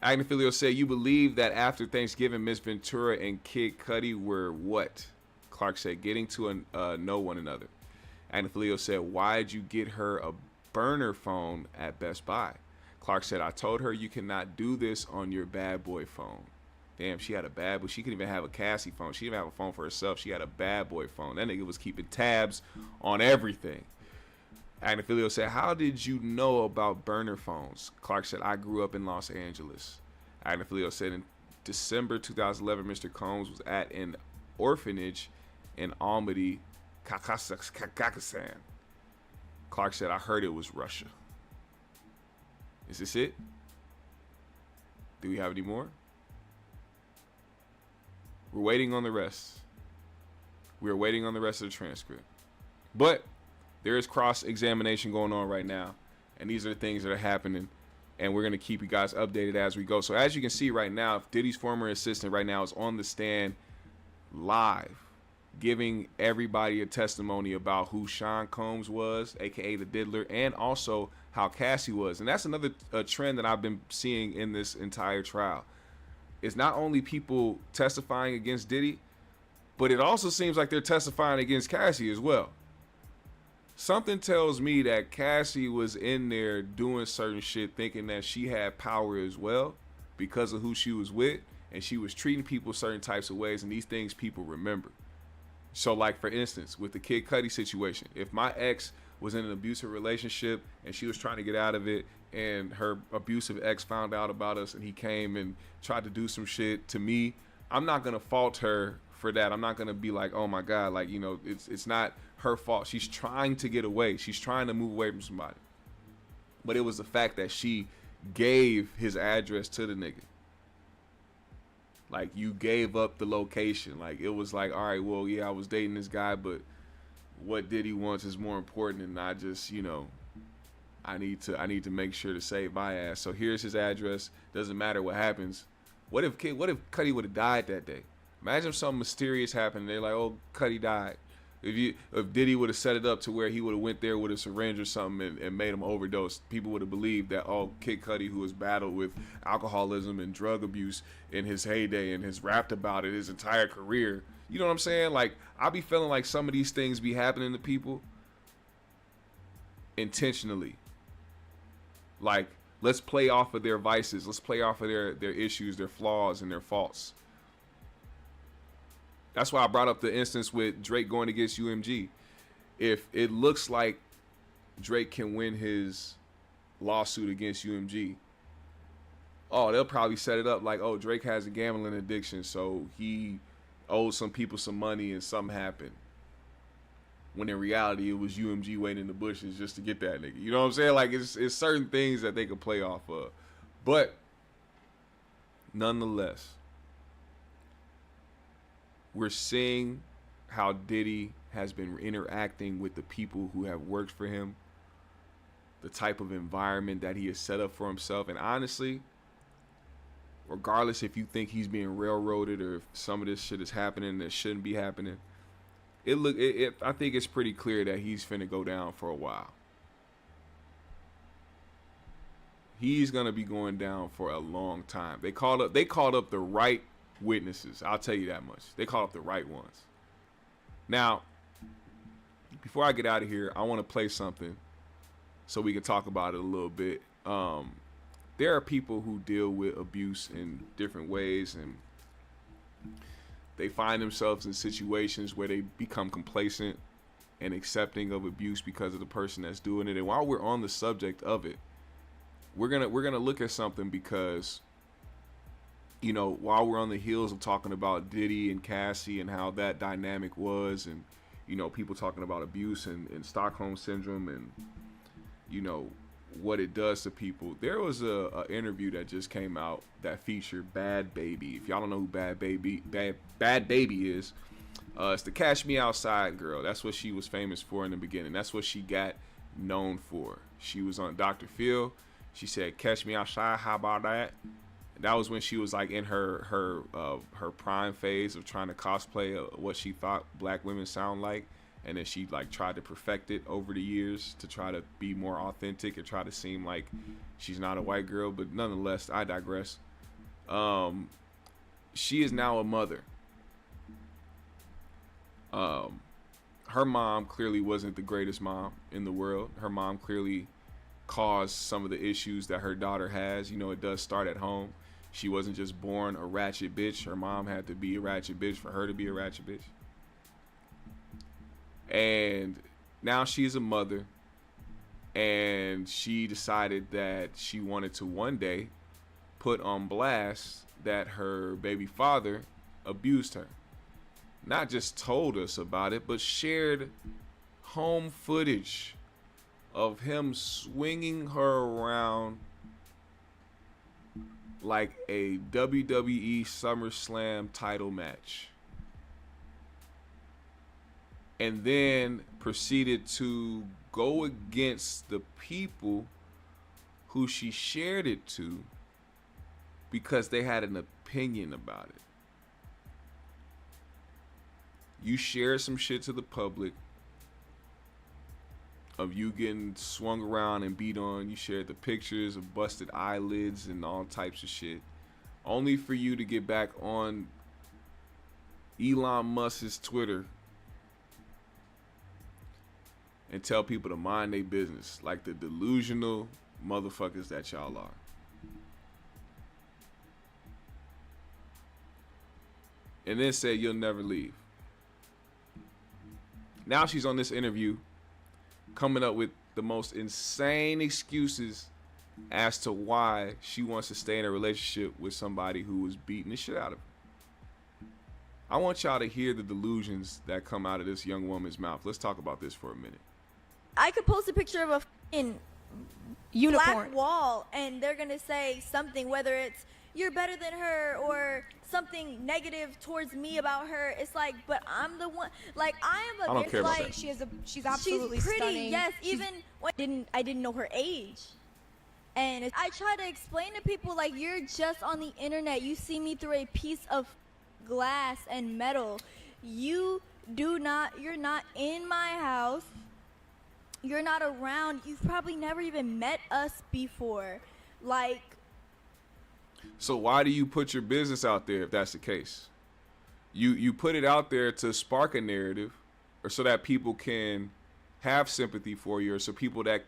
S1: Agnafilio said, you believe that after Thanksgiving, Miss Ventura and Kid Cudi were what? Clark said, getting to know one another. Agnafilio said, why'd you get her a burner phone at Best Buy? Clark said, I told her you cannot do this on your bad boy phone. Damn, she had a bad boy. She couldn't even have a Cassie phone. She didn't have a phone for herself. She had a bad boy phone. That nigga was keeping tabs on everything. Agnafilio said, how did you know about burner phones? Clark said, I grew up in Los Angeles. Agnafilio said, in December 2011, Mr. Combs was at an orphanage in Almaty, Kakasan. Clark said, I heard it was Russia. Is this it? Do we have any more? We're waiting on the rest. We're waiting on the rest of the transcript. But there is cross-examination going on right now, and these are the things that are happening, and we're going to keep you guys updated as we go. So as you can see right now, Diddy's former assistant right now is on the stand live, giving everybody a testimony about who Sean Combs was, aka the Diddler, and also how Cassie was. And that's another trend that I've been seeing in this entire trial. It's not only people testifying against Diddy, but it also seems like they're testifying against Cassie as well. Something tells me that Cassie was in there doing certain shit thinking that she had power as well because of who she was with, and she was treating people certain types of ways, and these things people remember. So like, for instance, with the Kid Cudi situation, if my ex was in an abusive relationship and she was trying to get out of it, and her abusive ex found out about us and he came and tried to do some shit to me, I'm not going to fault her for that. I'm not going to be like, oh my God, like, you know, it's not her fault. She's trying to get away. She's trying to move away from somebody. But it was the fact that she gave his address to the nigga. Like, you gave up the location. Like, it was like, all right, well, yeah, I was dating this guy, but what Diddy wants is more important, and I just, you know, I need to make sure to save my ass. So here's his address. Doesn't matter what happens. What if Cudi would have died that day? Imagine if something mysterious happened. They're like, oh, Cudi died. If Diddy would have set it up to where he would have went there with a syringe or something and made him overdose, people would have believed that, oh, Kid Cudi, who has battled with alcoholism and drug abuse in his heyday and has rapped about it his entire career. You know what I'm saying? Like, I be feeling like some of these things be happening to people intentionally. Like, let's play off of their vices. Let's play off of their issues, their flaws, and their faults. That's why I brought up the instance with Drake going against UMG. if it looks like Drake can win his lawsuit against UMG, oh, they'll probably set it up like, oh, Drake has a gambling addiction, so he owed some people some money and something happened. When in reality, it was UMG waiting in the bushes just to get that nigga. You know what I'm saying? Like, it's certain things that they could play off of. But nonetheless, we're seeing how Diddy has been interacting with the people who have worked for him, the type of environment that he has set up for himself. And honestly, regardless if you think he's being railroaded or if some of this shit is happening that shouldn't be happening, I think it's pretty clear that he's finna go down for a while. He's gonna be going down for a long time. They called up the right witnesses. I'll tell you that much. They called up the right ones. Now, before I get out of here, I want to play something so we can talk about it a little bit. There are people who deal with abuse in different ways, and they find themselves in situations where they become complacent and accepting of abuse because of the person that's doing it. And while we're on the subject of it, we're gonna look at something because, you know, while we're on the heels of talking about Diddy and Cassie and how that dynamic was, and, you know, people talking about abuse and Stockholm syndrome and, you know, what it does to people. There was a interview that just came out that featured Bhad Bhabie. If y'all don't know who Bhad Bhabie is, it's the Cash Me Outside girl. That's what she was famous for in the beginning. That's what she got known for. She was on Dr. Phil. She said, "Catch me outside, how about that?" And that was when she was like in her prime phase of trying to cosplay what she thought black women sound like. And then she like tried to perfect it over the years to try to be more authentic and try to seem like she's not a white girl. But nonetheless, I digress. She is now a mother. Her mom clearly wasn't the greatest mom in the world. Her mom clearly caused some of the issues that her daughter has. You know, it does start at home. She wasn't just born a ratchet bitch. Her mom had to be a ratchet bitch for her to be a ratchet bitch. And now she's a mother, and she decided that she wanted to one day put on blast that her baby father abused her. Not just told us about it, but shared home footage of him swinging her around like a WWE SummerSlam title match. And then proceeded to go against the people who she shared it to because they had an opinion about it. You shared some shit to the public of you getting swung around and beat on. You shared the pictures of busted eyelids and all types of shit, only for you to get back on Elon Musk's Twitter and tell people to mind their business like the delusional motherfuckers that y'all are. And then said you'll never leave. Now she's on this interview coming up with the most insane excuses as to why she wants to stay in a relationship with somebody who was beating the shit out of her. I want y'all to hear the delusions that come out of this young woman's mouth. Let's talk about this for a minute.
S9: I could post a picture of a f***ing black wall and they're gonna say something, whether it's you're better than her or something negative towards me about her. It's like, but I'm the one. Like, I am a
S1: I don't care about
S9: like
S1: that.
S6: She's absolutely
S9: she's pretty.
S6: stunning.
S9: Yes, even when I didn't know her age. And I try to explain to people, like, you're just on the internet. You see me through a piece of glass and metal. You're not in my house. You're not around. You've probably never even met us before. Like,
S1: so why do you put your business out there if that's the case? You put it out there to spark a narrative, or so that people can have sympathy for you, or so people that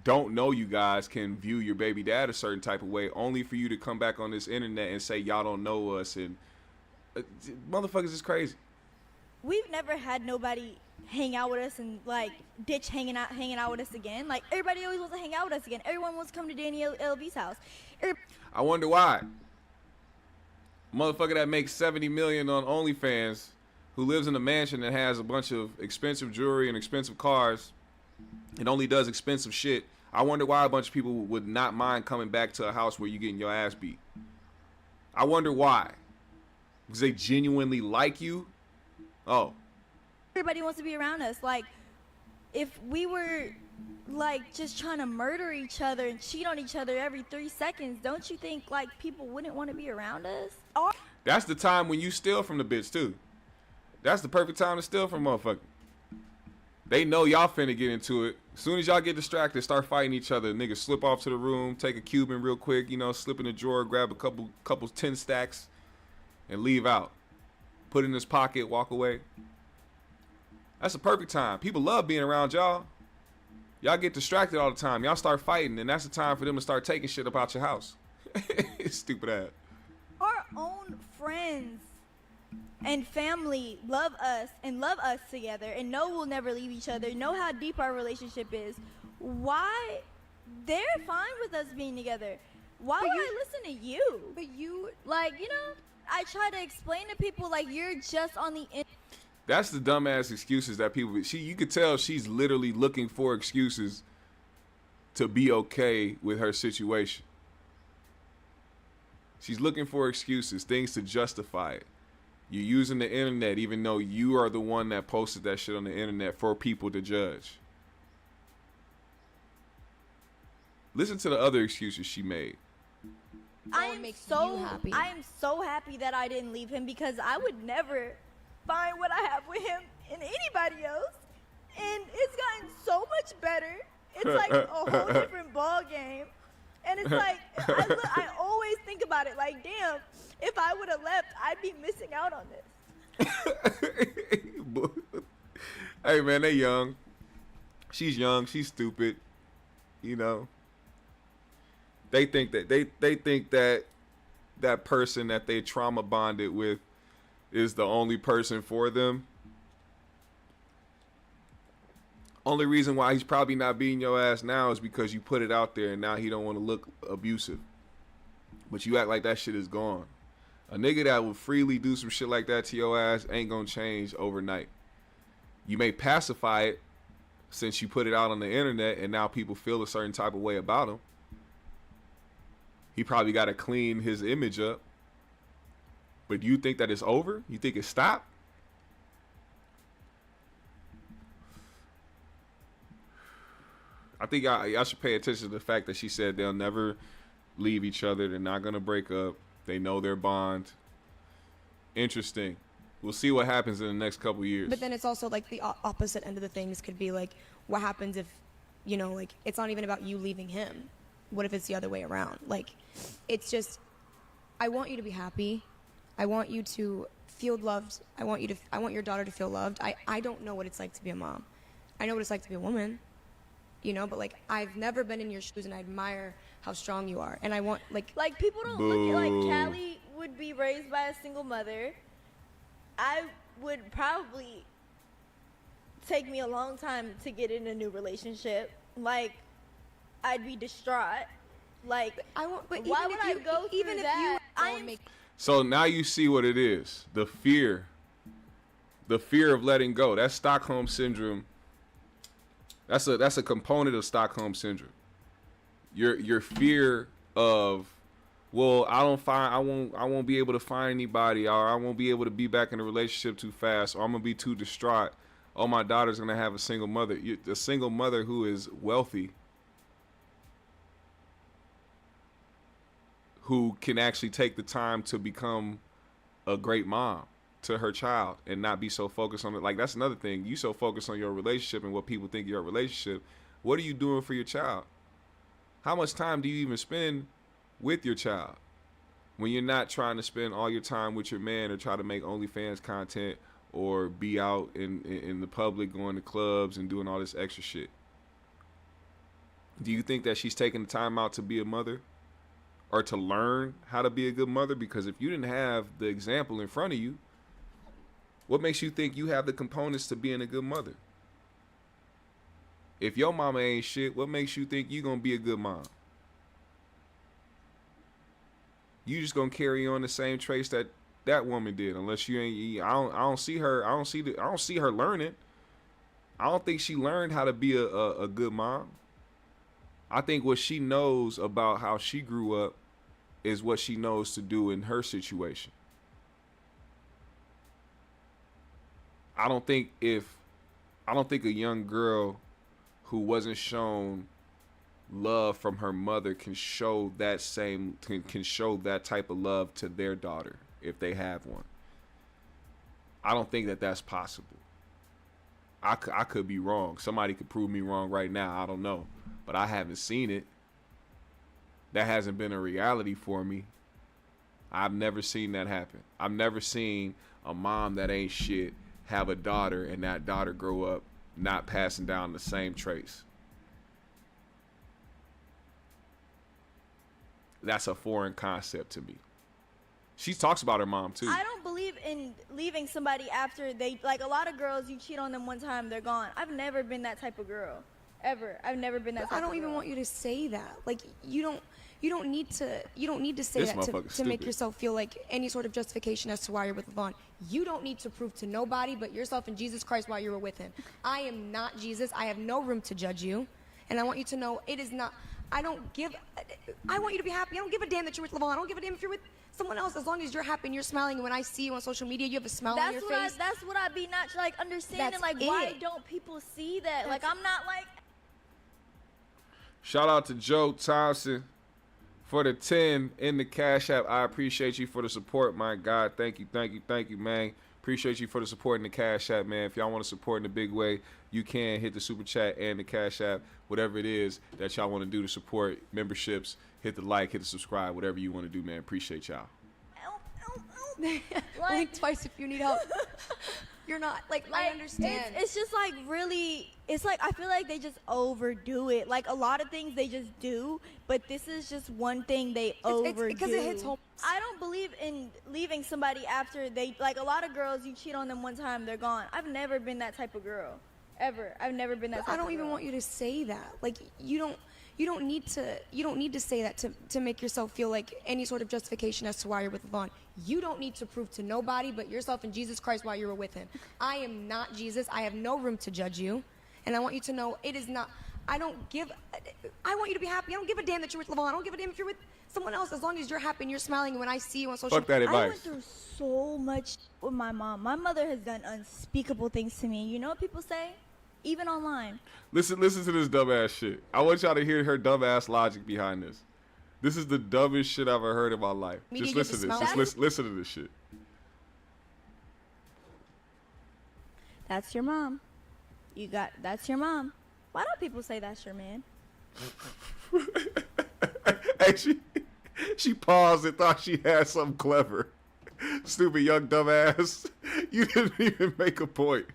S1: don't know you guys can view your baby dad a certain type of way, only for you to come back on this internet and say y'all don't know us. And motherfuckers is crazy.
S9: we've never had nobody hang out with us and like ditch hanging out with us again. Like everybody always wants to hang out with us again. Everyone wants to come to Danny LB's house.
S1: I wonder why. Motherfucker that makes 70 million on OnlyFans, who lives in a mansion that has a bunch of expensive jewelry and expensive cars, and only does expensive shit. I wonder why a bunch of people would not mind coming back to a house where you're getting your ass beat. I wonder why. Because they genuinely like you? Oh.
S9: Everybody wants to be around us. Like, if we were, like, just trying to murder each other and cheat on each other every 3 seconds, don't you think, like, people wouldn't want to be around us?
S1: That's the time when you steal from the bitch, too. That's the perfect time to steal from motherfucker. They know y'all finna get into it. As soon as y'all get distracted, start fighting each other. Niggas slip off to the room, take a Cuban real quick, you know, slip in the drawer, grab a couple 10 stacks, and leave out. Put it in his pocket, walk away. That's the perfect time. People love being around y'all. Y'all get distracted all the time. Y'all start fighting, and that's the time for them to start taking shit up out your house. Stupid ass.
S9: Our own friends and family love us and love us together and know we'll never leave each other, know how deep our relationship is. Why? They're fine with us being together. Why would I listen to you? But you, like, you know, I try to explain to people, like, you're just on the
S1: That's the dumbass excuses that people, you could tell she's literally looking for excuses to be okay with her situation. She's looking for excuses, things to justify it. You're using the internet even though you are the one that posted that shit on the internet for people to judge. Listen to the other excuses she made.
S9: I am so happy that I didn't leave him, because I would never find what I have with him in anybody else. And it's gotten so much better. It's like a whole different ball game. And it's like, I always think about it like, damn, if I would have left, I'd be missing out on this.
S1: Hey, man, they young. She's young. She's stupid. You know. They think that that person that they trauma bonded with is the only person for them. Only reason why he's probably not beating your ass now is because you put it out there and now he don't want to look abusive. But you act like that shit is gone. A nigga that will freely do some shit like that to your ass ain't gonna change overnight. You may pacify it since you put it out on the internet and now people feel a certain type of way about him. He probably got to clean his image up. But do you think that it's over? You think it stopped? I think y'all should pay attention to the fact that she said they'll never leave each other. They're not going to break up. They know their bond. Interesting. We'll see what happens in the next couple years.
S10: But then it's also like the opposite end of the things could be like, what happens if, you know, like it's not even about you leaving him. What if it's the other way around? Like, it's just, I want you to be happy. I want you to feel loved. I want your daughter to feel loved. I don't know what it's like to be a mom. I know what it's like to be a woman, you know, but like I've never been in your shoes and I admire how strong you are. And I want like
S9: people don't look at like Callie would be raised by a single mother. I would probably take me a long time to get in a new relationship. Like, I'd be distraught. Like,
S10: I won't. But
S9: why would I go through that?
S1: So now you see what it is. The fear of letting go. That's Stockholm syndrome. That's a component of Stockholm syndrome. Your fear of, well, I won't be able to find anybody, or I won't be able to be back in a relationship too fast, or I'm gonna be too distraught. Oh, my daughter's gonna have a single mother. A single mother who is wealthy, who can actually take the time to become a great mom to her child and not be so focused on it. Like, that's another thing. You so focused on your relationship and what people think of your relationship. What are you doing for your child? How much time do you even spend with your child when you're not trying to spend all your time with your man or try to make OnlyFans content or be out in the public going to clubs and doing all this extra shit? Do you think that she's taking the time out to be a mother? Or to learn how to be a good mother? Because if you didn't have the example in front of you, What makes you think you have the components to being a good mother? If your mama ain't shit, what makes you think you gonna be a good mom? You just gonna carry on the same traits that woman did, unless you ain't. I don't see her. I don't see her learning. I don't think she learned how to be a good mom. I think what she knows about how she grew up is what she knows to do in her situation. I don't think a young girl who wasn't shown love from her mother can show that type of love to their daughter if they have one. I don't think that that's possible. I could be wrong. Somebody could prove me wrong right now. I don't know. But I haven't seen it. That hasn't been a reality for me. I've never seen that happen. I've never seen a mom that ain't shit have a daughter and that daughter grow up not passing down the same traits. That's a foreign concept to me. She talks about her mom too.
S9: I don't believe in leaving somebody after they, like, a lot of girls, you cheat on them one time, they're gone. I've never been that type of girl. Ever. I've never been that type of girl.
S10: I don't even want you to say that. Like, you don't need to say
S1: This
S10: that
S1: motherfucker's
S10: to make
S1: stupid.
S10: yourself feel like any sort of justification as to why you're with Levon. You don't need to prove to nobody but yourself and Jesus Christ why you were with him. I am not Jesus. I have no room to judge you. And I want you to know it is not, I want you to be happy. I don't give a damn that you're with Levon. I don't give a damn if you're with someone else, as long as you're happy and you're smiling. And when I see you on social media, you have a smile on your face.
S9: That's what I be not, like, understanding.
S10: That's
S9: Like, why
S10: it.
S9: don't people see that? Like, I'm not like...
S1: Shout out to Joe Thompson for the 10 in the Cash App. I appreciate you for the support, my God. Thank you, man. Appreciate you for the support in the Cash App, man. If y'all want to support in a big way, you can hit the Super Chat and the Cash App. Whatever it is that y'all want to do to support memberships, hit the like, hit the subscribe, whatever you want to do, man. Appreciate y'all.
S10: Blink twice if you need help. You're not, like I understand.
S9: It's just like really, it's like I feel like they just overdo it. Like a lot of things they just do, but this is just one thing they overdo.
S10: It's because it hits home.
S9: I don't believe in leaving somebody after they, like, a lot of girls, you cheat on them one time, they're gone. I've never been that type of girl. Ever. I've never been that type of girl.
S10: I don't even want you to say that. Like, you don't need to say that to make yourself feel like any sort of justification as to why you're with Levon. You don't need to prove to nobody but yourself and Jesus Christ why you were with him. I am not Jesus. I have no room to judge you. And I want you to know it is not, I want you to be happy. I don't give a damn that you're with Levon. I don't give a damn if you're with someone else, as long as you're happy and you're smiling. And when I see you on social
S1: media. Fuck that
S9: I went
S1: advice.
S9: through so much with my mom. My mother has done unspeakable things to me. You know what people say? Even online.
S1: Listen to this dumbass shit. I want y'all to hear her dumbass logic behind this. This is the dumbest shit I've ever heard in my life. Just listen to this. Just listen to this shit.
S9: That's your mom. That's your mom. Why don't people say that's your man?
S1: Hey, she paused and thought she had something clever. Stupid young dumbass. You didn't even make a point.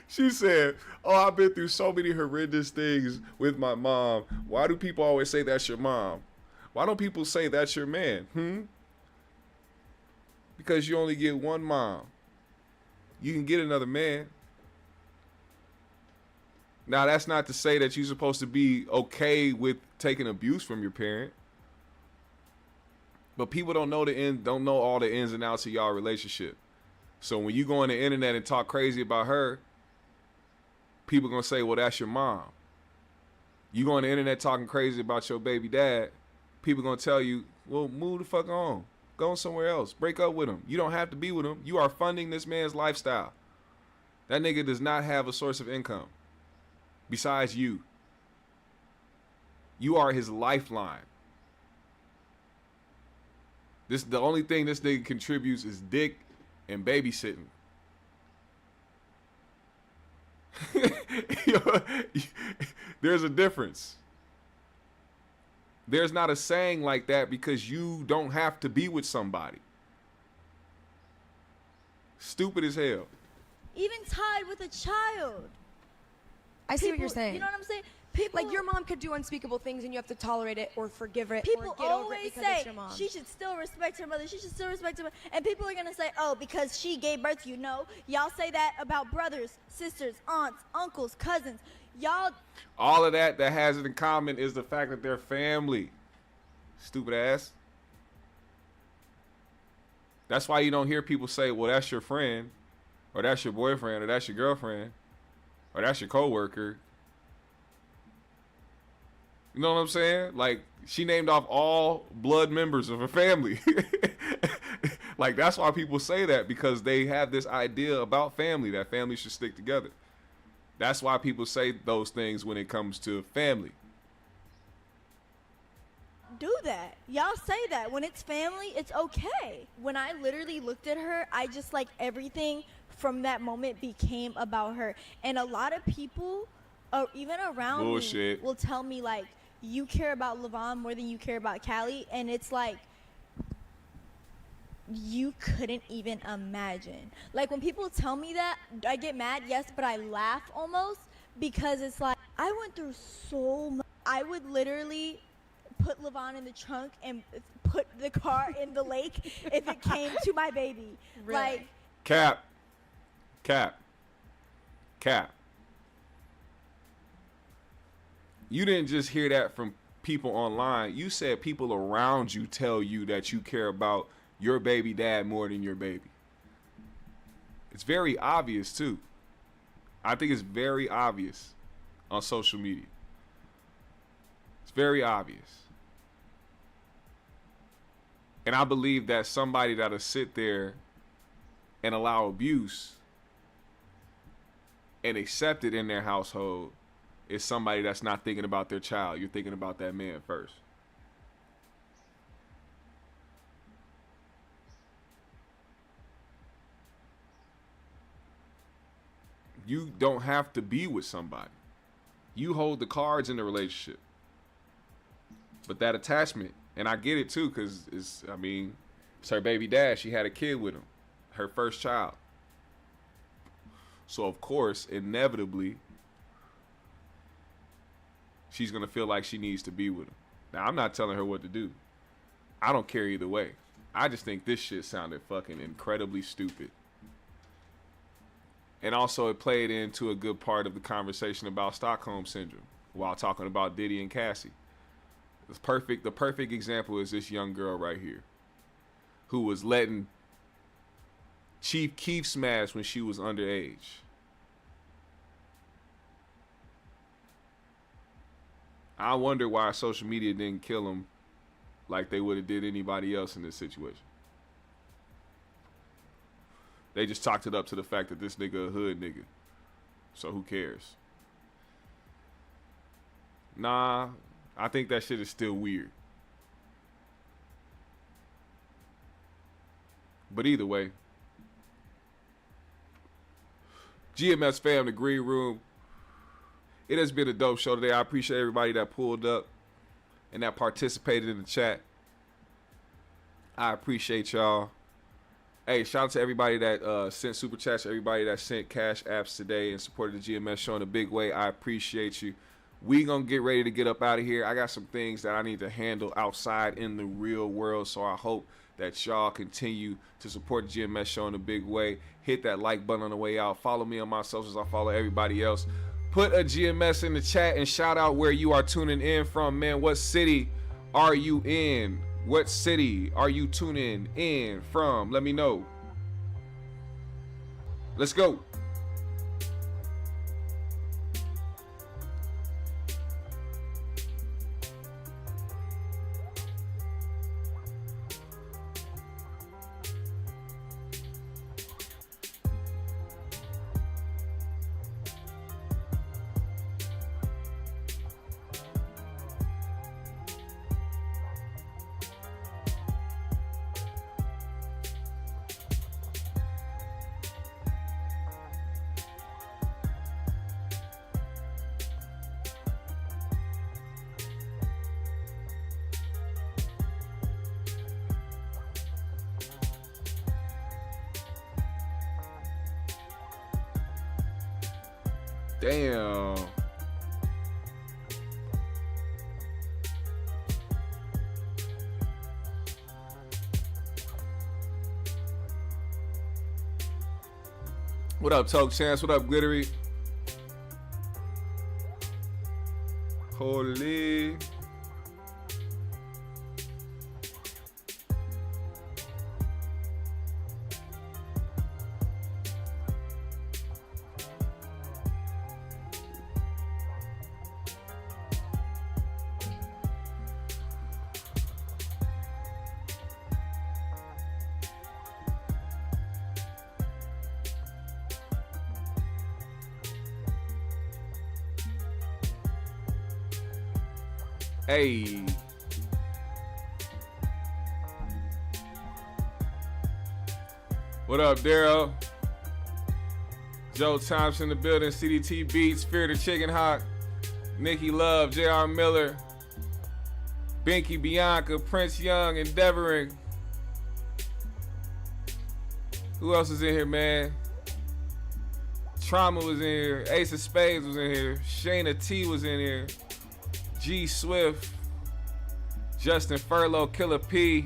S1: She said, oh, I've been through so many horrendous things with my mom. Why do people always say that's your mom? Why don't people say that's your man? Because you only get one mom. You can get another man. Now, that's not to say that you're supposed to be okay with taking abuse from your parent. But people don't know all the ins and outs of y'all relationship. So when you go on the internet and talk crazy about her, people gonna say, well, that's your mom. You go on the internet talking crazy about your baby dad, people gonna tell you, well, move the fuck on. Go somewhere else. Break up with him. You don't have to be with him. You are funding this man's lifestyle. That nigga does not have a source of income besides you. You are his lifeline. The only thing this nigga contributes is dick and babysitting. There's a difference. There's not a saying like that because you don't have to be with somebody. Stupid as hell.
S9: Even tied with a child.
S10: I see what you're saying.
S9: You know what I'm saying?
S10: Like your mom could do unspeakable things and you have to tolerate it or forgive it
S9: People
S10: or get over it
S9: always
S10: because
S9: say
S10: it's your mom.
S9: she should still respect her mother. She should still respect her mother. And people are gonna say, oh, because she gave birth to you. No, y'all say that about brothers, sisters, aunts, uncles, cousins. Y'all.
S1: All of that has it in common is the fact that they're family. Stupid ass. That's why you don't hear people say, well, that's your friend, or that's your boyfriend, or that's your girlfriend, or that's your coworker. You know what I'm saying? Like, she named off all blood members of her family. Like, that's why people say that, because they have this idea about family, that family should stick together. That's why people say those things when it comes to family.
S9: Do that. Y'all say that. When it's family, it's okay. When I literally looked at her, I just like everything from that moment became about her. And a lot of people, even around me, will tell me like, you care about Levon more than you care about Callie. And it's like, you couldn't even imagine. Like when people tell me that, I get mad, yes, but I laugh almost, because it's like, I went through so much. I would literally put Levon in the trunk and put the car in the lake if it came to my baby.
S10: Really?
S9: Like,
S1: Cap. You didn't just hear that from people online. You said people around you tell you that you care about your baby dad more than your baby. It's very obvious too. I think it's very obvious on social media. It's very obvious. And I believe that somebody that'll sit there and allow abuse and accept it in their household is somebody that's not thinking about their child. You're thinking about that man first. You don't have to be with somebody. You hold the cards in the relationship. But that attachment, and I get it too, because it's her baby dad. She had a kid with him, her first child. So of course, inevitably, she's gonna feel like she needs to be with him. Now, I'm not telling her what to do. I don't care either way. I just think this shit sounded fucking incredibly stupid. And also, it played into a good part of the conversation about Stockholm Syndrome while talking about Diddy and Cassie. The perfect example is this young girl right here who was letting Chief Keef smash when she was underage. I wonder why social media didn't kill him like they would have did anybody else in this situation. They just chalked it up to the fact that this nigga a hood nigga. So who cares? Nah, I think that shit is still weird. But either way, GMS fam, the Green Room. It has been a dope show today. I appreciate everybody that pulled up and that participated in the chat. I appreciate y'all. Hey, shout out to everybody that sent super chats, everybody that sent cash apps today and supported the GMS show in a big way. I appreciate you. We gonna get ready to get up out of here. I got some things that I need to handle outside in the real world, so I hope that y'all continue to support the GMS show in a big way. Hit that like button on the way out. Follow me on my socials. I follow everybody else. Put a GMS in the chat and shout out where you are tuning in from, man. What city are you in? What city are you tuning in from? Let me know. Let's go. Damn. What up, Toke Chance? What up, Glittery? Holy. Hey. What up, Daryl? Joe Thompson in the building, CDT Beats, Fear the Chicken Hawk, Nikki Love, JR Miller, Binky Bianca, Prince Young, Endeavoring. Who else is in here, man? Trauma was in here, Ace of Spades was in here, Shayna T was in here, G Swift, Justin Furlow, Killer P,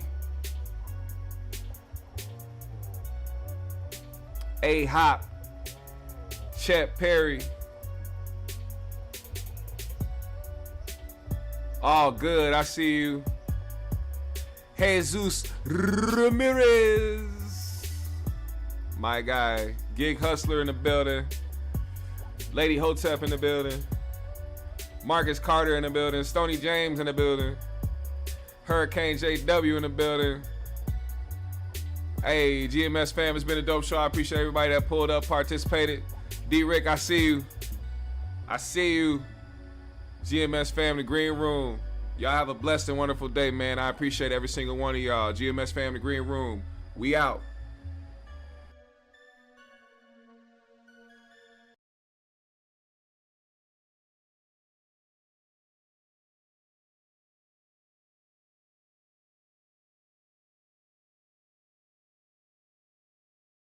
S1: A Hop, Chet Perry. All good, I see you. Jesus Ramirez. My guy. Gig Hustler in the building. Lady Hotep in the building. Marcus Carter in the building. Stoney James in the building. Hurricane JW in the building. Hey, GMS fam, it's been a dope show. I appreciate everybody that pulled up, participated. D-Rick, I see you. I see you. GMS fam, the Green Room. Y'all have a blessed and wonderful day, man. I appreciate every single one of y'all. GMS fam, the Green Room. We out.